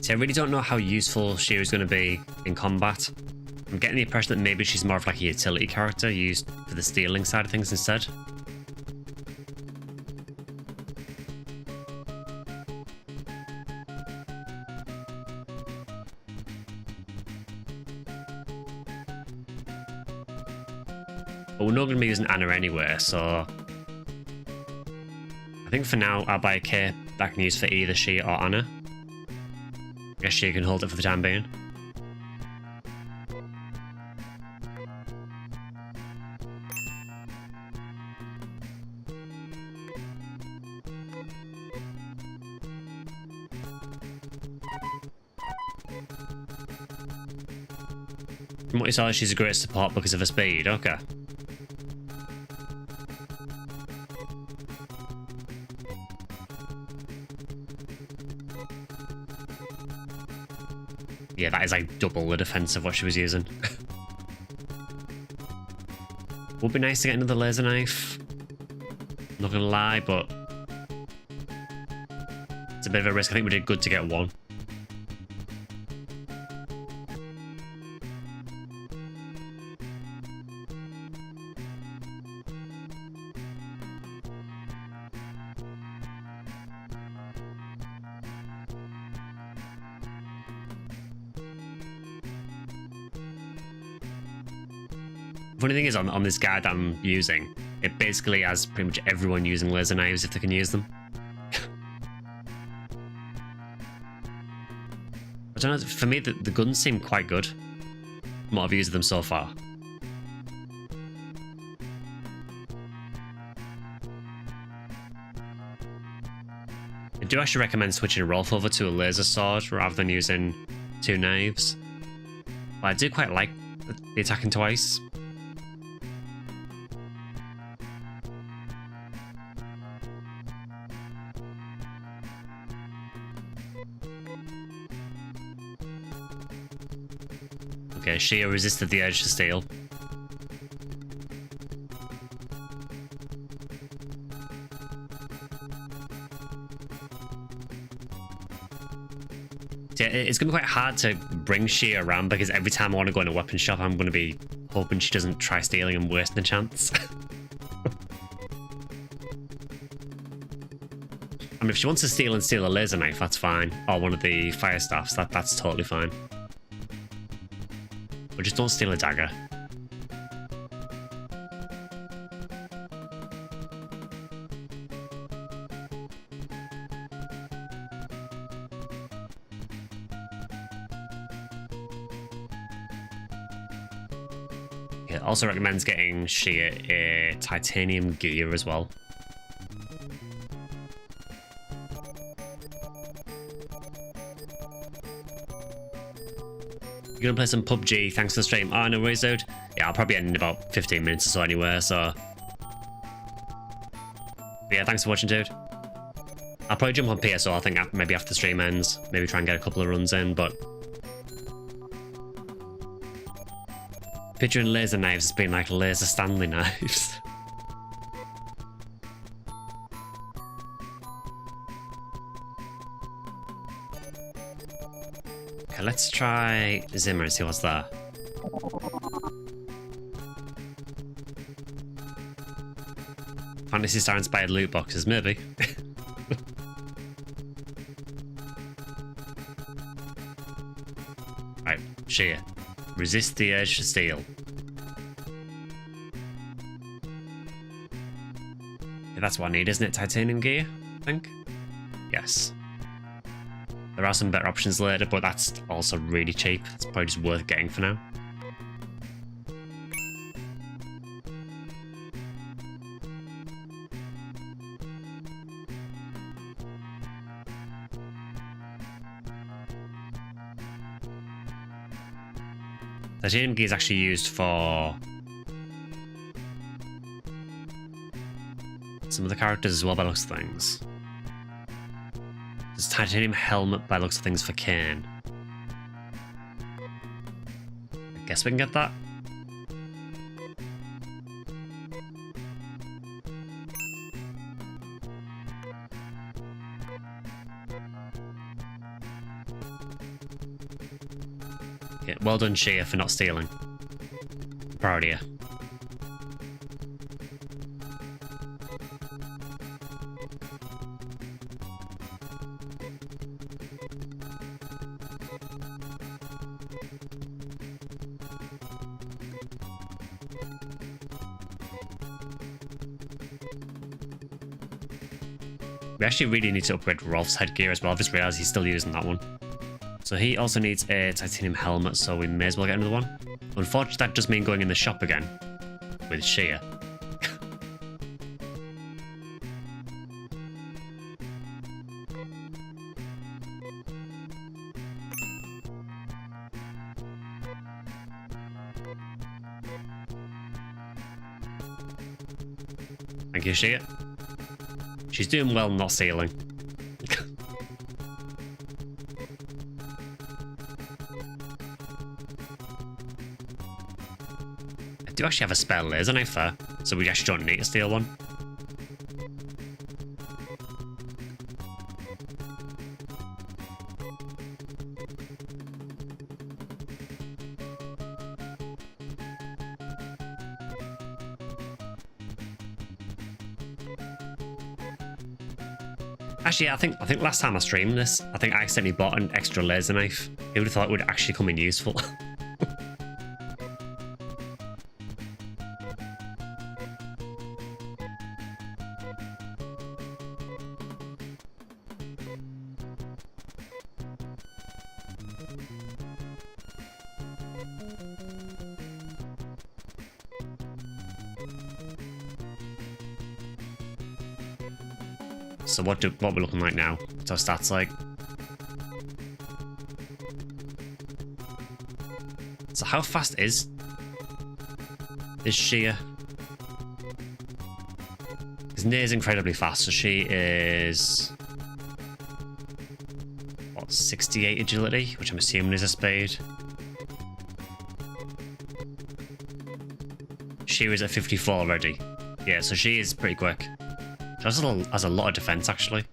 See, I really don't know how useful she is going to be in combat. I'm getting the impression that maybe she's more of like a utility character used for the stealing side of things instead. But we're not going to be using Anna anyway, so I think for now I'll buy a cape that I can use for either she or Anna. I guess she can hold it for the time being. From what you saw, she's a great support because of her speed. Okay. Yeah, that is like double the defense of what she was using. Would be nice to get another laser knife. Not gonna lie, but it's a bit of a risk. I think we did good to get one. Funny thing is, on this guide that I'm using, it basically has pretty much everyone using laser knives if they can use them. I don't know, for me, the guns seem quite good from what I've used them so far. I do actually recommend switching Rolf over to a laser sword rather than using 2 knives. But I do quite like the attacking twice. Okay, Shia resisted the urge to steal. Yeah, it's going to be quite hard to bring Shia around because every time I want to go in a weapon shop, I'm going to be hoping she doesn't try stealing and wasting a chance. I mean, if she wants to steal a laser knife, that's fine. Or one of the fire staffs, that's totally fine. But just don't steal a dagger. It also recommends getting Shia a titanium gear as well. You're gonna play some PUBG, thanks for the stream. Oh, no worries, dude. Yeah, I'll probably end in about 15 minutes or so anyway, so... But yeah, thanks for watching, dude. I'll probably jump on PSO, I think, maybe after the stream ends. Maybe try and get a couple of runs in, but... Picturing laser knives as being like laser Stanley knives. Okay, let's try Zimmer and see what's there. Phantasy Star inspired loot boxes, maybe. Right, Shia. Resist the urge to steal. Yeah, that's what I need, isn't it? Titanium gear, I think? Yes. There are some better options later, but that's also really cheap. It's probably just worth getting for now. Titanium gear is actually used for some of the characters as well by looks of things. There's titanium helmet by looks of things for Kane. I guess we can get that. Yeah, well done, Shia, for not stealing. Proud of you. We actually really need to upgrade Rolf's headgear as well. I've just realised he's still using that one. So he also needs a titanium helmet, so we may as well get another one. Unfortunately, that does mean going in the shop again with Shia. Thank you, Shia. She's doing well not stealing. I do actually have a spare laser knife there, so we actually don't need to steal one. Actually, I think last time I streamed this, I think I accidentally bought an extra laser knife. Who would have thought it would actually come in useful? So what we're looking like now? What's our stats like? So how fast is Shia? Because Nir's incredibly fast, so she is what, 68 agility, which I'm assuming is a spade. She was at 54 already. Yeah, so she is pretty quick. She has a lot of defense, actually.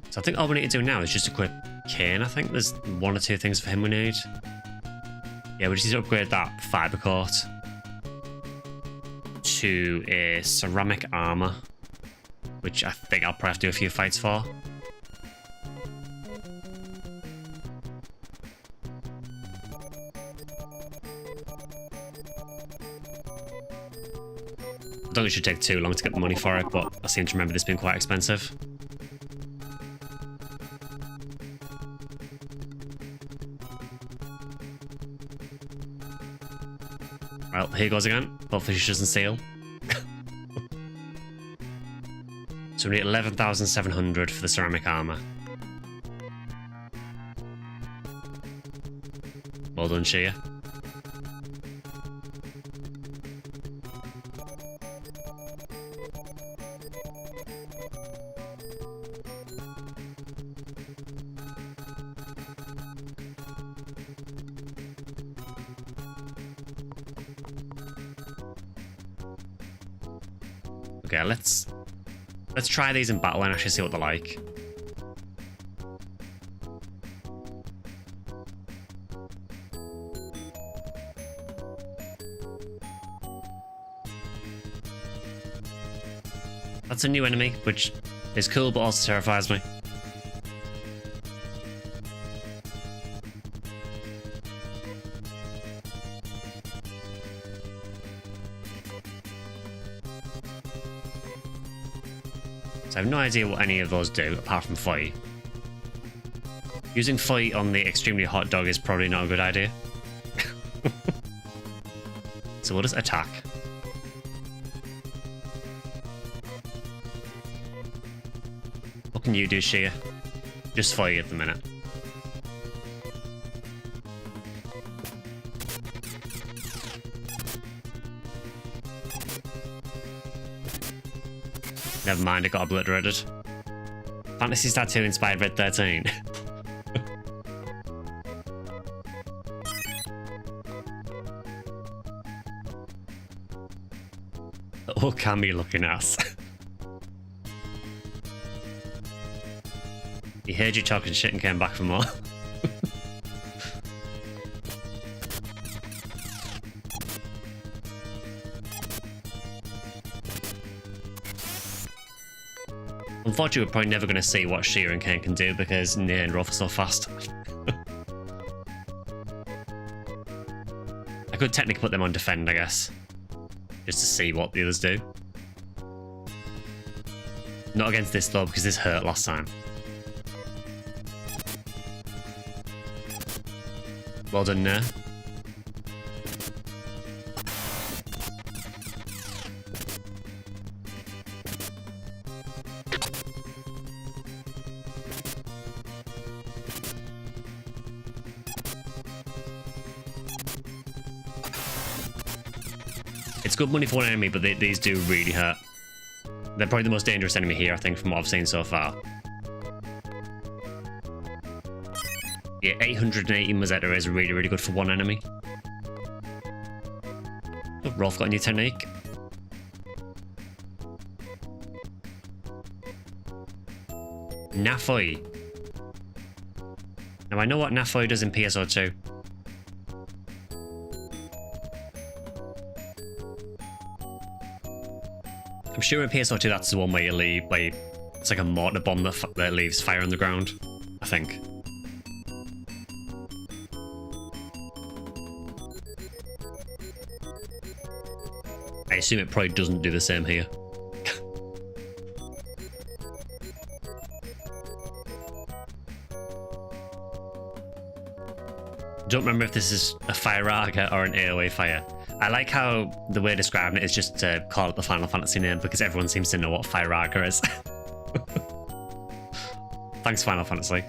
So I think all we need to do now is just equip Kane. I think there's 1 or 2 things for him we need. Yeah, we just need to upgrade that fiber coat to a ceramic armor, which I think I'll probably have to do a few fights for. I don't think it should take too long to get the money for it, but I seem to remember this being quite expensive. Well, here goes again. Hopefully she doesn't steal. So we need 11,700 for the ceramic armor. Well done, Shia. Okay, let's try these in battle and actually see what they're like. That's a new enemy, which is cool but also terrifies me. So I have no idea what any of those do, apart from fight. Using fight on the extremely hot dog is probably not a good idea. So we'll just attack. What can you do, Shia? Just fight at the minute. Never mind, it got obliterated. Phantasy Star II inspired Red 13. Oh, Cammy looking ass. He heard you talking shit and came back for more. Unfortunately, we're probably never going to see what Shia and Kane can do because Nir and Rolf are so fast. I could technically put them on defend, I guess. Just to see what the others do. Not against this though, because this hurt last time. Well done, Nir. It's good money for one enemy, but these do really hurt. They're probably the most dangerous enemy here, I think, from what I've seen so far. Yeah, 880 Mazetta is really, really good for one enemy. Oh, Rolf got a new technique. Nafoi. Now, I know what Nafoi does in PSO2. I'm sure in PSO2 that's the one where you leave, it's like a mortar bomb that leaves fire on the ground, I think. I assume it probably doesn't do the same here. Don't remember if this is a fire raga or an AoE fire. I like how the way describing it is just to call it the Final Fantasy name because everyone seems to know what fire raga is. Thanks, Final Fantasy.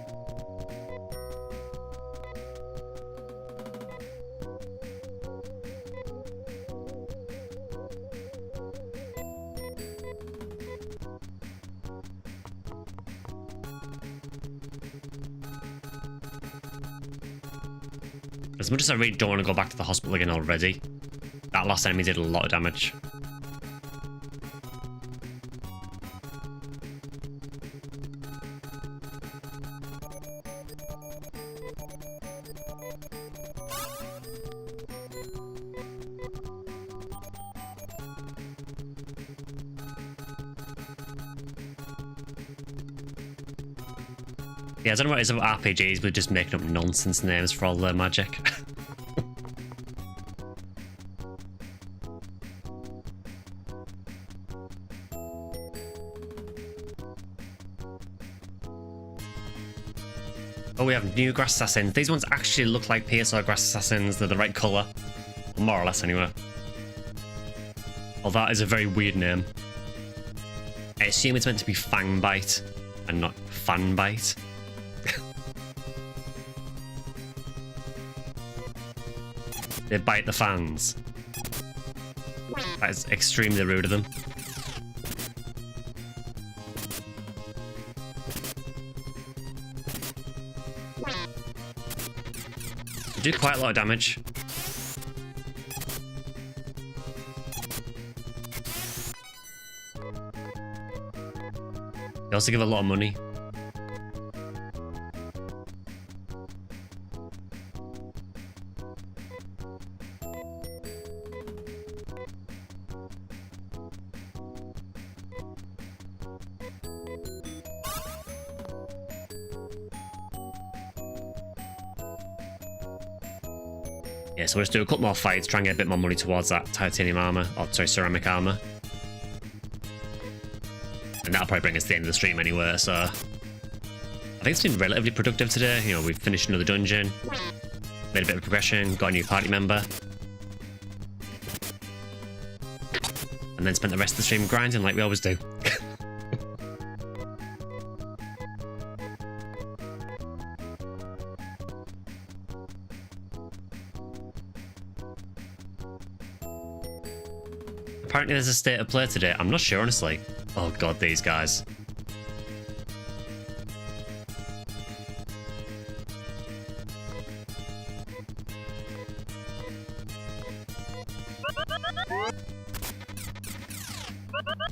As much as I really don't want to go back to the hospital again already, that last enemy did a lot of damage. Yeah, I don't know what it is about RPGs, but just making up nonsense names for all their magic. Oh, we have new grass assassins. These ones actually look like PSR grass assassins. They're the right colour. More or less, anyway. Well, that is a very weird name. I assume it's meant to be Fangbite and not Fanbite. They bite the fans. That is extremely rude of them. They do quite a lot of damage. They also give a lot of money. Yeah, so we'll just do a couple more fights, try and get a bit more money towards that titanium armor, or sorry, ceramic armor. And that'll probably bring us to the end of the stream anyway, so I think it's been relatively productive today. You know, we've finished another dungeon, made a bit of progression, got a new party member, and then spent the rest of the stream grinding like we always do. Apparently there's a state of play today. I'm not sure, honestly. Oh god, these guys.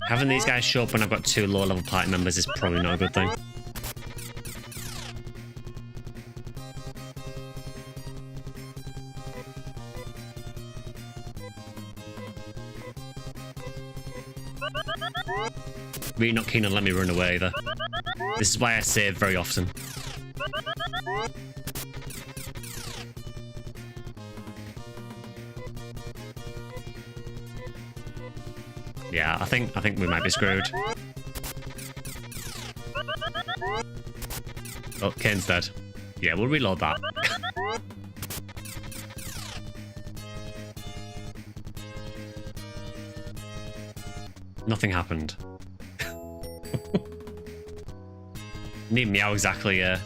Having these guys show up when I've got 2 low-level party members is probably not a good thing. Really not keen on letting me run away either. This is why I save very often. Yeah, I think we might be screwed. Oh, Kane's dead. Yeah, we'll reload that. Nothing happened. Need meow exactly, yeah.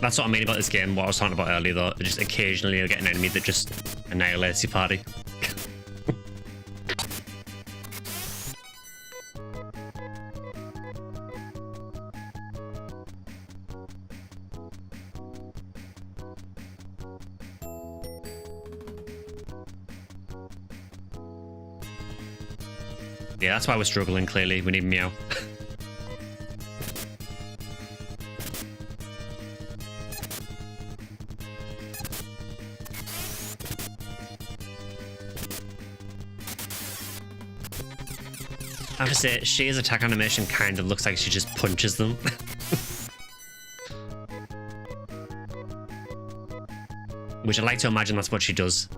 That's what I mean about this game, what I was talking about earlier though. Just occasionally you'll get an enemy that just annihilates your party. Yeah, that's why we're struggling, clearly. We need meow. I have to say, Shea's attack animation kind of looks like she just punches them. Which I like to imagine that's what she does.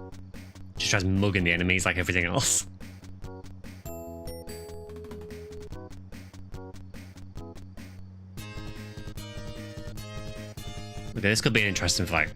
She tries mugging the enemies like everything else. Okay, this could be an interesting fight.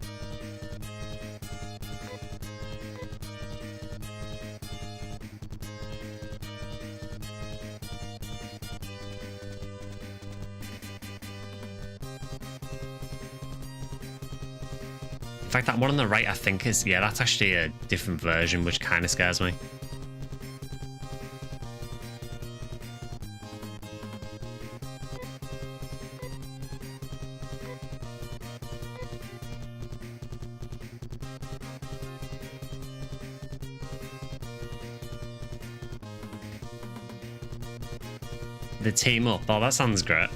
In fact, that one on the right, I think is, yeah, that's actually a different version, which kind of scares me. The team up, oh, that sounds great.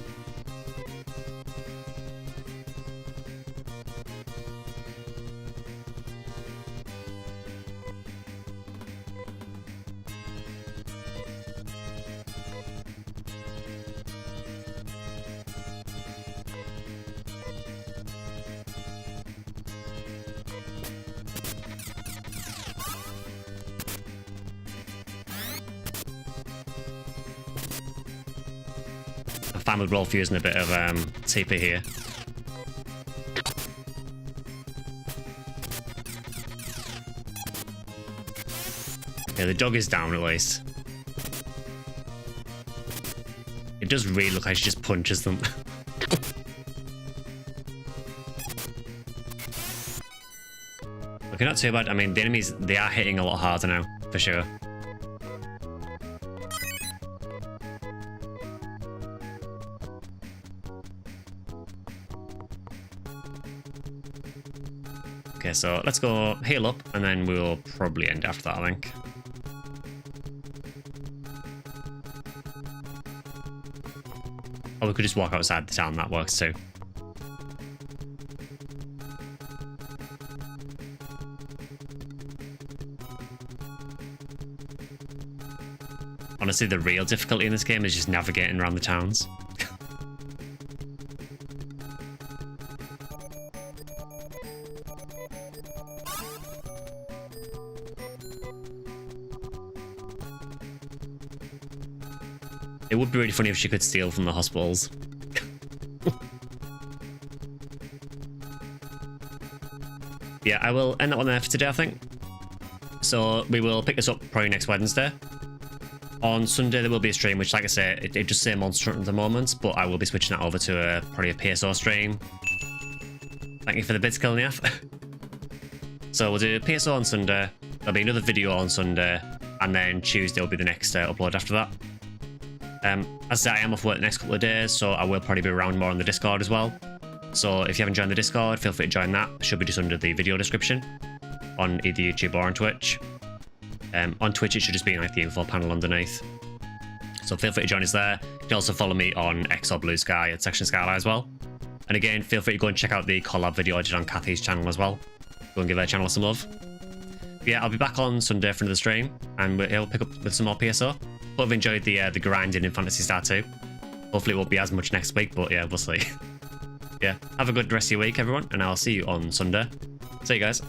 I'm fine with Rolf using a bit of TP here. Yeah, the dog is down at least. It does really look like she just punches them. Okay, not too bad. I mean, the enemies, they are hitting a lot harder now, for sure. Okay, so let's go heal up, and then we'll probably end after that, I think. Or we could just walk outside the town, that works too. Honestly, the real difficulty in this game is just navigating around the towns. It would be really funny if she could steal from the hospitals. Yeah, I will end that one there for today, I think. So we will pick this up probably next Wednesday. On Sunday, there will be a stream, which, like I say, it just say Monster Hunter at the moment, but I will be switching that over to probably a PSO stream. Thank you for the bits, killing off. So we'll do PSO on Sunday. There'll be another video on Sunday, and then Tuesday will be the next upload after that. As I said, I am off work the next couple of days, so I will probably be around more on the Discord as well. So if you haven't joined the Discord, feel free to join that. It should be just under the video description on either YouTube or on Twitch. On Twitch, it should just be in like the info panel underneath. So feel free to join us there. You can also follow me on X or Bluesky at SectionSkyly as well. And again, feel free to go and check out the collab video I did on Kathy's channel as well. Go and give her channel some love. But yeah, I'll be back on Sunday for another stream, and we'll pick up with some more PSO. Hope you've enjoyed the grinding in Phantasy Star II. Hopefully it won't be as much next week, but yeah, we'll see. Yeah, have a good rest of your week, everyone, and I'll see you on Sunday. See you guys.